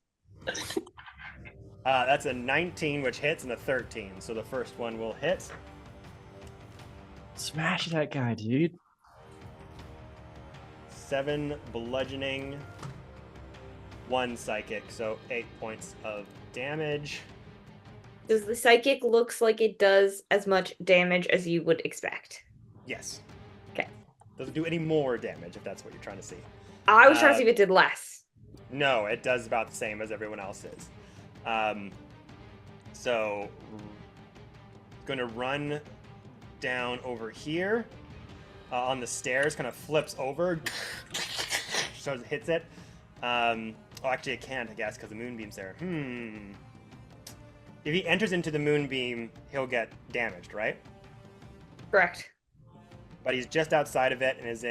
Speaker 1: That's a 19, which hits, and a 13. So the first one will hit.
Speaker 4: Smash that guy, dude.
Speaker 1: 7 bludgeoning, 1 psychic, so 8 points of damage.
Speaker 5: Does the psychic looks like it does as much damage as you would expect?
Speaker 1: Yes.
Speaker 5: Okay.
Speaker 1: Doesn't do any more damage, if that's what you're trying to see.
Speaker 5: I was trying to see if it did less.
Speaker 1: No, it does about the same as everyone else's. So, gonna run down over here on the stairs, kind of flips over, so it hits it. Oh, actually, it can't, I guess, because the moonbeam's there. If he enters into the moonbeam, he'll get damaged, right?
Speaker 5: Correct.
Speaker 1: But he's just outside of it and is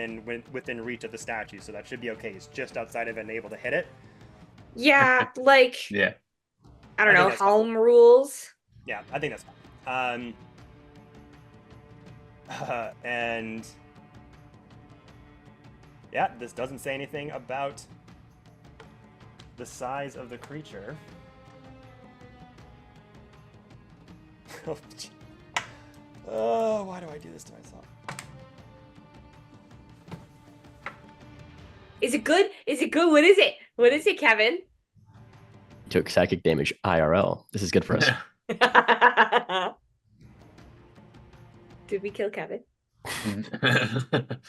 Speaker 1: within reach of the statue, so that should be okay. He's just outside of it and able to hit it.
Speaker 5: Yeah, like
Speaker 2: Yeah.
Speaker 5: I don't
Speaker 1: I think
Speaker 5: know,
Speaker 1: that's
Speaker 5: home rules.
Speaker 1: Yeah, I think that's fine. And yeah, this doesn't say anything about the size of the creature. Oh, why do I do this to myself?
Speaker 5: Is it good? Is it good? What is it? What is it, Kevin?
Speaker 4: Took psychic damage IRL. This is good for us.
Speaker 5: Did we kill Kevin?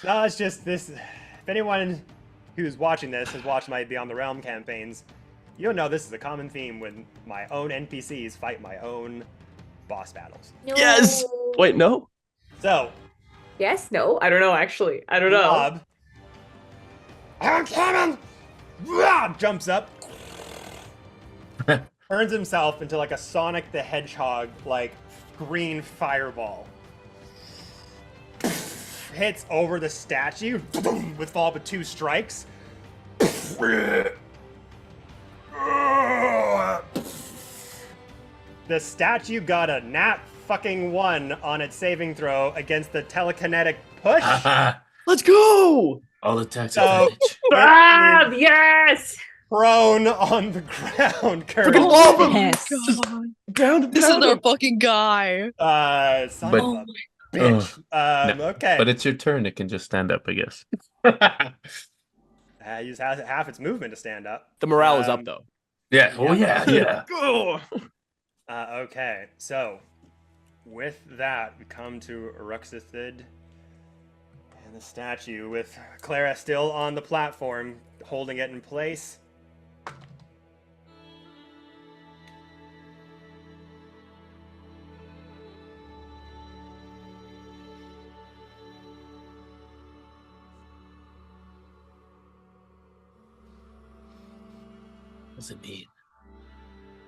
Speaker 1: No, it's just this. If anyone who's watching this has watched my Beyond the Realm campaigns, you'll know this is a common theme when my own NPCs fight my own boss battles.
Speaker 4: Yes! Wait, no?
Speaker 1: So,
Speaker 5: Yes? No? I don't know, actually. I don't know.
Speaker 1: Blob
Speaker 6: I'm coming!
Speaker 1: jumps up, turns himself into like a Sonic the Hedgehog, like green fireball. Hits over the statue with all but 2 strikes. The statue got a nat fucking 1 on its saving throw against the telekinetic push.
Speaker 4: Let's go!
Speaker 2: All attack
Speaker 1: So-
Speaker 2: advantage.
Speaker 5: Bob, yes!
Speaker 1: Prone on the ground
Speaker 4: Freaking
Speaker 1: currently.
Speaker 4: love him!
Speaker 3: Yes.
Speaker 4: Ground and
Speaker 7: This is
Speaker 4: pound
Speaker 7: our
Speaker 4: him.
Speaker 7: fucking guy.
Speaker 1: Son
Speaker 2: But-
Speaker 1: of
Speaker 7: Oh
Speaker 1: a
Speaker 7: my
Speaker 1: bitch.
Speaker 2: No,
Speaker 1: Okay.
Speaker 2: But it's your turn. It can just stand up, I guess.
Speaker 1: Use half its movement to stand up.
Speaker 4: The morale is up, though.
Speaker 2: Yeah. Oh, yeah.
Speaker 4: Go!
Speaker 1: Okay, so with that, we come to Ruxithid and the statue with Clara still on the platform, holding it in place.
Speaker 2: What does it mean?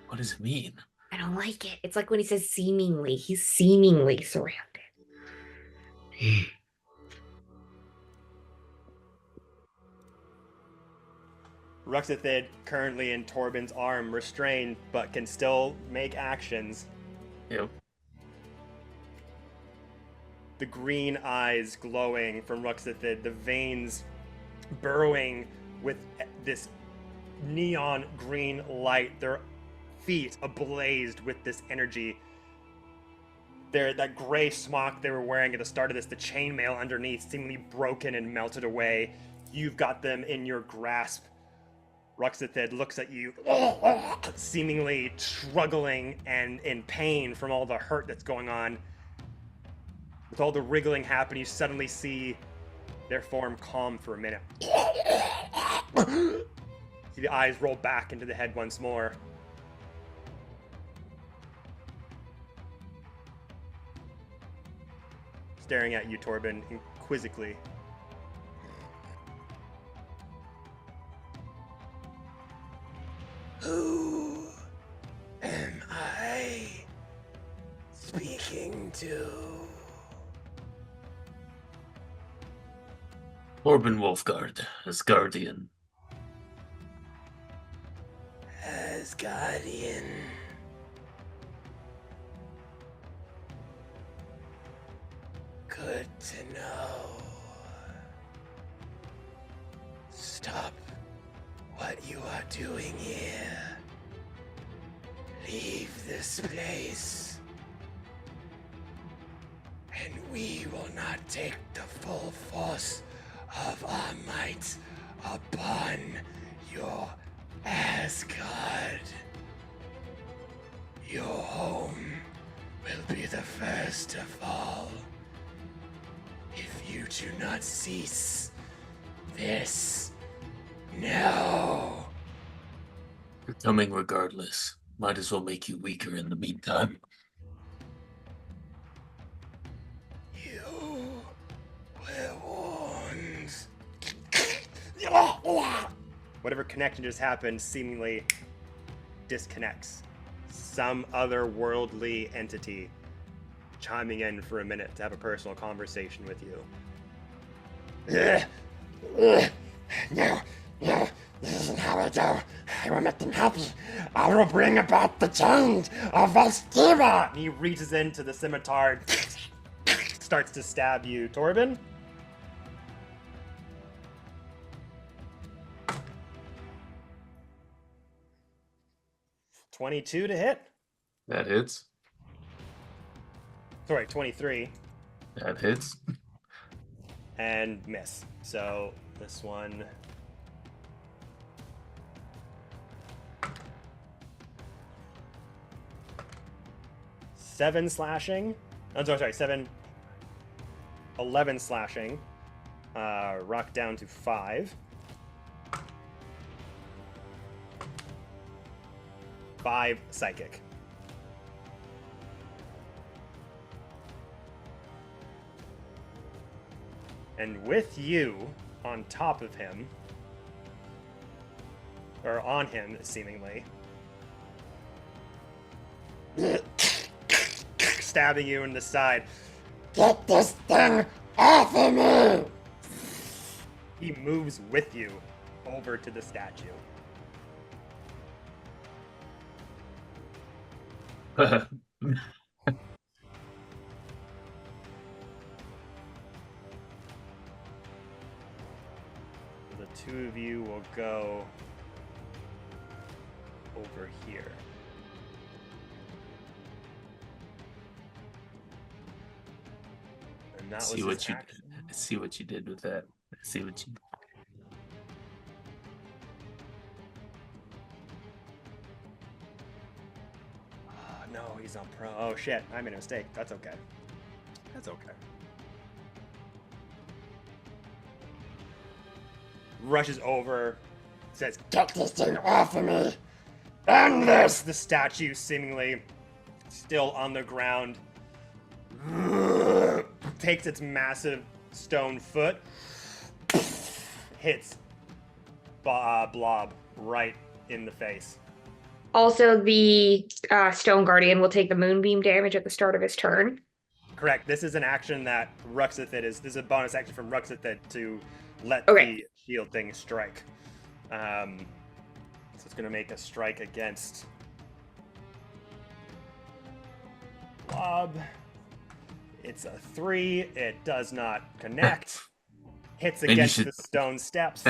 Speaker 2: What does it mean?
Speaker 5: I don't like it. It's like when he says seemingly. He's seemingly surrounded.
Speaker 1: Ruxithid currently in Torben's arm, restrained, but can still make actions.
Speaker 2: Yep.
Speaker 1: The green eyes glowing from Ruxithid, the veins burrowing with this neon green light, their feet ablazed with this energy. That gray smock they were wearing at the start of this, the chainmail underneath, seemingly broken and melted away. You've got them in your grasp. Ruxithid looks at you, seemingly struggling and in pain from all the hurt that's going on. With all the wriggling happening, you suddenly see their form calm for a minute. See the eyes roll back into the head once more. Staring at you, Torben, quizzically.
Speaker 6: Who am I speaking to?
Speaker 2: Torben Wolfguard as Guardian.
Speaker 6: As Guardian. Good to know. Stop what you are doing here. Leave this place. And we will not take the full force of our might upon your Asgard. Your home will be the first to fall if you do not cease this now.
Speaker 2: You're coming regardless. Might as well make you weaker in the meantime.
Speaker 6: You were warned.
Speaker 1: Whatever connection just happened seemingly disconnects. Some other worldly entity chiming in for a minute to have a personal conversation with you.
Speaker 6: No, this isn't how I do. I will make them happy. I will bring about the change of Valstira.
Speaker 1: And he reaches into the scimitar, starts to stab you, Torben. $22 to hit.
Speaker 2: That hits.
Speaker 1: Sorry, 23.
Speaker 2: That hits.
Speaker 1: And miss. So this one. Seven slashing. Oh, sorry, 11 slashing. Rock down to 5. 5 psychic. And with you on top of him, or on him, seemingly, stabbing you in the side.
Speaker 6: Get this thing off of me!
Speaker 1: He moves with you over to the statue. The two of you will go over here. And that
Speaker 2: See
Speaker 1: was
Speaker 2: what you
Speaker 1: action.
Speaker 2: did. See what you did with that. See what you.
Speaker 1: Oh, no, he's on pro. Oh shit, I made a mistake. That's okay. That's okay. Rushes over, says,
Speaker 6: Get this thing off of me! And this!
Speaker 1: the statue seemingly still on the ground, takes its massive stone foot, hits Blob right in the face.
Speaker 5: Also, the Stone Guardian will take the moonbeam damage at the start of his turn.
Speaker 1: Correct. This is an action that Ruxithid is. This is a bonus action from Ruxithid to let
Speaker 5: Okay.
Speaker 1: the shield thing strike. So it's going to make a strike against Blob. It's a 3. It does not connect. Hits
Speaker 2: Maybe you
Speaker 1: against
Speaker 2: should-
Speaker 1: the stone steps.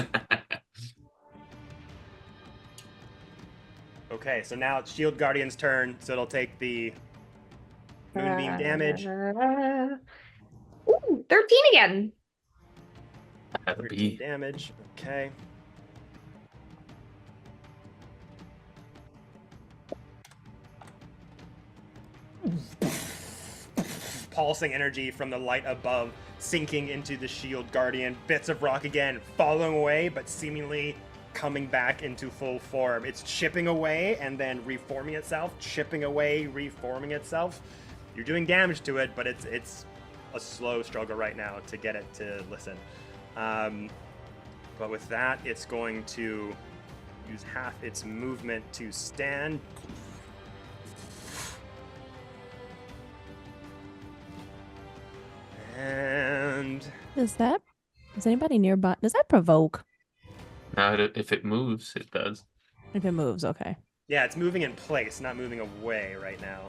Speaker 1: Okay, so now it's Shield Guardian's turn, so it'll take the moonbeam damage.
Speaker 5: Ooh, 13 again.
Speaker 2: That'd
Speaker 1: 13
Speaker 2: be.
Speaker 1: damage. Okay. Pulsing energy from the light above, sinking into the Shield Guardian. Bits of rock again, falling away, but seemingly coming back into full form. It's chipping away and then reforming itself, chipping away, reforming itself. You're doing damage to it, but it's a slow struggle right now to get it to listen. But with that, it's going to use half its movement to stand. And
Speaker 3: Is anybody nearby? Does that provoke?
Speaker 2: Now, if it moves, it does.
Speaker 3: If it moves, okay.
Speaker 1: yeah, it's moving in place, not moving away right now.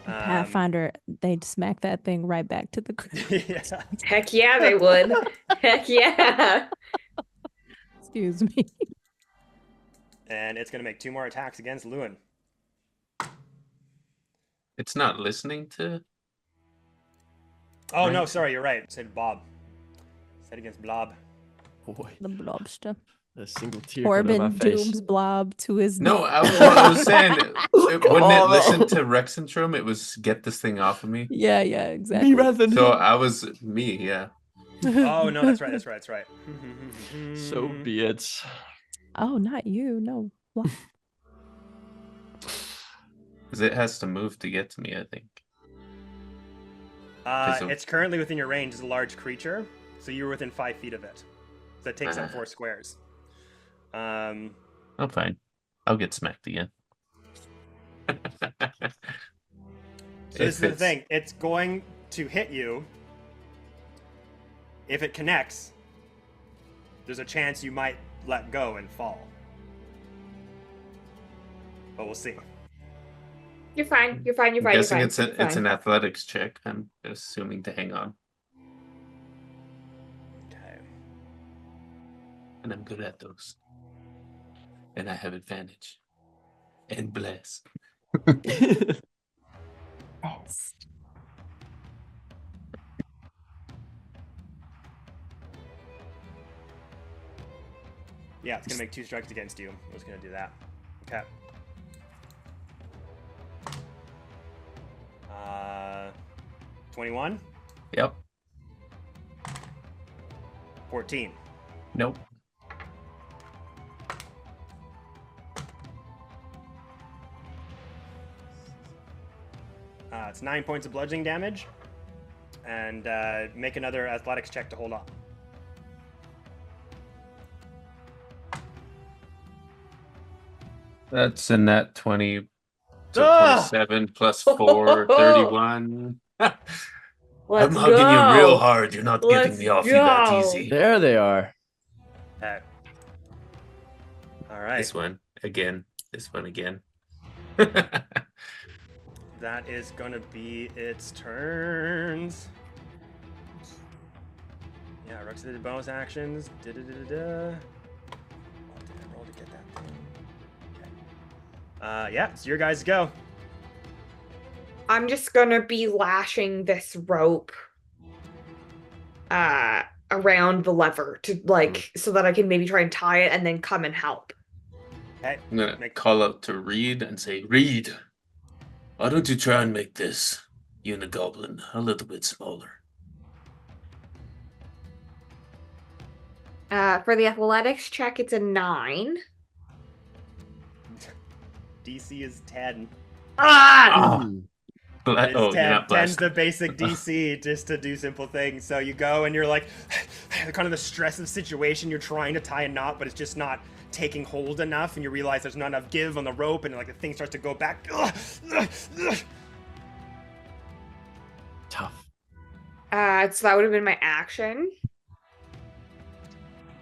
Speaker 3: Pathfinder, they'd smack that thing right back to the ground.
Speaker 1: Yeah.
Speaker 5: Heck yeah, they would. Heck yeah.
Speaker 3: Excuse me.
Speaker 1: And it's going to make 2 more attacks against Lewin.
Speaker 2: It's not listening to.
Speaker 1: Oh, no,
Speaker 2: Right.
Speaker 1: sorry, you're right. Said Bob. Said against Blob.
Speaker 4: Boy,
Speaker 3: The blobster.
Speaker 4: a single tear coming
Speaker 3: Corbin
Speaker 4: out my face.
Speaker 3: dooms Blob to his
Speaker 2: No,
Speaker 3: death.
Speaker 2: I was saying, wouldn't it
Speaker 4: on,
Speaker 2: listen
Speaker 4: though.
Speaker 2: to Rexentrum? It was get this thing off of me.
Speaker 3: Yeah, exactly.
Speaker 4: Me rather than
Speaker 2: So
Speaker 4: him.
Speaker 2: I was me, yeah.
Speaker 1: Oh, no, that's right, that's right, that's right.
Speaker 4: So be it.
Speaker 3: Oh, not you. No. Blob.
Speaker 2: Because it has to move to get to me, I think.
Speaker 1: It's currently within your range as a large creature, so you were within 5 feet of it. So it takes up 4 squares.
Speaker 2: Oh, fine. I'll get smacked again.
Speaker 1: So this is the thing. It's going to hit you. If it connects, there's a chance you might let go and fall. But we'll see.
Speaker 5: You're fine. You're fine. You're
Speaker 2: I'm
Speaker 5: fine. You're
Speaker 2: guessing
Speaker 5: fine.
Speaker 2: it's
Speaker 5: You're
Speaker 2: an
Speaker 5: fine.
Speaker 2: athletics check. I'm assuming to hang on,
Speaker 1: Okay.
Speaker 2: and I'm good at those. And I have advantage. And bless.
Speaker 3: Best.
Speaker 1: Yeah, it's going to make 2 strikes against you. I was going to do that. Okay. 21,
Speaker 2: Yep.
Speaker 1: 14.
Speaker 2: Nope.
Speaker 1: It's 9 points of bludgeoning damage. And make another athletics check to hold up.
Speaker 2: That's a net 20. So
Speaker 1: Ah!
Speaker 2: 27 plus 4, 31. I'm
Speaker 5: Let's
Speaker 2: hugging you real
Speaker 5: go.
Speaker 2: hard. You're not
Speaker 5: Let's
Speaker 2: getting me off you that
Speaker 5: go.
Speaker 2: easy.
Speaker 4: There they are.
Speaker 1: Okay. All right.
Speaker 2: This one again. This one again.
Speaker 1: That is going to be its turns. Yeah, Rux did bonus actions. What did I roll to get that thing? Okay. Yeah, so your guys go.
Speaker 5: I'm just gonna be lashing this rope around the lever to so that I can maybe try and tie it and then come and help.
Speaker 1: Okay.
Speaker 2: I'm going to call out to Reed and say, Reed, why don't you try and make this Unigoblin a little bit smaller?
Speaker 5: For the athletics check, it's a 9.
Speaker 1: DC is 10.
Speaker 5: Ah!
Speaker 1: It's 10.
Speaker 2: You're not
Speaker 1: 10's
Speaker 2: blessed.
Speaker 1: the basic DC just to do simple things. So you go and you're like, kind of the stress of the situation. You're trying to tie a knot, but it's just not taking hold enough. And you realize there's not enough give on the rope, and like the thing starts to go back.
Speaker 4: Tough.
Speaker 5: So that would have been my action.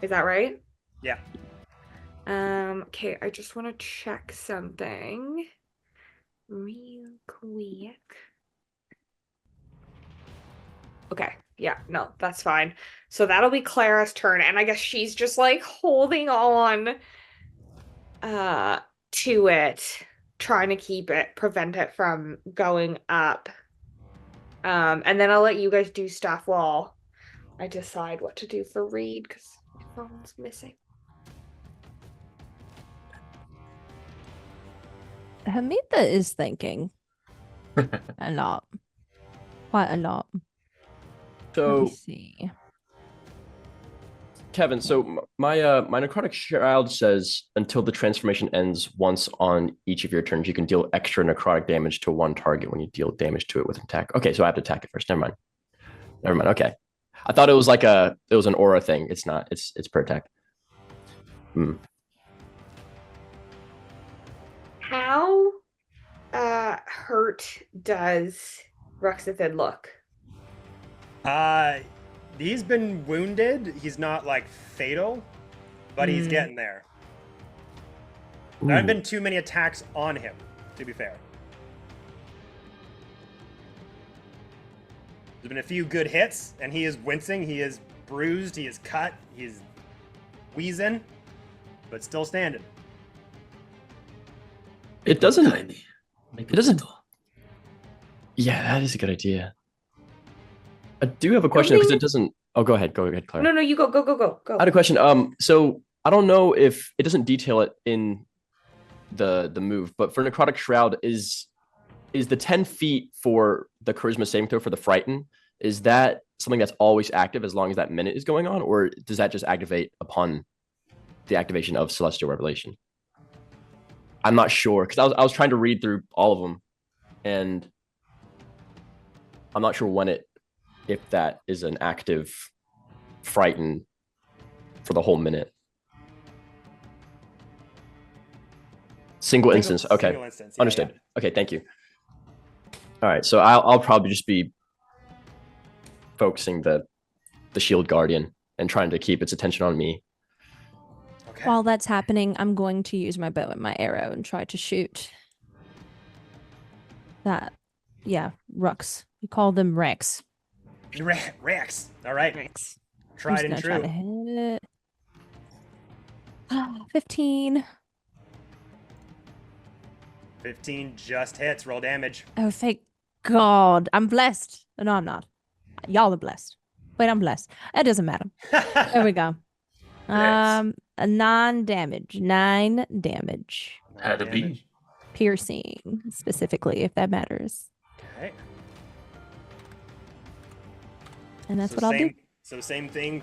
Speaker 5: Is that right?
Speaker 1: Yeah.
Speaker 5: Okay, I just want to check something real quick. Okay, yeah, no, that's fine. So that'll be Clara's turn, and I guess she's just like holding on to it, trying to keep it, prevent it from going up. And then I'll let you guys do stuff while I decide what to do for Reed, because my phone's missing.
Speaker 3: Hamida is thinking a lot. Quite a lot. Let
Speaker 4: So,
Speaker 3: me see.
Speaker 4: Kevin, so my necrotic shroud says until the transformation ends once on each of your turns, you can deal extra necrotic damage to one target when you deal damage to it with an attack. Okay, so I have to attack it first. Never mind. Okay, I thought it was an aura thing. It's not. It's per attack.
Speaker 5: How hurt does Ruxithid look?
Speaker 1: He's been wounded. He's not like fatal, but he's getting there. There haven't been too many attacks on him, to be fair. There's been a few good hits, and he is wincing. He is bruised. He is cut. He's wheezing, but still standing.
Speaker 4: It doesn't.
Speaker 2: Tiny. Make
Speaker 4: It doesn't.
Speaker 2: little.
Speaker 4: Yeah, that is a good idea. I do have a question because it doesn't. Oh, go ahead, Clara.
Speaker 5: No, you go.
Speaker 4: I had a question. So I don't know if it doesn't detail it in the move, but for Necrotic Shroud, is the 10 feet for the Charisma saving throw for the Frighten? Is that something that's always active as long as that minute is going on, or does that just activate upon the activation of Celestial Revelation? I'm not sure because I was trying to read through all of them, and I'm not sure if that is an active Frighten for the whole minute. Single instance. Okay.
Speaker 1: Single instance, yeah,
Speaker 4: Understood.
Speaker 1: yeah.
Speaker 4: Okay, thank you. All right, so I'll probably just be focusing the Shield Guardian and trying to keep its attention on me.
Speaker 1: Okay.
Speaker 3: While that's happening, I'm going to use my bow and my arrow and try to shoot that. Yeah, Rux. We call them Rex.
Speaker 1: Rex. All right.
Speaker 3: Rex.
Speaker 1: Tried
Speaker 3: I'm
Speaker 1: and
Speaker 3: just gonna
Speaker 1: true.
Speaker 3: try to hit it. 15.
Speaker 1: 15 just hits. Roll damage.
Speaker 3: Oh, thank God. I'm blessed. No, I'm not. Y'all are blessed. Wait, I'm blessed. It doesn't matter. There we go. A 9 damage. 9 damage.
Speaker 2: Had to be.
Speaker 3: Piercing, specifically, if that matters.
Speaker 1: Okay.
Speaker 3: And that's what I'll do.
Speaker 1: So same thing.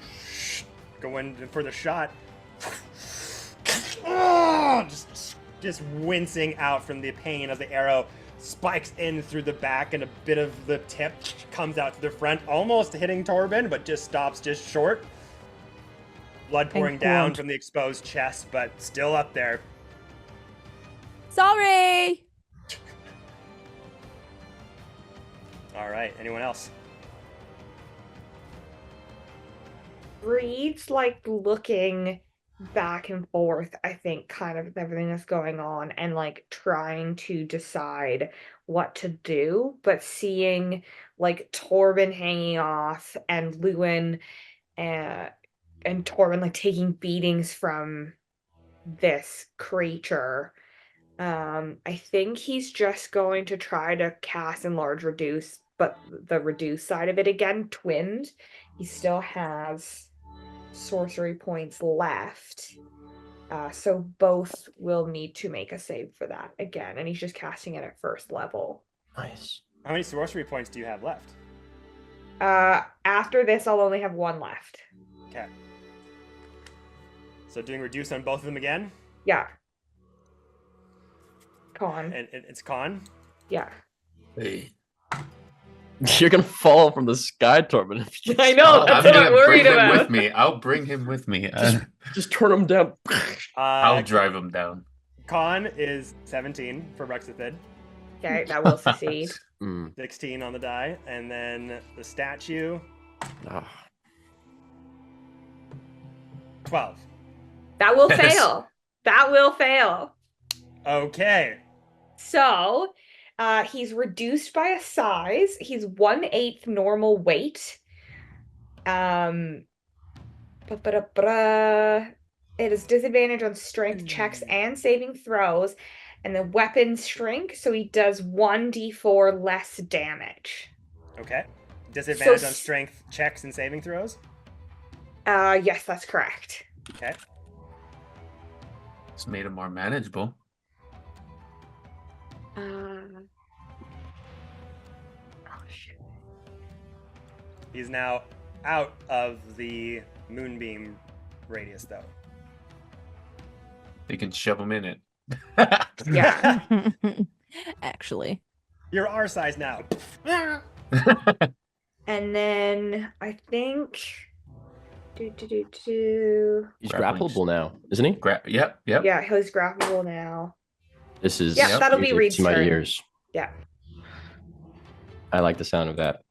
Speaker 1: Going for the shot. Oh, just wincing out from the pain as the arrow spikes in through the back, and a bit of the tip comes out to the front, almost hitting Torben, but just stops just short. Blood pouring down from the exposed chest, but still up there.
Speaker 3: Sorry.
Speaker 1: All right. Anyone else?
Speaker 5: Reed's like looking back and forth, I think, kind of with everything that's going on and like trying to decide what to do, but seeing like Torben hanging off and Lewin and Torben like taking beatings from this creature. I think he's just going to try to cast Enlarge Reduce, but the reduce side of it again, twinned. He still has sorcery points left. So both will need to make a save for that again, and he's just casting it at first level.
Speaker 4: Nice.
Speaker 1: How many sorcery points do you have left?
Speaker 5: After this, I'll only have one left.
Speaker 1: Okay. So doing reduce on both of them again?
Speaker 5: Yeah. Con.
Speaker 1: And it's con?
Speaker 5: Yeah.
Speaker 2: Hey.
Speaker 4: You're gonna fall from the sky, Torben.
Speaker 5: I know, that's what I'm worried
Speaker 2: bring him
Speaker 5: about.
Speaker 2: with me. I'll bring him with me.
Speaker 4: Just turn him down.
Speaker 2: I'll drive him down.
Speaker 1: Con is 17 for Ruxathid,
Speaker 5: Okay, that will succeed.
Speaker 1: 16 on the die, and then the statue, 12.
Speaker 5: That will
Speaker 2: Yes.
Speaker 5: fail. That will fail.
Speaker 1: Okay.
Speaker 5: So, he's reduced by a size. He's 1/8 normal weight. It is disadvantage on strength checks and saving throws, and the weapons shrink, so he does 1d4 less damage.
Speaker 1: Okay. Disadvantage
Speaker 5: So
Speaker 1: on strength checks and saving throws?
Speaker 5: Yes, that's correct.
Speaker 1: Okay.
Speaker 2: It's made him more manageable.
Speaker 5: Oh shit.
Speaker 1: He's now out of the moonbeam radius, though.
Speaker 2: You can shove him in it.
Speaker 5: Yeah.
Speaker 3: Actually.
Speaker 1: You're our size now.
Speaker 5: And then I think
Speaker 4: He's
Speaker 2: Grappling.
Speaker 4: grappleable now, isn't he?
Speaker 2: Yep.
Speaker 5: yeah, he's grappleable now.
Speaker 4: This is
Speaker 5: Yeah, that'll be
Speaker 4: music
Speaker 5: Reed's
Speaker 4: to my
Speaker 5: turn.
Speaker 4: ears.
Speaker 5: Yeah.
Speaker 4: I like the sound of that.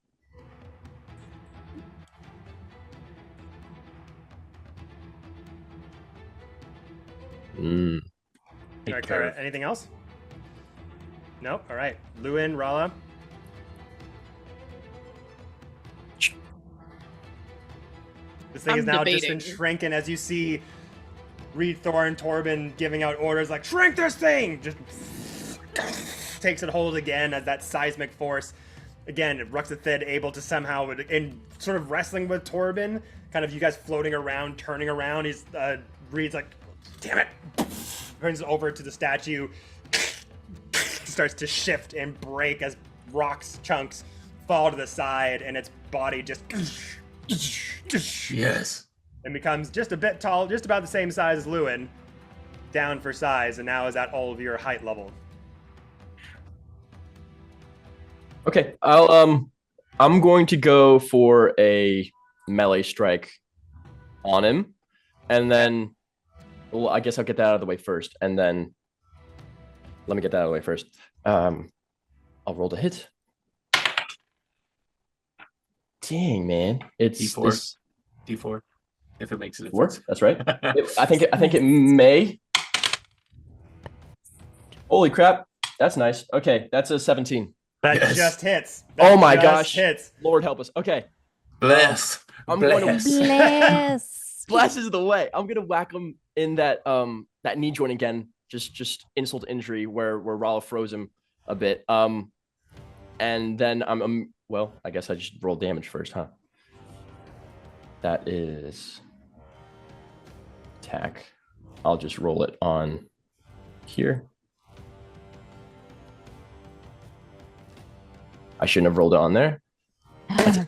Speaker 1: All right, Kara, anything else? No? All right. Lewin, Rala. This thing
Speaker 7: I'm
Speaker 1: is now just
Speaker 7: debating.
Speaker 1: been shrinking as you see Reed, Thorn, Torben giving out orders like, shrink this thing! Just takes it hold again as that seismic force. Again, Ruxathid able to somehow, in sort of wrestling with Torben, kind of you guys floating around, turning around. He's Reed's like, damn it! Turns over to the statue, starts to shift and break as rocks chunks fall to the side, and its body just
Speaker 2: Yes.
Speaker 1: and becomes just a bit tall, just about the same size as Lewin, down for size, and now is at all of your height level.
Speaker 4: Okay, I'm going to go for a melee strike on him, and then, well, I guess I'll get that out of the way first, and then let me get that out of the way first. I'll roll the hit. Dang, man, it's
Speaker 2: D4.
Speaker 4: this-
Speaker 2: D4. If it makes a
Speaker 4: Four?
Speaker 2: difference.
Speaker 4: That's right. I think it may. Holy crap, that's nice. Okay, that's a 17.
Speaker 1: That
Speaker 2: Yes.
Speaker 1: just hits.
Speaker 4: Oh
Speaker 1: That
Speaker 4: my
Speaker 1: just
Speaker 4: gosh.
Speaker 1: Hits.
Speaker 4: Lord help us. Okay,
Speaker 2: Bless.
Speaker 4: I'm going to-
Speaker 2: Bless.
Speaker 3: Bless.
Speaker 4: Bless is the way. I'm gonna whack him in that knee joint again. Just insult to injury where Rala froze him a bit. And then well, I guess I just roll damage first, huh? That is attack. I'll just roll it on here. I shouldn't have rolled it on there. That's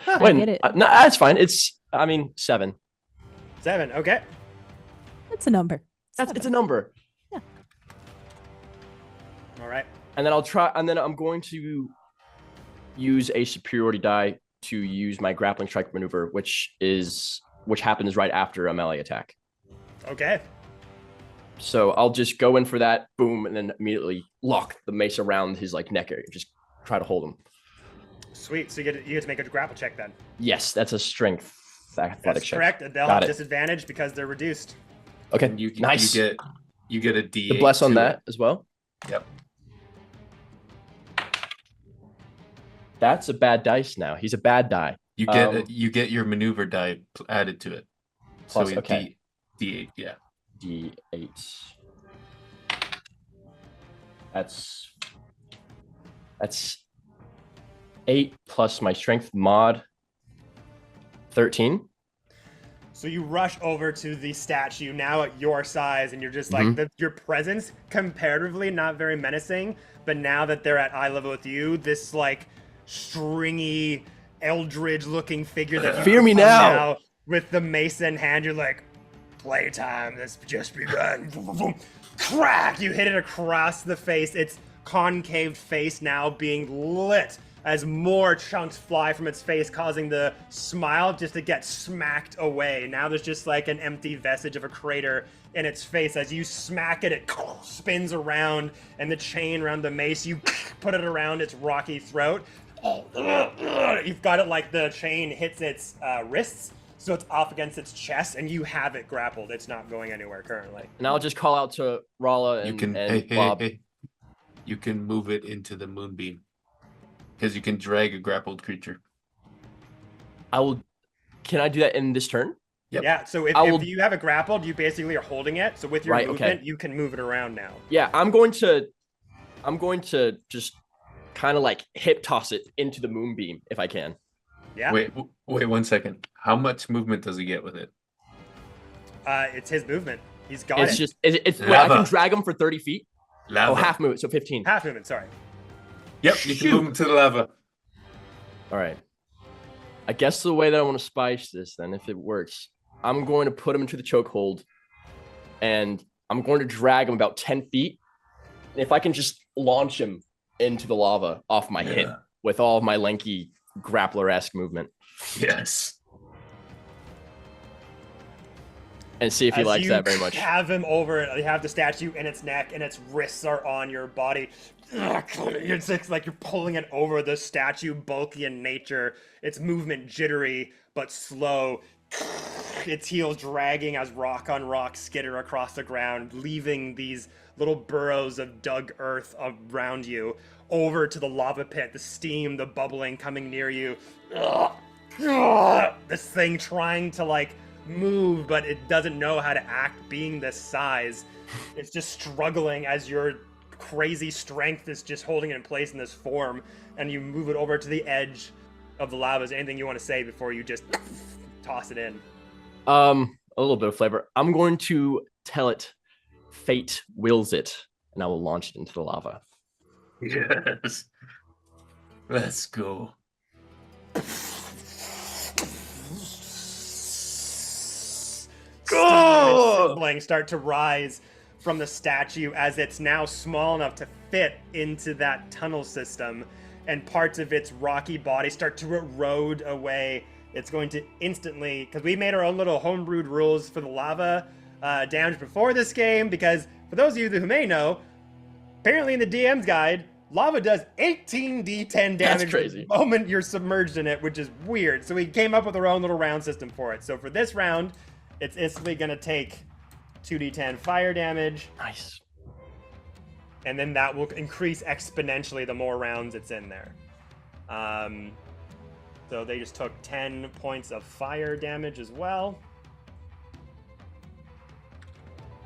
Speaker 3: I get it.
Speaker 4: No, that's fine. It's 7.
Speaker 1: 7. Okay.
Speaker 3: It's a number.
Speaker 4: It's a number.
Speaker 1: All right.
Speaker 4: And then I'm going to use a superiority die to use my grappling strike maneuver, which happens right after a melee attack.
Speaker 1: Okay.
Speaker 4: So I'll just go in for that, boom, and then immediately lock the mace around his like neck area. Just try to hold him.
Speaker 1: Sweet. So you get to make a grapple check then.
Speaker 4: Yes, that's a strength athletic
Speaker 1: That's
Speaker 4: check.
Speaker 1: correct. They'll
Speaker 4: Got
Speaker 1: have
Speaker 4: it.
Speaker 1: disadvantage because they're reduced.
Speaker 4: Okay,
Speaker 2: And
Speaker 4: nice.
Speaker 2: You get a D8.
Speaker 4: The bless on
Speaker 2: to
Speaker 4: that
Speaker 2: it.
Speaker 4: as well.
Speaker 2: Yep.
Speaker 4: That's a bad dice now. He's a bad die.
Speaker 2: You get your maneuver die added to it.
Speaker 4: Plus,
Speaker 2: so
Speaker 4: okay.
Speaker 2: D8, yeah.
Speaker 4: D8. That's 8 plus my strength mod. 13.
Speaker 1: So you rush over to the statue now at your size, and you're just like your presence comparatively not very menacing, but now that they're at eye level with you, this like stringy eldritch-looking figure that you
Speaker 4: Fear me
Speaker 1: become
Speaker 4: now.
Speaker 1: with the mace in hand, you're like, playtime, this just begun. Crack! You hit it across the face. Its concave face now being lit as more chunks fly from its face, causing the smile just to get smacked away. Now there's just like an empty vestige of a crater in its face. As you smack it, it spins around, and the chain around the mace, you put it around its rocky throat. You've got it like the chain hits its wrists, so it's off against its chest, and you have it grappled. It's not going anywhere currently.
Speaker 4: And I'll just call out to Rala and Bob.
Speaker 2: You can move it into the moonbeam. Because you can drag a grappled creature.
Speaker 4: Can I do that in this turn?
Speaker 2: Yep.
Speaker 1: Yeah, so if you have it grappled, you basically are holding it. So with your movement, you can move it around now.
Speaker 4: Yeah, I'm going to just kind of like hip toss it into the moonbeam if I can.
Speaker 1: Yeah.
Speaker 2: Wait 1 second. How much movement does he get with it?
Speaker 1: It's his movement. He's got
Speaker 4: It's
Speaker 1: it.
Speaker 4: just wait, I can drag him for 30 feet.
Speaker 2: Lava.
Speaker 4: Oh, half movement, so 15.
Speaker 1: Half movement, sorry.
Speaker 2: Yep, you can move him to the lava.
Speaker 4: All right. I guess the way that I want to spice this, then, if it works, I'm going to put him into the chokehold, and I'm going to drag him about 10 feet. And if I can just launch him into the lava off my hip with all of my lanky grappler-esque movement.
Speaker 2: Yes.
Speaker 4: And see if he likes that very much.
Speaker 1: You have him over, you have the statue in its neck, and its wrists are on your body. It's like you're pulling it over the statue, bulky in nature. Its movement jittery, but slow. Its heels dragging as rock on rock skitter across the ground, leaving these little burrows of dug earth around you. Over to the lava pit, the steam, the bubbling coming near you. This thing trying to like move, but it doesn't know how to act being this size. It's just struggling as your crazy strength is just holding it in place in this form, and you move it over to the edge of the lava. Is there anything you want to say before you just toss it in?
Speaker 4: A little bit of flavor. I'm going to tell it fate wills it, and I will launch it into the lava.
Speaker 2: Yes. Let's go.
Speaker 1: Siblings start to rise from the statue as it's now small enough to fit into that tunnel system, and parts of its rocky body start to erode away. It's going to instantly, because we made our own little homebrewed rules for the lava damage before this game, because for those of you who may know, apparently in the DM's guide, lava does 18d10 damage the moment you're submerged in it, which is weird. So we came up with our own little round system for it. So for this round, it's instantly going to take 2d10 fire damage.
Speaker 4: Nice.
Speaker 1: And then that will increase exponentially the more rounds it's in there. So they just took 10 points of fire damage as well.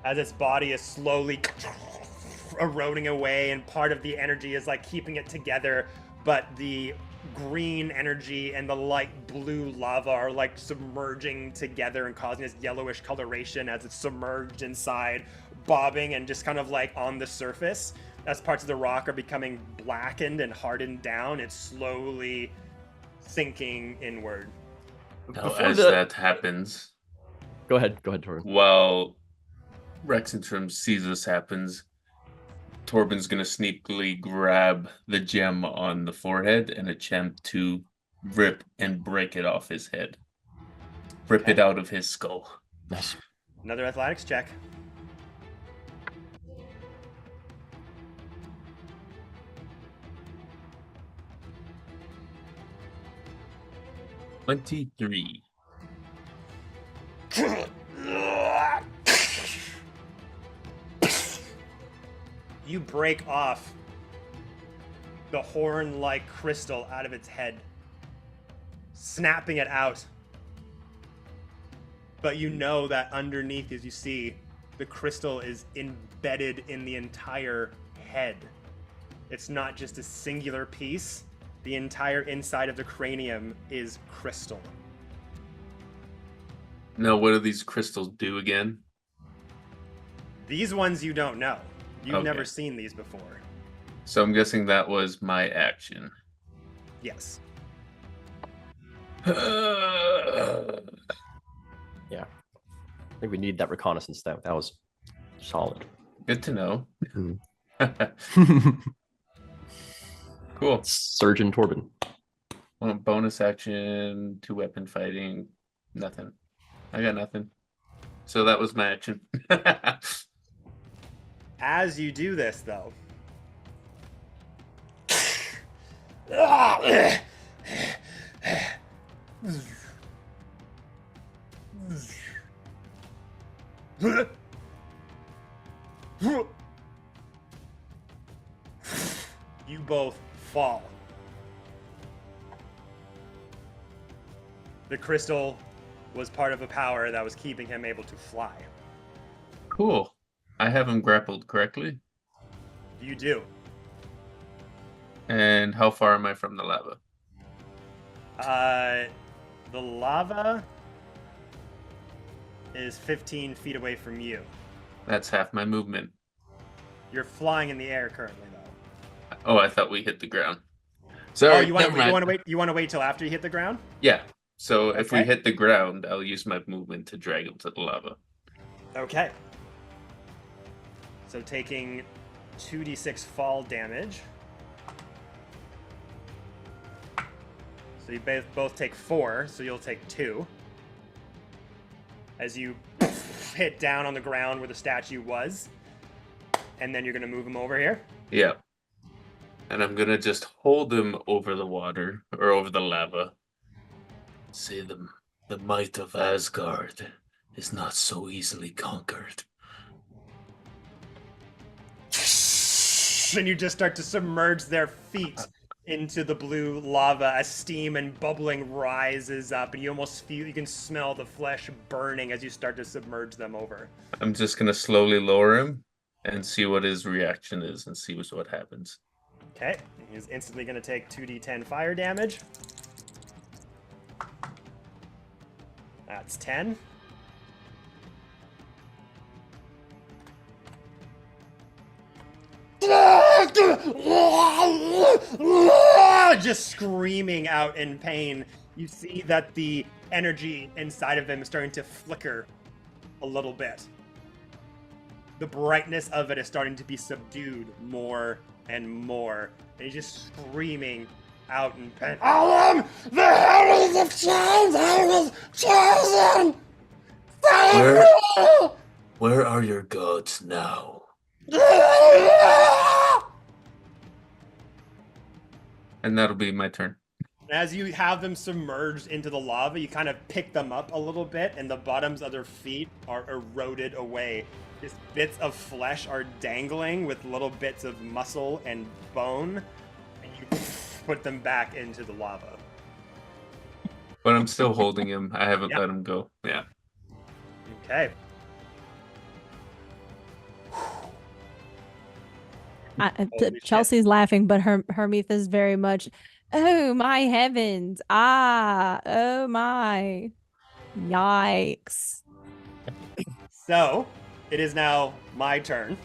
Speaker 1: As its body is slowly eroding away, and part of the energy is like keeping it together, but the green energy and the light blue lava are like submerging together and causing this yellowish coloration as it's submerged inside, bobbing and just kind of like on the surface. As parts of the rock are becoming blackened and hardened down, it's slowly sinking inward.
Speaker 2: Now, as that happens,
Speaker 4: go ahead, Torben.
Speaker 2: While Rexentrum sees this happens, Torben's gonna sneakily grab the gem on the forehead and attempt to rip and break it off his head. Rip it out of his skull.
Speaker 4: Nice.
Speaker 1: Another athletics check.
Speaker 2: 23.
Speaker 1: You break off the horn-like crystal out of its head, snapping it out. But you know that underneath, as you see, the crystal is embedded in the entire head. It's not just a singular piece. The entire inside of the cranium is crystal.
Speaker 2: Now, what do these crystals do again?
Speaker 1: These ones you don't know. You've
Speaker 2: Okay.
Speaker 1: never seen these before.
Speaker 2: So I'm guessing that was my action.
Speaker 1: Yes.
Speaker 4: Yeah. I think we need that reconnaissance though. That was solid.
Speaker 2: Good to know.
Speaker 4: Mhm.
Speaker 2: Cool.
Speaker 4: Surgeon Torben.
Speaker 2: Well, bonus action, 2 weapon fighting, nothing. I got nothing. So that was my action.
Speaker 1: As you do this, though, you both fall. The crystal was part of a power that was keeping him able to fly.
Speaker 2: Cool. I have him grappled correctly.
Speaker 1: You do.
Speaker 2: And how far am I from the lava?
Speaker 1: The lava is 15 feet away from you.
Speaker 2: That's half my movement.
Speaker 1: You're flying in the air currently, though.
Speaker 2: Oh, I thought we hit the ground. Sorry,
Speaker 1: Oh, you want
Speaker 2: never
Speaker 1: to
Speaker 2: mind.
Speaker 1: wait? You want to wait till after you hit the ground?
Speaker 2: Yeah. So if we
Speaker 1: Okay.
Speaker 2: hit the ground, I'll use my movement to drag him to the lava.
Speaker 1: Okay. So taking 2d6 fall damage. So you both take 4, so you'll take 2. As you hit down on the ground where the statue was. And then you're going to move him over here.
Speaker 2: Yeah. And I'm gonna just hold him over the water, or over the lava. Say the might of Asgard is not so easily conquered.
Speaker 1: Then you just start to submerge their feet into the blue lava as steam and bubbling rises up, and you almost feel, you can smell the flesh burning as you start to submerge them over.
Speaker 2: I'm just gonna slowly lower him and see what his reaction is and see what happens.
Speaker 1: Okay, he's instantly going to take 2d10 fire damage. That's 10. Just screaming out in pain. You see that the energy inside of him is starting to flicker a little bit. The brightness of it is starting to be subdued more and more. And he's just screaming out in pain.
Speaker 6: I am the Harries of Chains! I was chosen!
Speaker 2: Where-
Speaker 6: Save me!
Speaker 2: Where are your gods now? And that'll be my turn.
Speaker 1: As you have them submerged into the lava, you kind of pick them up a little bit, and the bottoms of their feet are eroded away. Just bits of flesh are dangling with little bits of muscle and bone, and you put them back into the lava.
Speaker 2: But I'm still holding him. I haven't
Speaker 1: Yeah.
Speaker 2: let him go. Yeah.
Speaker 1: Okay. Holy shit.
Speaker 3: Chelsea's laughing, but Hermith is very much, oh my heavens. Oh my. Yikes.
Speaker 1: So, it is now my turn.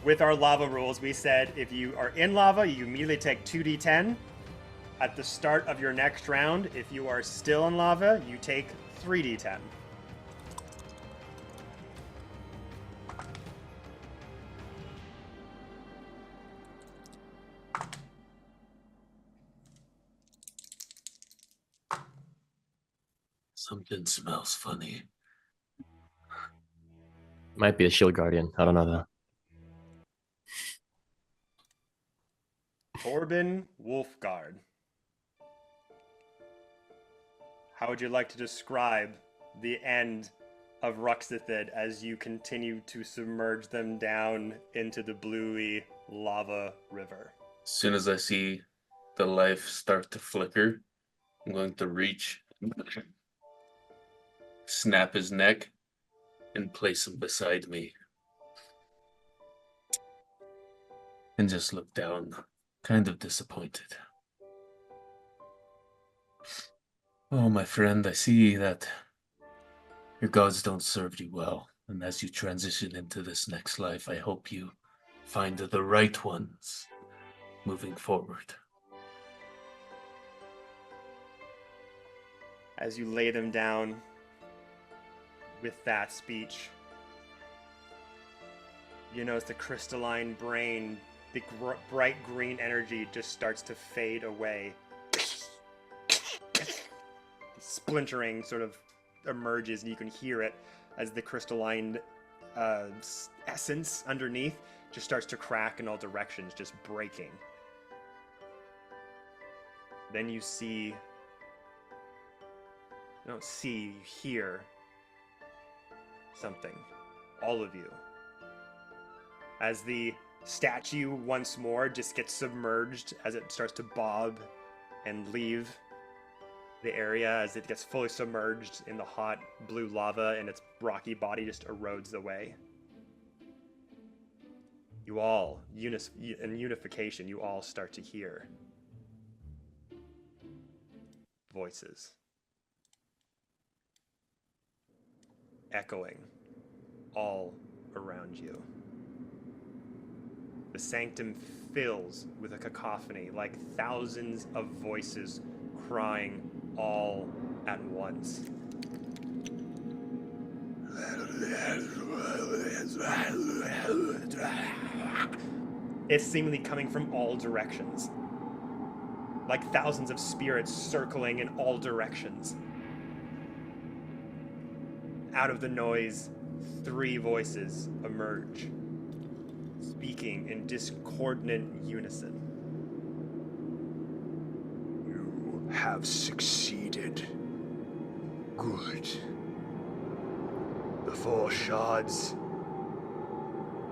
Speaker 1: With our lava rules, we said if you are in lava, you immediately take 2d10. At the start of your next round, if you are still in lava, you take 3d10.
Speaker 2: Something smells funny.
Speaker 4: Might be a shield guardian. I don't know though.
Speaker 1: Torben Wolfguard. how would you like to describe the end of Ruxithid as you continue to submerge them down into the bluey lava river?
Speaker 2: As soon as I see the life start to flicker, I'm going to reach, snap his neck, and place him beside me. And just look down, kind of disappointed. Oh, my friend, I see that your gods don't serve you well. And as you transition into this next life, I hope you find the right ones moving forward.
Speaker 1: As you lay them down with that speech, you notice the crystalline brain, the bright green energy just starts to fade away. Splintering sort of emerges, and you can hear it as the crystalline essence underneath just starts to crack in all directions, just breaking. Then you see, you don't see, you hear something, all of you, as the statue once more just gets submerged as it starts to bob and leave the area, as it gets fully submerged in the hot blue lava and its rocky body just erodes away. You all, in unification, you all start to hear voices echoing all around you. The sanctum fills with a cacophony, like thousands of voices crying all at once. It's seemingly coming from all directions, like thousands of spirits circling in all directions. Out of the noise, 3 voices emerge, speaking in discordant unison.
Speaker 6: You have succeeded. Good. The 4 shards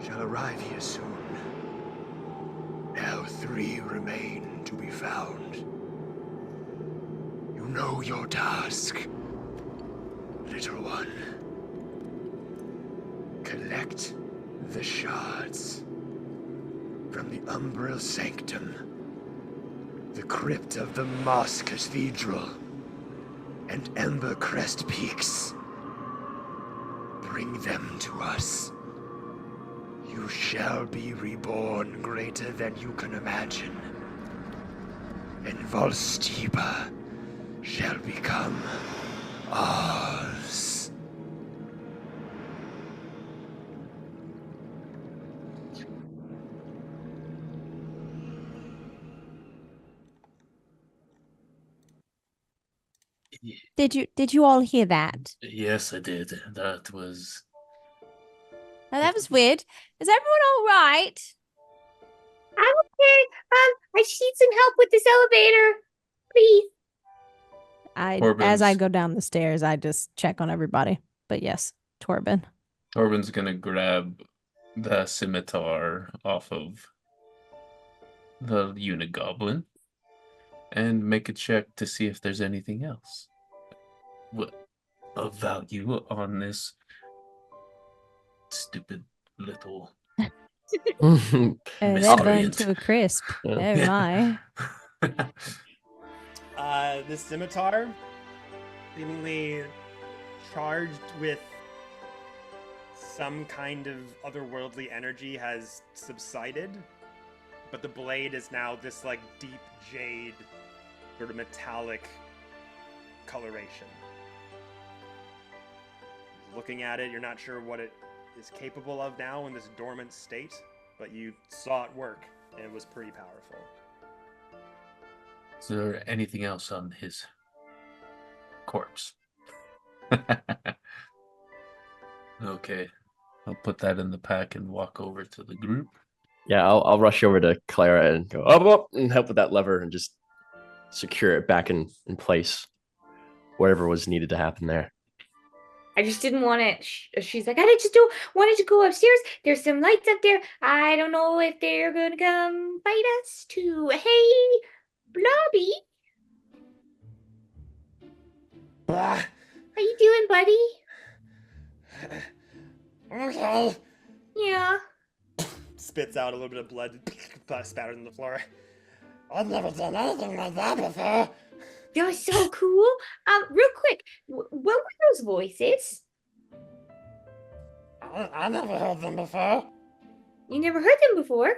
Speaker 6: shall arrive here soon. Now 3 remain to be found. You know your task, little one. Collect the shards from the umbral sanctum, the crypt of the Moss Cathedral, and Ember Crest Peaks. Bring them to us. You shall be reborn greater than you can imagine, and Volstepa shall become ours.
Speaker 3: Did you all hear that?
Speaker 2: Yes, I did. That was...
Speaker 3: Now, that was weird. Is everyone all right?
Speaker 5: I'm okay. I just need some help with this elevator, please.
Speaker 3: As I
Speaker 2: Corbin's-
Speaker 3: go down the stairs, I just check on everybody. But yes, Torben.
Speaker 2: Torben's gonna grab the scimitar off of the unit goblin and make a check to see if there's anything else of value on this stupid little
Speaker 3: They're burned
Speaker 2: miscreant.
Speaker 3: to a crisp.
Speaker 4: Yeah.
Speaker 3: Oh my.
Speaker 1: This scimitar, seemingly charged with some kind of otherworldly energy, has subsided, but the blade is now this like deep jade, sort of metallic coloration. Looking at it, you're not sure what it is capable of now in this dormant state, but you saw it work, and it was pretty powerful.
Speaker 2: Is there anything else on his corpse? Okay, I'll put that in the pack and walk over to the group.
Speaker 4: Yeah, I'll rush over to Clara and go up and help with that lever and just secure it back in place. whatever was needed to happen there.
Speaker 5: I just didn't want it. She's like, I just don't wanted to go upstairs. There's some lights up there. I don't know if they're gonna come fight us too. Hey, Blobby,
Speaker 6: Blah.
Speaker 5: how you doing, buddy?
Speaker 6: Okay.
Speaker 5: Yeah.
Speaker 1: Spits out a little bit of blood, spatters on the floor.
Speaker 6: I've never done anything like that before.
Speaker 5: You're so cool. Real quick, what were those voices?
Speaker 6: I never heard them before.
Speaker 5: You never heard them before?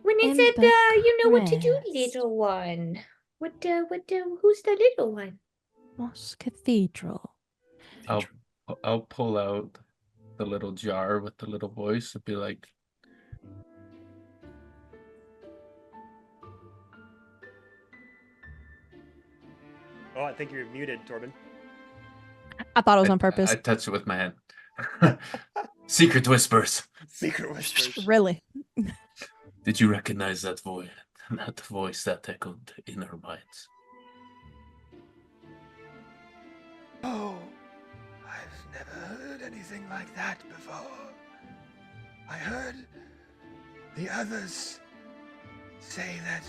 Speaker 5: When it said, you know what to do,
Speaker 3: Impressed.
Speaker 5: little one. Who's the little one?
Speaker 3: Moss Cathedral.
Speaker 2: I'll pull out the little jar with the little voice and be like,
Speaker 1: Oh, I think you're muted, Torben.
Speaker 3: I thought it was on purpose.
Speaker 2: I touched it with my hand. Secret whispers.
Speaker 1: Secret whispers.
Speaker 3: Really?
Speaker 2: Did you recognize that voice? That voice that echoed in our minds.
Speaker 6: Oh, I've never heard anything like that before. I heard the others say that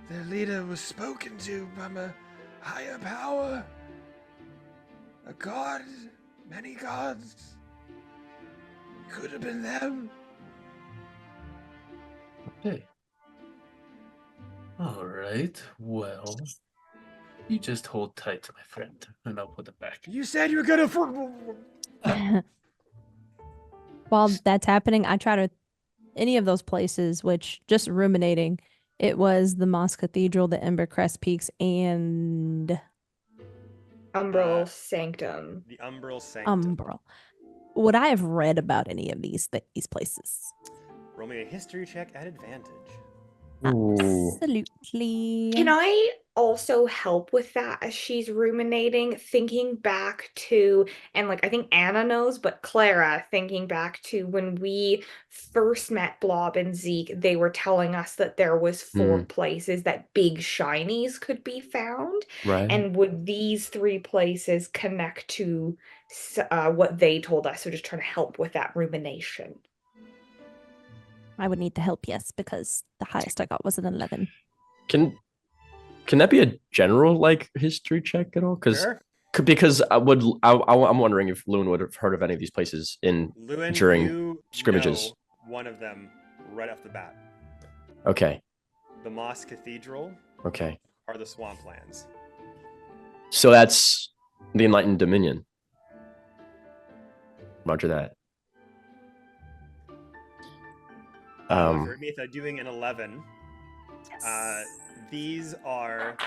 Speaker 6: their leader was spoken to from a higher power. A god, many gods. Could have been them.
Speaker 2: Okay. All right. Well, you just hold tight to my friend, and I'll put it back.
Speaker 6: You said you were gonna.
Speaker 3: While that's happening, I try to any of those places, which just ruminating, it was the Moss Cathedral, the Embercrest Peaks, and
Speaker 5: Umbral Sanctum.
Speaker 1: The Umbral Sanctum.
Speaker 3: Umbral. Would I have read about any of these places?
Speaker 1: Roll me a history check at advantage.
Speaker 4: Ooh.
Speaker 3: Absolutely.
Speaker 5: Can I also help with that as she's ruminating, thinking back to, and like I think Anna knows, but Clara thinking back to when we first met Blob and Zeke, they were telling us that there was 4 places that big shinies could be found.
Speaker 4: Right.
Speaker 5: And would these 3 places connect to what they told us? So just trying to help with that rumination.
Speaker 3: I would need to help, yes, because the highest I got was an 11.
Speaker 4: Can that be a general like history check at all?
Speaker 1: Sure.
Speaker 4: Because I'm wondering if Lewin would have heard of any of these places
Speaker 1: Lewin,
Speaker 4: during
Speaker 1: you
Speaker 4: scrimmages.
Speaker 1: know one of them right off the bat.
Speaker 4: Okay.
Speaker 1: The Moss Cathedral
Speaker 4: Okay.
Speaker 1: are the swamplands.
Speaker 4: So that's the Enlightened Dominion. Roger that.
Speaker 1: For Mitha doing an 11.
Speaker 3: Yes.
Speaker 1: These are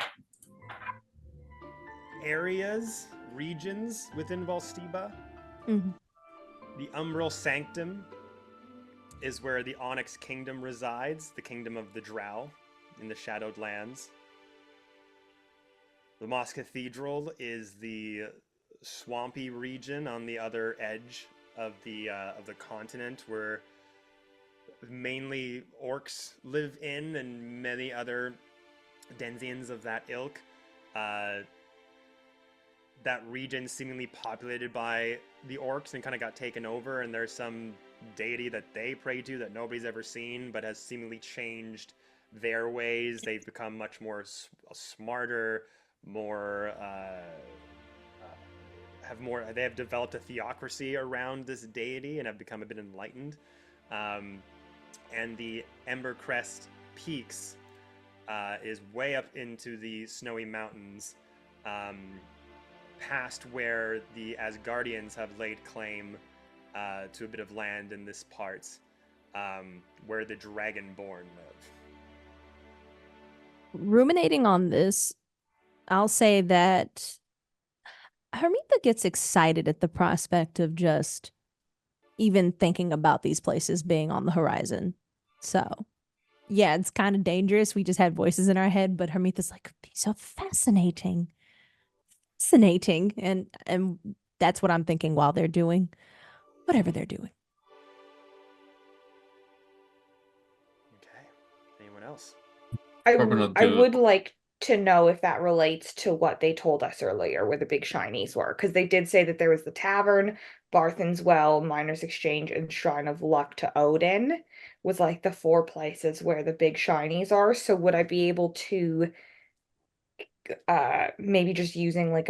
Speaker 1: areas, regions within Volstiba.
Speaker 3: Mhm.
Speaker 1: The Umbral Sanctum is where the Onyx Kingdom resides, the kingdom of the Drow in the Shadowed Lands. The Moss Cathedral is the swampy region on the other edge of the continent where mainly orcs live in and many other denizens of that ilk. That region seemingly populated by the orcs and kind of got taken over, and there's some deity that they pray to that nobody's ever seen but has seemingly changed their ways. They've become much more smarter, more they have developed a theocracy around this deity and have become a bit enlightened. And the Embercrest Peaks is way up into the snowy mountains, past where the Asgardians have laid claim to a bit of land in this part, where the Dragonborn live.
Speaker 3: Ruminating on this, I'll say that Hermitha gets excited at the prospect of just even thinking about these places being on the horizon. So, yeah, it's kind of dangerous. We just had voices in our head, but Hermitha's like, these are fascinating. Fascinating. And that's what I'm thinking while they're doing whatever they're doing.
Speaker 1: Okay. Anyone else?
Speaker 5: I
Speaker 2: We're gonna
Speaker 5: I
Speaker 2: do-
Speaker 5: would like to know if that relates to what they told us earlier, where the big shinies were. Because they did say that there was the tavern, Barthen's Well, Miners Exchange, and Shrine of Luck to Odin was like the 4 places where the big shinies are. So would I be able to maybe just using like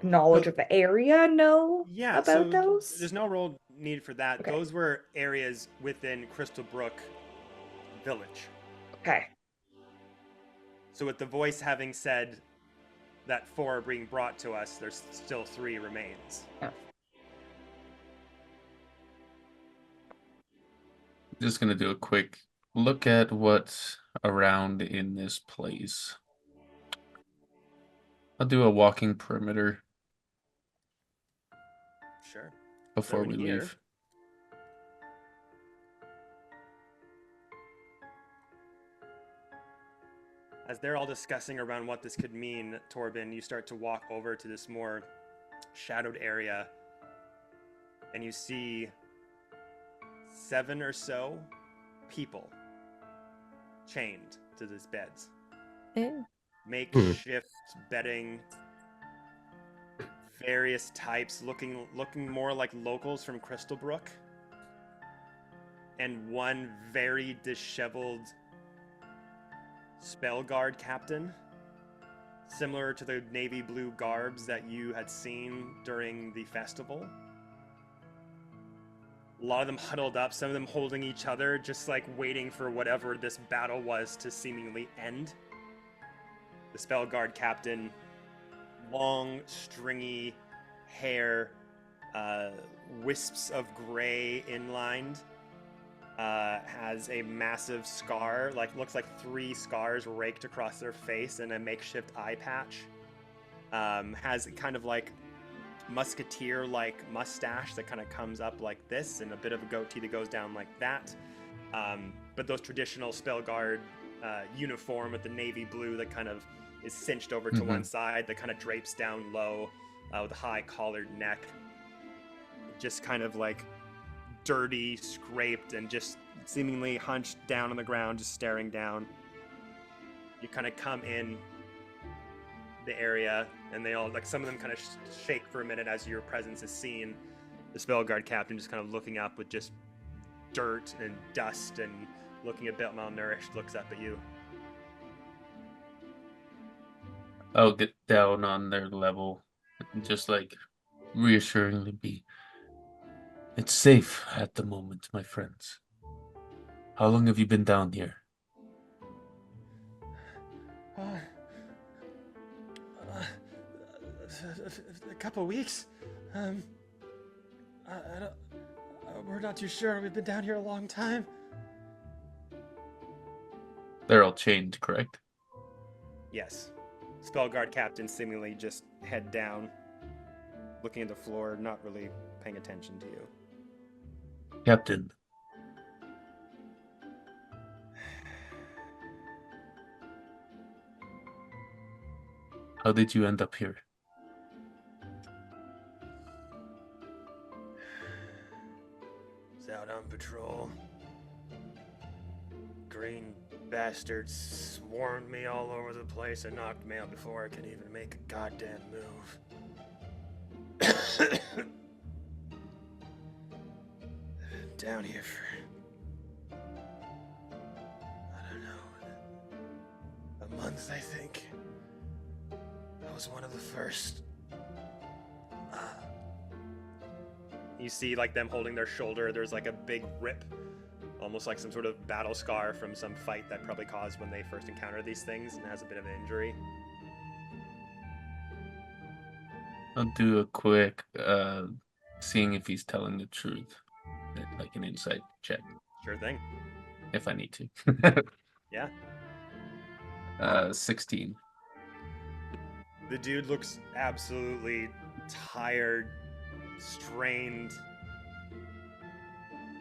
Speaker 5: knowledge of the area know
Speaker 1: Yeah,
Speaker 5: about
Speaker 1: so
Speaker 5: those?
Speaker 1: there's no roll needed for that.
Speaker 5: Okay.
Speaker 1: Those were areas within Crystal Brook Village.
Speaker 5: Okay.
Speaker 1: So with the voice having said that 4 are being brought to us, there's still 3 remains.
Speaker 2: Just gonna do a quick look at what's around in this place. I'll do a walking perimeter
Speaker 1: Sure.
Speaker 2: before
Speaker 1: Throw
Speaker 2: we
Speaker 1: in here.
Speaker 2: leave.
Speaker 1: As they're all discussing around what this could mean, Torben, you start to walk over to this more shadowed area, and you see 7 or so people chained to these beds.
Speaker 3: Ew.
Speaker 1: Makeshift bedding, various types, looking more like locals from Crystal Brook, and one very disheveled spell guard captain, similar to the navy blue garbs that you had seen during the festival. A lot of them huddled up, some of them holding each other, just like waiting for whatever this battle was to seemingly end. The spell guard captain, long, stringy hair, wisps of gray inlined, has a massive scar, looks like 3 scars raked across their face and a makeshift eye patch. Has kind of like musketeer-like mustache that kind of comes up like this, and a bit of a goatee that goes down like that. But those traditional spell guard uniform with the navy blue that kind of is cinched over to one side, that kind of drapes down low with a high collared neck. Just kind of like dirty, scraped, and just seemingly hunched down on the ground, just staring down. You kind of come in the area, and they all, like, some of them kind of shake for a minute as your presence is seen. The spell guard captain just kind of looking up with just dirt and dust and looking a bit malnourished, looks up at you.
Speaker 2: I'll get down on their level and just like reassuringly be, it's safe at the moment, my friends. How long have you been down here?
Speaker 1: A couple weeks. We're not too sure. We've been down here a long time.
Speaker 2: They're all chained, correct?
Speaker 1: Yes. Spellguard captain seemingly just head down, looking at the floor, not really paying attention to you.
Speaker 2: Captain. How did you end up here?
Speaker 1: Was out on patrol. Green bastards swarmed me all over the place and knocked me out before I could even make a goddamn move. Down here for, I don't know, a month, I think. I was one of the first. You see, like, them holding their shoulder, there's like a big rip, almost like some sort of battle scar from some fight that probably caused when they first encountered these things, and has a bit of an injury.
Speaker 2: I'll do a quick seeing if he's telling the truth, like an insight check,
Speaker 1: Sure thing.
Speaker 2: if I need to.
Speaker 1: Yeah.
Speaker 2: 16.
Speaker 1: The dude looks absolutely tired, strained.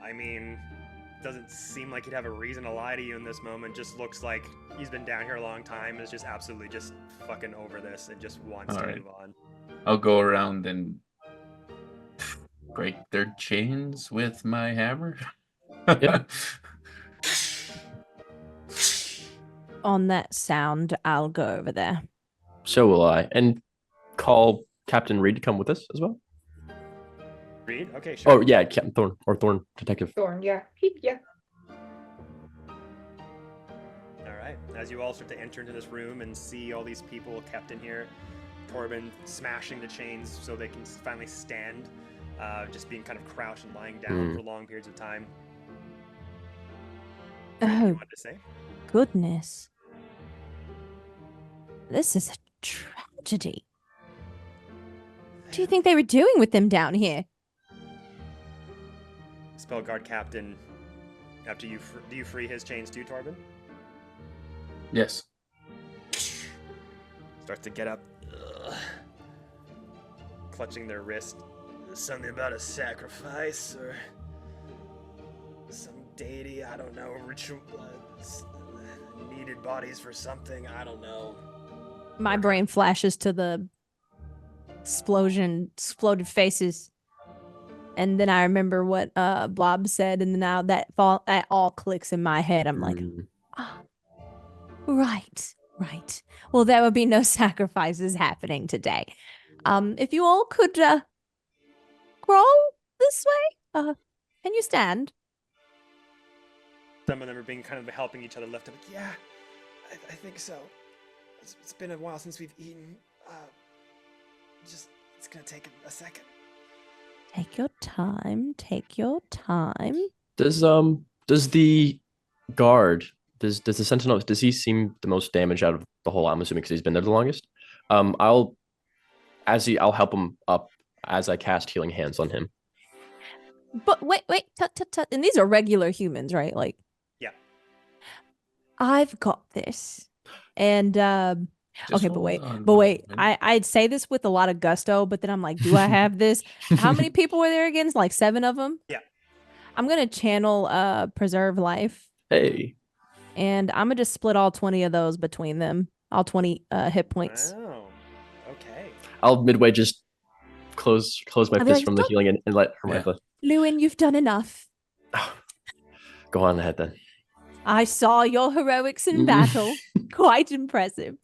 Speaker 1: I mean, doesn't seem like he'd have a reason to lie to you in this moment. Just looks like he's been down here a long time, is just absolutely just fucking over this and just wants to move on.
Speaker 2: I'll go around and break their chains with my hammer.
Speaker 4: Yep.
Speaker 3: On that sound, I'll go over there.
Speaker 4: So will I. And call Captain Reed to come with us as well.
Speaker 1: Reed? Okay, sure.
Speaker 4: Oh, yeah, Captain Thorn or Thorn Detective.
Speaker 5: Thorn, yeah. Yeah.
Speaker 1: All right. As you all start to enter into this room and see all these people kept in here, Torben smashing the chains so they can finally stand, just being kind of crouched and lying down for long periods of time. Anything you wanted to say?
Speaker 3: Goodness. This is a tragedy. What do you think they were doing with them down here?
Speaker 1: Spellguard Captain, after you do you free his chains too, Torben?
Speaker 2: Yes.
Speaker 1: Starts to get up, clutching their wrist. Something about a sacrifice or some deity, I don't know, ritual, needed bodies for something, I don't know.
Speaker 3: My brain flashes to the exploded faces. And then I remember what Blob said, and now that all clicks in my head. I'm like, right. Well, there will be no sacrifices happening today. If you all could crawl this way, can you stand?
Speaker 1: Some of them are being kind of helping each other lift up. Like, yeah, I think so. It's been a while since we've eaten. It's gonna take a second.
Speaker 3: Take your time.
Speaker 4: Does the guard, does the sentinel, does he seem the most damaged out of the whole? I'm assuming because he's been there the longest. I'll help him up as I cast Healing Hands on him.
Speaker 3: But wait, tut. And these are regular humans, right? Like,
Speaker 1: yeah.
Speaker 3: I've got this. And
Speaker 2: Just
Speaker 3: okay, but
Speaker 2: hold
Speaker 3: wait.
Speaker 2: on.
Speaker 3: I'd say this with a lot of gusto, but then I'm like, do I have this? How many people were there again? It's like 7 of them.
Speaker 1: Yeah.
Speaker 3: I'm gonna channel Preserve Life.
Speaker 4: Hey.
Speaker 3: And I'm gonna just split all 20 of those between them. All 20 hit points.
Speaker 1: Oh, okay.
Speaker 4: I'll midway just close my
Speaker 3: I'll be
Speaker 4: fist
Speaker 3: like,
Speaker 4: from the healing and let her
Speaker 2: Yeah.
Speaker 3: Lewin, you've done enough.
Speaker 4: Go on ahead then.
Speaker 3: I saw your heroics in battle. Quite impressive.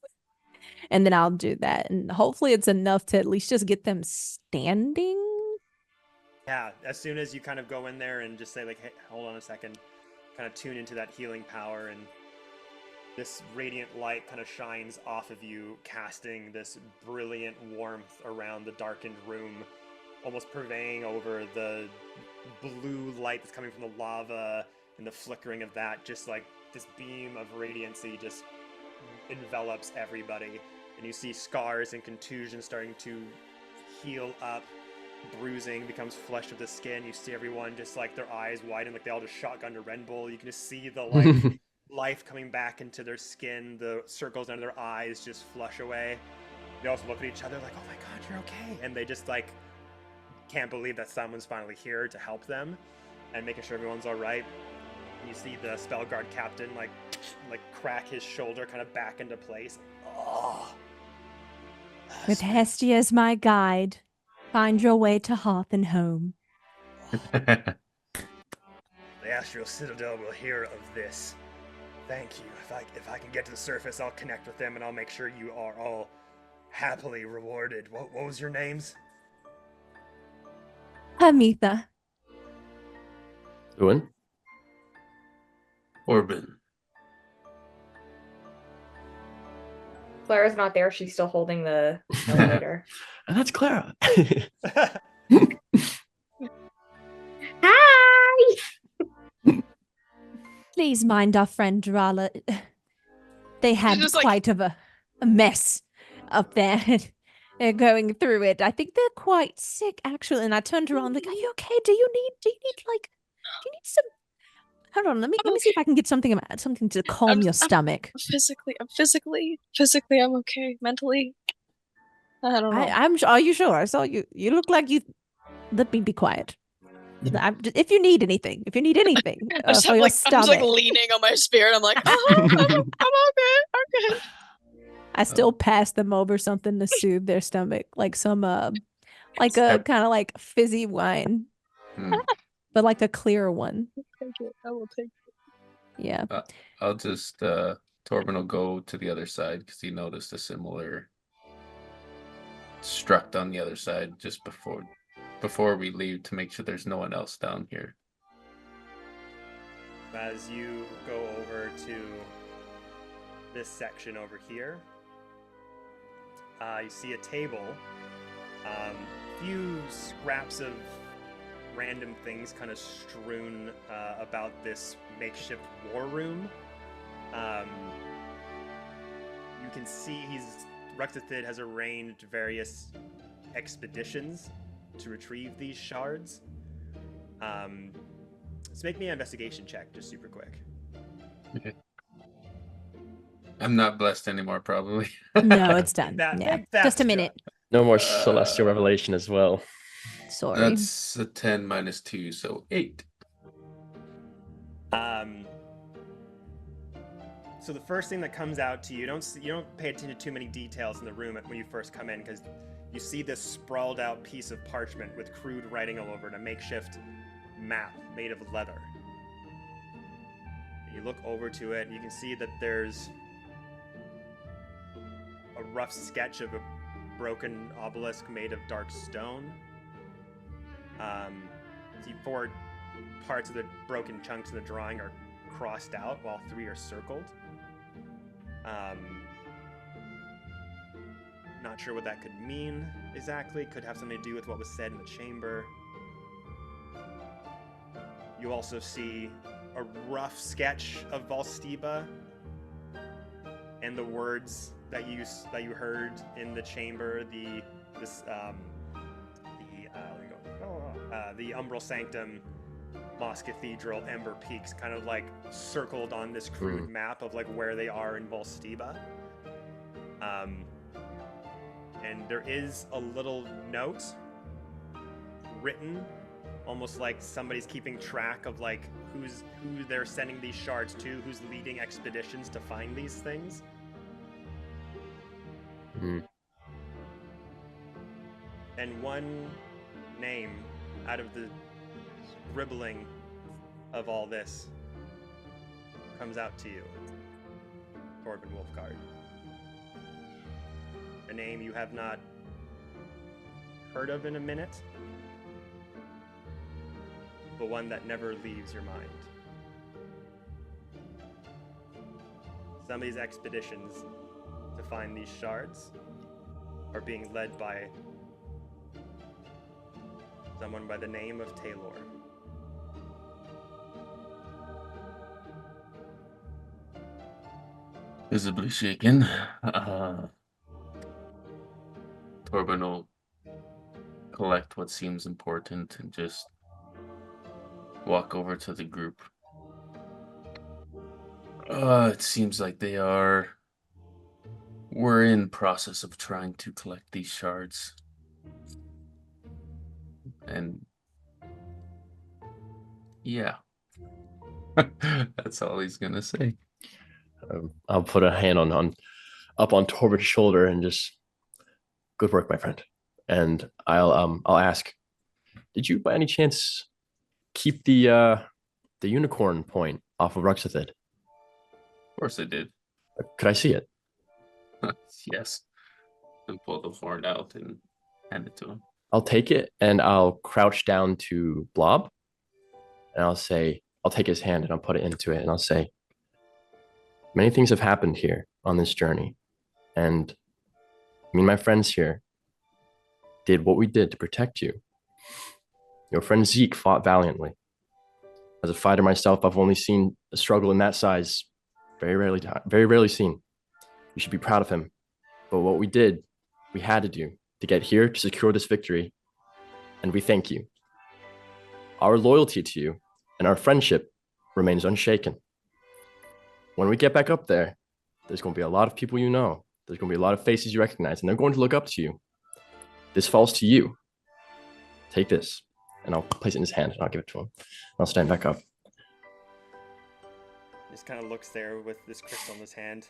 Speaker 3: And then I'll do that. And hopefully it's enough to at least just get them standing.
Speaker 1: Yeah, as soon as you kind of go in there and just say, like, hey, hold on a second, kind of tune into that healing power, and this radiant light kind of shines off of you, casting this brilliant warmth around the darkened room, almost purveying over the blue light that's coming from the lava and the flickering of that. Just like this beam of radiancy just envelops everybody, and you see scars and contusions starting to heal up. Bruising becomes flesh of the skin. You see everyone just like their eyes widen, like they all just shotgun a Red Bull. You can just see the like life coming back into their skin. The circles under their eyes just flush away. They also look at each other like, "Oh my God, you're okay!" And they just like can't believe that someone's finally here to help them and making sure everyone's all right. And you see the Spellguard Captain like crack his shoulder kind of back into place. Oh.
Speaker 3: With Hestia as my guide, find your way to hearth and home.
Speaker 1: The Astral Citadel will hear of this. Thank you. If I can get to the surface, I'll connect with them and I'll make sure you are all happily rewarded. What was your names?
Speaker 3: Hermitha.
Speaker 4: Lewin?
Speaker 2: Orban.
Speaker 5: Clara's not there. She's still holding the elevator.
Speaker 4: And that's Clara.
Speaker 5: Hi!
Speaker 3: Please mind our friend Drala. They had
Speaker 7: just, like-
Speaker 3: quite of a mess up there. They're going through it. I think they're quite sick, actually. And I turned around like, "Are you okay? Do you need some? Hold on, let me see if I can get something to calm your stomach."
Speaker 7: Physically, I'm okay. Mentally, I don't know.
Speaker 3: I'm. Are you sure? I saw you. You look like you. Let me be quiet. If you need anything,
Speaker 7: I'm just,
Speaker 3: for your
Speaker 7: I'm just
Speaker 3: stomach,
Speaker 7: like leaning on my spirit. I'm like, I'm okay. I'm good.
Speaker 3: I still pass them over something to soothe their stomach, like some like a kind of like fizzy wine, but like a clear one.
Speaker 7: Take it. I will take it.
Speaker 3: Yeah.
Speaker 2: I'll just Torben will go to the other side because he noticed a similar struct on the other side just before we leave to make sure there's no one else down here.
Speaker 1: As you go over to this section over here, you see a table, few scraps of random things kind of strewn about this makeshift war room. You can see Ruxathid has arranged various expeditions to retrieve these shards. So make me an investigation check, just super quick.
Speaker 2: Okay. I'm not blessed anymore, probably.
Speaker 3: No, it's done.
Speaker 1: That-
Speaker 3: Yeah,
Speaker 1: that's
Speaker 3: just a
Speaker 1: done.
Speaker 3: minute.
Speaker 4: No more celestial revelation as well.
Speaker 3: Sorry.
Speaker 2: That's a 10 minus 2, so 8.
Speaker 1: So the first thing that comes out to you, you don't pay attention to too many details in the room when you first come in, because you see this sprawled out piece of parchment with crude writing all over it, a makeshift map made of leather. You look over to it, and you can see that there's a rough sketch of a broken obelisk made of dark stone. See 4 parts of the broken chunks in the drawing are crossed out, while 3 are circled. Not sure what that could mean exactly. Could have something to do with what was said in the chamber. You also see a rough sketch of Valstiba and the words that you heard in the chamber. The Umbral Sanctum, Moss Cathedral, Ember Peaks, kind of like circled on this crude map of like where they are in Valstiba. And there is a little note written, almost like somebody's keeping track of like who they're sending these shards to, who's leading expeditions to find these things. And one name out of the scribbling of all this comes out to you. Torben Wolfgard. A name you have not heard of in a minute, but one that never leaves your mind. Some of these expeditions to find these shards are being led by someone by the name of Taylor.
Speaker 2: Visibly shaken. Torben will collect what seems important and just walk over to the group. It seems like we're in process of trying to collect these shards. And yeah, that's all he's gonna say.
Speaker 4: I'll put a hand up on Torben's shoulder and just, good work, my friend. And I'll ask, did you by any chance keep the unicorn point off of Ruxathid?
Speaker 2: Of course I did.
Speaker 4: Could I see it?
Speaker 2: Yes. And pull the horn out and hand it to him.
Speaker 4: I'll take it and I'll crouch down to Blob, and I'll take his hand and I'll put it into it, and I'll say, many things have happened here on this journey, and me and my friends here did what we did to protect you. Your friend Zeke fought valiantly. As a fighter myself, I've only seen a struggle in that size very rarely seen. You should be proud of him. But what we did, we had to do to get here to secure this victory, and we thank you. Our loyalty to you and our friendship remains unshaken. When we get back up there, there's going to be a lot of people you know. There's going to be a lot of faces you recognize, and they're going to look up to you. This falls to you. Take this. And I'll place it in his hand, and I'll give it to him. And I'll stand back up.
Speaker 1: Just kind of looks there with this crystal in his hand.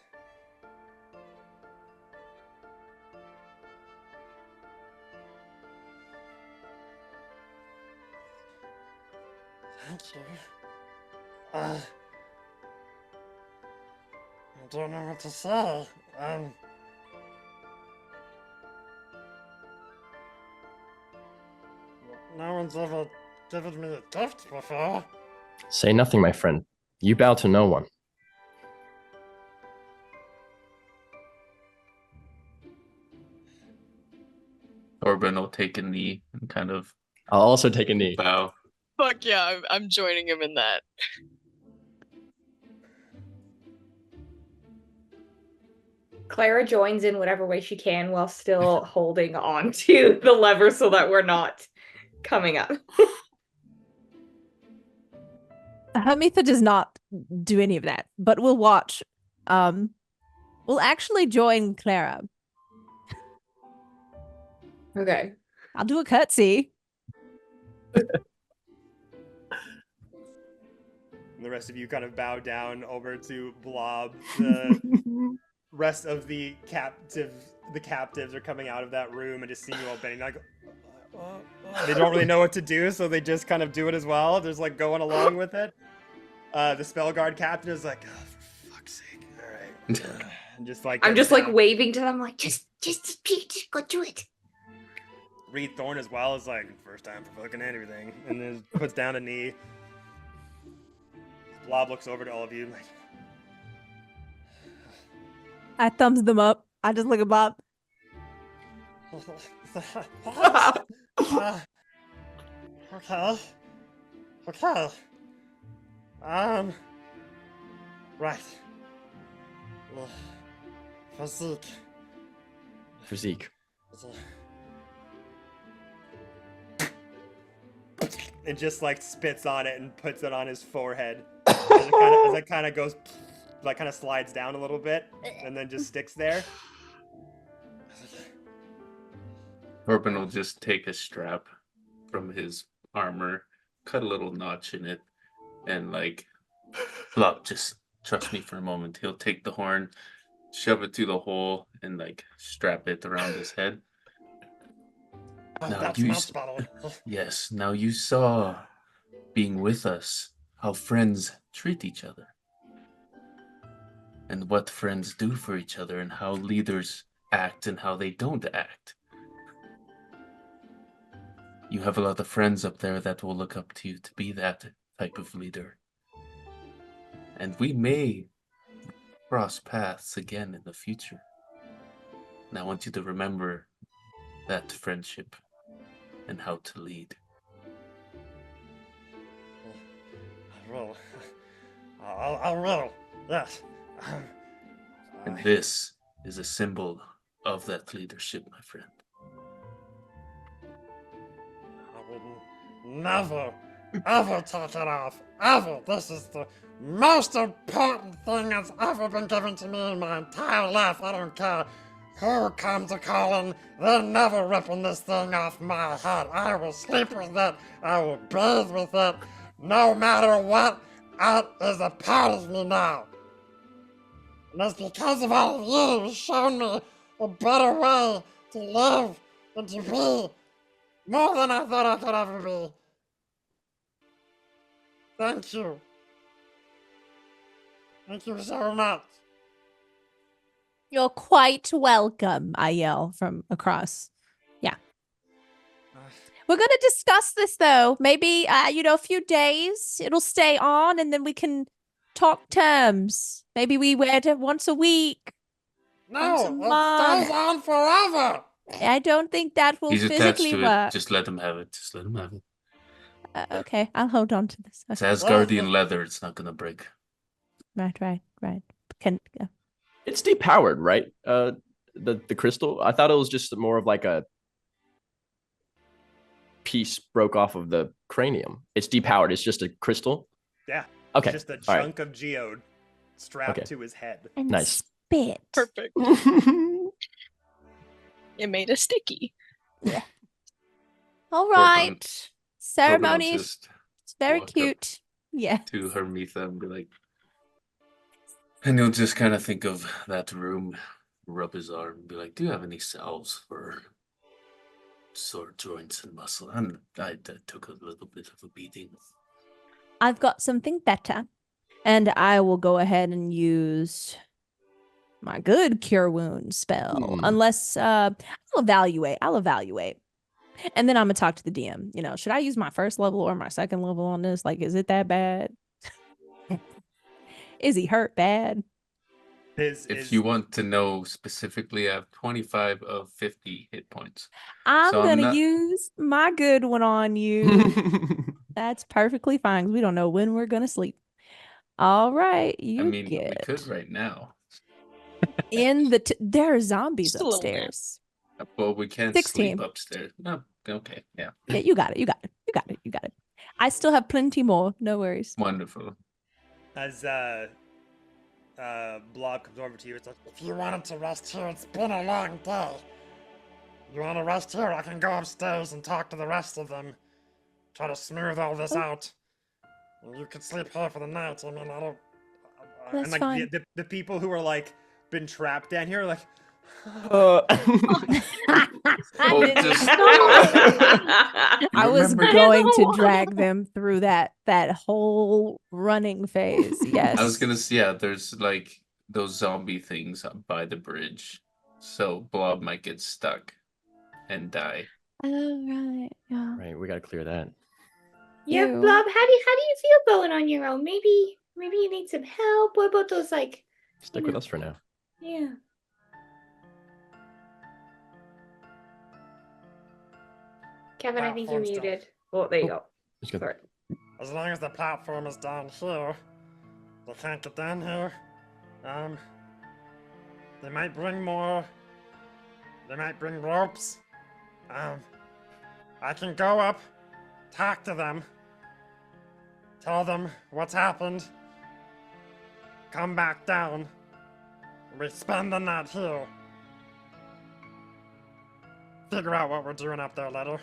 Speaker 6: Thank you. I'll don't know what to say. No one's ever given me a gift before.
Speaker 4: Say nothing, my friend. You bow to no one.
Speaker 2: Torben will take a knee and kind of
Speaker 4: I'll also take a knee.
Speaker 2: bow.
Speaker 7: Fuck yeah, I'm joining him in that.
Speaker 5: Clara joins in whatever way she can while still holding on to the lever so that we're not coming up.
Speaker 3: Hamitha does not do any of that, but we'll watch. We'll actually join Clara.
Speaker 5: Okay.
Speaker 3: I'll do a cutscene.
Speaker 1: And the rest of you kind of bow down over to Blob. The rest of the captives are coming out of that room and just seeing you all bending. Like, they don't really know what to do, so they just kind of do it as well. They're just like going along with it. The spell guard captain is like, oh, for fuck's sake, all right. And just like
Speaker 5: I'm just like waving to them, like, just go do it.
Speaker 1: Reed Thorne as well is like, first time for fucking anything, and then puts down a knee. Blob looks over to all of you like,
Speaker 3: I thumbs them up. I just look at Bob.
Speaker 6: Okay. Okay. Right.
Speaker 4: Physique.
Speaker 1: and just like spits on it and puts it on his forehead. As it kind of goes, like kind of slides down a little bit, and then just sticks there.
Speaker 2: Torben will just take a strap from his armor, cut a little notch in it, and like, Flop, just trust me for a moment. He'll take the horn, shove it through the hole, and like strap it around his head. Now
Speaker 6: That's
Speaker 2: you,
Speaker 6: much better.
Speaker 2: yes. Now you saw, being with us, how friends treat each other, and what friends do for each other, and how leaders act and how they don't act. You have a lot of friends up there that will look up to you to be that type of leader. And we may cross paths again in the future. And I want you to remember that friendship and how to lead.
Speaker 6: I will. I will. Yes.
Speaker 2: And this is a symbol of that leadership, my friend.
Speaker 6: I will never, ever take it off. Ever. This is the most important thing that's ever been given to me in my entire life. I don't care who comes a calling. They're never ripping this thing off my head. I will sleep with it. I will bathe with it. No matter what, it is a part of me now. And it's because of all of you who've shown me a better way to live and to be more than I thought I could ever be. Thank you. Thank you so much.
Speaker 3: You're quite welcome, I yell from across. Yeah. We're going to discuss this, though. Maybe, a few days. It'll stay on, and then we can talk terms. Maybe we wear it once a week.
Speaker 6: No,
Speaker 3: Once a
Speaker 6: it
Speaker 3: month.
Speaker 6: stays on forever.
Speaker 3: I don't think that will
Speaker 2: He's attached
Speaker 3: physically
Speaker 2: to
Speaker 3: work.
Speaker 2: it. Just let him have it. Just let him have it.
Speaker 3: Okay, I'll hold on to this.
Speaker 2: It's
Speaker 3: Okay.
Speaker 2: Asgardian leather. It's not gonna break.
Speaker 3: Right.
Speaker 4: It's depowered, right? The crystal. I thought it was just more of like a piece broke off of the cranium. It's depowered. It's just a crystal.
Speaker 1: Yeah.
Speaker 4: Okay.
Speaker 1: Just a
Speaker 4: All right.
Speaker 1: chunk of geode strapped
Speaker 4: Okay.
Speaker 1: to his head.
Speaker 3: And
Speaker 4: Nice.
Speaker 3: spit.
Speaker 7: Perfect. It made a sticky.
Speaker 3: All
Speaker 2: Torben-
Speaker 3: right.
Speaker 2: Torben
Speaker 3: Ceremony
Speaker 2: will
Speaker 3: is
Speaker 2: just
Speaker 3: very
Speaker 2: walk up
Speaker 3: cute. Yeah.
Speaker 2: to Hermitha and be like, and he'll just kind of think of that room, rub his arm, and be like, "Do you have any salves for sore joints and muscle?" And I took a little bit of a beating.
Speaker 3: I've got something better. And I will go ahead and use my good cure wounds spell.
Speaker 4: Hmm.
Speaker 3: Unless I'll evaluate. And then I'm gonna talk to the DM. Should I use my first level or my second level on this? Like, is it that bad? Is he hurt bad?
Speaker 2: If you want to know specifically, I have 25 of 50 hit points.
Speaker 3: I'm
Speaker 2: So I'm
Speaker 3: gonna
Speaker 2: not-
Speaker 3: use my good one on you. That's perfectly fine 'cause we don't know when we're gonna sleep. All right,
Speaker 2: I
Speaker 3: you
Speaker 2: mean,
Speaker 3: get
Speaker 2: we could right now.
Speaker 3: in the there are zombies
Speaker 7: Just a little nap.
Speaker 3: upstairs.
Speaker 2: Well, we can't
Speaker 3: 16.
Speaker 2: sleep upstairs. No, okay, yeah.
Speaker 3: Yeah, you got it. I still have plenty more. No worries.
Speaker 2: Wonderful.
Speaker 1: As Blob comes over to you, it's like,
Speaker 6: If you wanted to rest here, it's been a long day. You want to rest here? I can go upstairs and talk to the rest of them. Try to smooth all this out. And you could sleep here for the night. I mean, I don't.
Speaker 1: and
Speaker 3: That's
Speaker 1: like
Speaker 3: fine.
Speaker 1: the people who are like been trapped down here are like,
Speaker 2: Oh, just-
Speaker 3: I was
Speaker 2: Remember-
Speaker 3: going to drag them through that whole running phase. Yes.
Speaker 2: I was gonna say, yeah, there's like those zombie things up by the bridge. So Blob might get stuck and die.
Speaker 3: Oh right. Yeah.
Speaker 4: Right, we gotta clear that.
Speaker 5: Yeah,
Speaker 3: Ew.
Speaker 5: Blob, how do you feel going on your own? Maybe you need some help. What about those
Speaker 4: Stick with us for now.
Speaker 5: yeah. Kevin, I think you're
Speaker 6: Platform stuff.
Speaker 5: muted. Oh, there you go.
Speaker 4: Just go.
Speaker 5: Sorry.
Speaker 6: As long as the platform is down here, they can't get down here. They might bring more. They might bring ropes. I can go up, talk to them, tell them what's happened, come back down. We spend the night here. Figure out what we're doing up there later.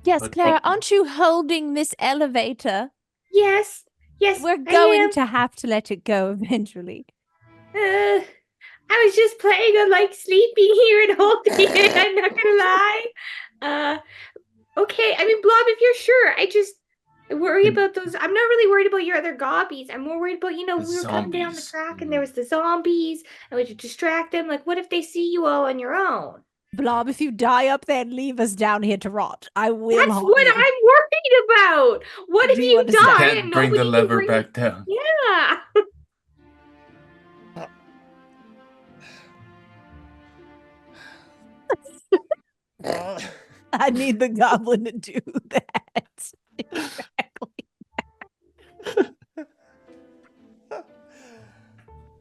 Speaker 3: Yes,
Speaker 2: But-
Speaker 3: Clara, aren't you holding this elevator?
Speaker 5: Yes.
Speaker 3: We're
Speaker 5: I
Speaker 3: going
Speaker 5: am.
Speaker 3: to have to let it go eventually.
Speaker 5: I was just planning on sleeping here and holding it. I'm not gonna lie. Okay. I mean, Blob, if you're sure, I worry about those. I'm not really worried about your other gobbies. I'm more worried about we were coming down the
Speaker 2: zombies.
Speaker 5: track and there was the zombies and we should distract them. What if they see you all on your own?
Speaker 3: Blob, if you die up there and leave us down here to rot, I will.
Speaker 5: That's
Speaker 3: harm
Speaker 5: what
Speaker 3: you.
Speaker 5: I'm worried about. What
Speaker 3: Do
Speaker 5: if
Speaker 3: you
Speaker 5: you
Speaker 3: understand?
Speaker 5: die
Speaker 2: Can't
Speaker 5: and
Speaker 2: bring
Speaker 5: nobody
Speaker 2: the
Speaker 5: can
Speaker 2: lever
Speaker 5: bring
Speaker 2: back down.
Speaker 5: Yeah.
Speaker 3: I need the goblin to do that. Exactly.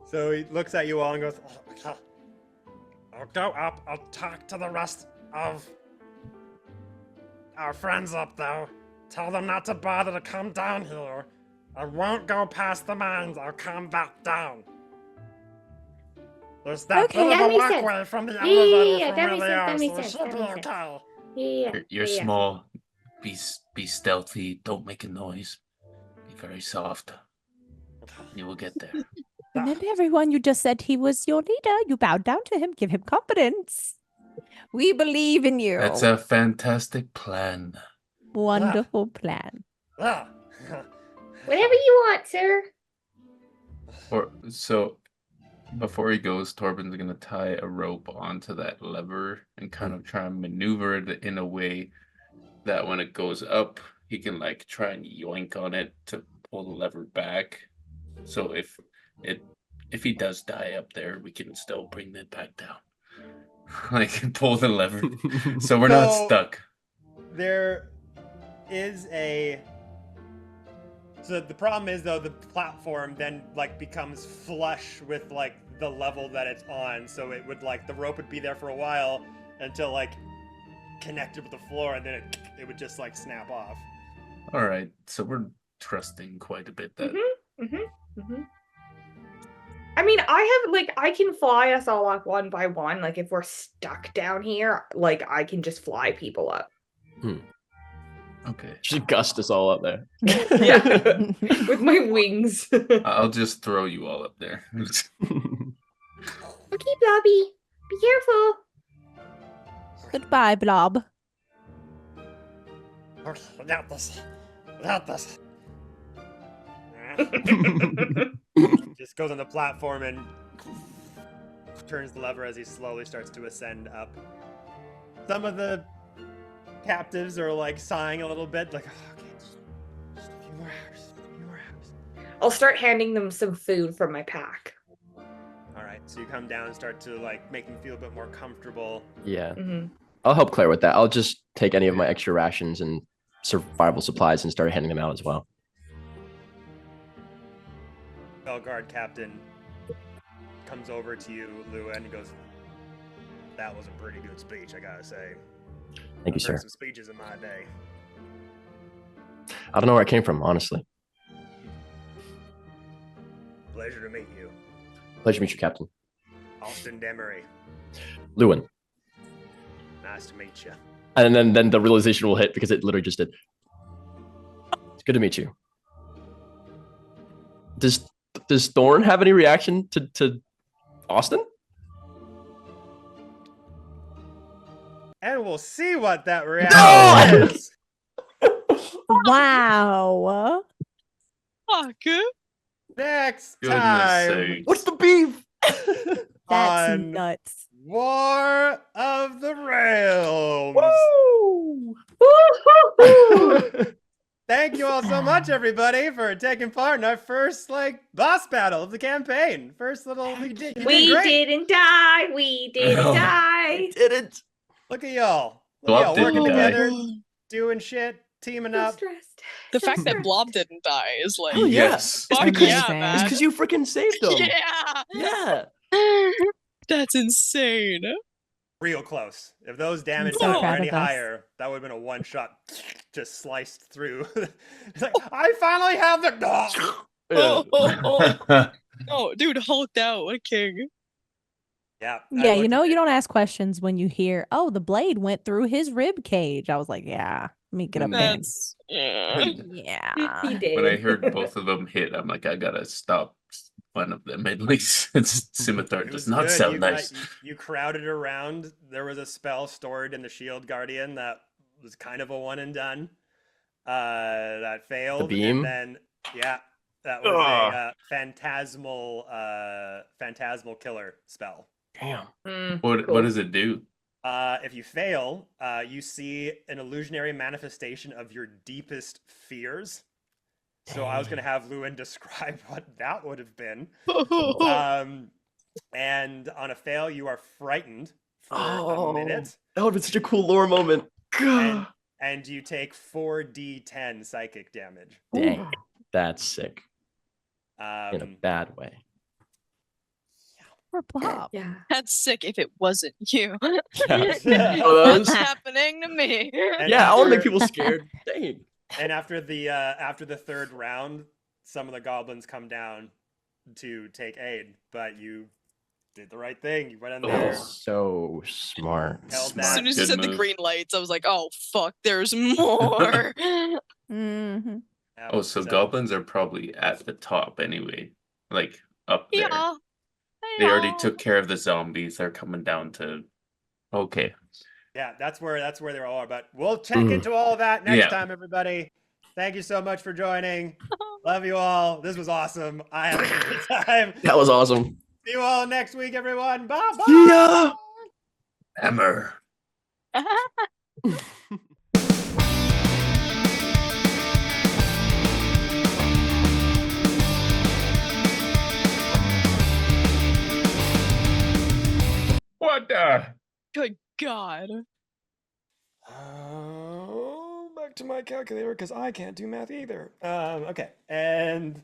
Speaker 1: so he looks at you all and goes,
Speaker 6: Okay. I'll go up. I'll talk to the rest of our friends up there. Tell them not to bother to come down here. I won't go past the mines. I'll come back down. There's that
Speaker 3: Okay,
Speaker 6: bit
Speaker 5: that
Speaker 6: of a
Speaker 5: makes sense.
Speaker 6: walkway from the
Speaker 5: Yeah,
Speaker 6: elevator
Speaker 5: that
Speaker 6: from
Speaker 5: makes
Speaker 6: where
Speaker 5: sense, that
Speaker 6: they
Speaker 5: makes
Speaker 6: are,
Speaker 5: sense,
Speaker 6: so it
Speaker 5: that
Speaker 6: should be
Speaker 5: makes sense.
Speaker 6: okay.
Speaker 5: Yeah.
Speaker 2: You're
Speaker 5: yeah.
Speaker 2: small. Be stealthy. Don't make a noise. Be very soft. You will get there.
Speaker 3: Remember, everyone, you just said he was your leader. You bowed down to him. Give him confidence. We believe in you.
Speaker 2: That's a fantastic plan.
Speaker 3: Wonderful plan.
Speaker 6: Yeah.
Speaker 5: Whatever you want, sir.
Speaker 2: So before he goes, Torben's gonna tie a rope onto that lever and kind of try and maneuver it in a way that when it goes up, he can try and yoink on it to pull the lever back. So if he does die up there, we can still bring it back down. Pull the lever. So we're not
Speaker 1: So-
Speaker 2: stuck.
Speaker 1: there is a. So the problem is though the platform then becomes flush with the level that it's on, so it would the rope would be there for a while until connected with the floor, and then it would just snap off.
Speaker 2: All right. So we're trusting quite a bit that
Speaker 5: I mean, I can fly us all up one by one. If we're stuck down here, I can just fly people up.
Speaker 2: okay.
Speaker 4: Just gust us all up there.
Speaker 5: Yeah. With my wings. Okay,
Speaker 2: I'll just throw you all up there.
Speaker 5: Blobby. Be careful.
Speaker 3: Goodbye, Blob.
Speaker 6: Okay, I got this. I got this.
Speaker 1: Just goes on the platform and turns the lever as he slowly starts to ascend up. Some of the captives are like sighing a little bit, like, oh, okay, just a few more hours.
Speaker 5: I'll start handing them some food from my pack.
Speaker 1: All right, so you come down and start to like make them feel a bit more comfortable.
Speaker 4: Yeah.
Speaker 5: Mm-hmm.
Speaker 4: I'll help Claire with that. I'll just take any of my extra rations and survival supplies and start handing them out as well.
Speaker 1: Belguard captain comes over to you, Lua, and he goes, "That was a pretty good speech, I gotta say.
Speaker 4: Thank you,
Speaker 1: I've heard
Speaker 4: sir.
Speaker 1: some speeches in my day."
Speaker 4: I don't know where it came from, honestly.
Speaker 1: Pleasure to meet you,
Speaker 4: Pleasure to meet you, Captain.
Speaker 1: Austin Demery.
Speaker 4: Lewin.
Speaker 1: Nice to meet you.
Speaker 4: And then the realization will hit because it literally just did. It's good to meet you. Does Thorn have any reaction to Austin?
Speaker 1: And we'll see what that reaction is.
Speaker 3: Wow.
Speaker 7: Fuck.
Speaker 1: Next
Speaker 2: Goodness
Speaker 1: time
Speaker 2: sake.
Speaker 4: What's the beef?
Speaker 3: That's
Speaker 1: on
Speaker 3: nuts.
Speaker 1: War of the Realms.
Speaker 4: Woo!
Speaker 1: Thank you all so much, everybody, for taking part in our first boss battle of the campaign. First little you did
Speaker 5: We
Speaker 1: great.
Speaker 5: didn't die. We didn't
Speaker 2: No.
Speaker 5: die.
Speaker 4: Didn't.
Speaker 1: Look at y'all.
Speaker 2: Blob
Speaker 1: Working
Speaker 2: didn't die.
Speaker 1: together, doing shit, teaming
Speaker 5: So
Speaker 1: up.
Speaker 5: stressed.
Speaker 7: The
Speaker 5: So
Speaker 7: fact that
Speaker 5: stressed.
Speaker 7: Blob didn't die is like,
Speaker 4: Oh, yeah.
Speaker 2: Yes.
Speaker 7: fuck
Speaker 3: Amazing.
Speaker 7: yeah,
Speaker 4: It's
Speaker 7: man.
Speaker 4: because you freaking saved them.
Speaker 7: Yeah.
Speaker 4: Yeah.
Speaker 7: That's insane.
Speaker 1: Real close. If those damage
Speaker 3: so
Speaker 1: dice were
Speaker 3: proud
Speaker 1: any
Speaker 3: of us.
Speaker 1: higher, that would have been a one shot, just sliced through. It's like, I finally have the.
Speaker 7: Oh, dude, hulked out. What a king.
Speaker 1: Yeah.
Speaker 3: Yeah, you don't ask questions when you hear, oh, the blade went through his rib cage. I was like, yeah, let me get up there.
Speaker 7: That's, yeah.
Speaker 3: Yeah.
Speaker 5: He did.
Speaker 2: When I heard both of them hit, I'm like, I gotta stop one of them at least. Scimitar
Speaker 1: It
Speaker 2: does
Speaker 1: was
Speaker 2: not
Speaker 1: good.
Speaker 2: sound nice.
Speaker 1: You crowded around. There was a spell stored in the Shield Guardian that was kind of a one and done. That failed.
Speaker 4: beam?
Speaker 1: And then, yeah, that was a phantasmal killer spell.
Speaker 4: Damn.
Speaker 2: What does it do?
Speaker 1: If you fail, you see an illusionary manifestation of your deepest fears. So I was going to have Lewin describe what that would have been. And on a fail, you are frightened for a minute.
Speaker 4: That would have been such a cool lore moment.
Speaker 1: And you take 4d10 psychic damage.
Speaker 4: Dang. That's sick. In a
Speaker 1: Um,
Speaker 4: bad way.
Speaker 3: Poor Blob.
Speaker 5: Yeah.
Speaker 7: That's sick if it wasn't you.
Speaker 4: Yeah.
Speaker 7: What's happening to me?
Speaker 1: and
Speaker 4: Yeah, I want to make
Speaker 1: after-
Speaker 4: people scared. Dang.
Speaker 1: And after the third round, some of the goblins come down to take aid, but you did the right thing. You went in there.
Speaker 4: So smart.
Speaker 1: Held
Speaker 7: As
Speaker 1: that.
Speaker 7: soon as you
Speaker 2: Good
Speaker 7: said the
Speaker 2: move.
Speaker 7: green lights, I was like, oh, fuck, there's more.
Speaker 3: Mm-hmm.
Speaker 2: Oh, so goblins are probably at the top anyway. Like up there.
Speaker 7: Yeah.
Speaker 2: They already took care of the zombies. They're coming down to okay.
Speaker 1: Yeah, that's where they all are. But we'll check into all of that next time, everybody. Thank you so much for joining. Love you all. This was awesome. I had a good time.
Speaker 4: That was awesome.
Speaker 1: See you all next week, everyone. Bye bye.
Speaker 4: Yeah.
Speaker 2: Hammer. What the?
Speaker 7: Good God.
Speaker 1: Back to my calculator because I can't do math either. Okay, and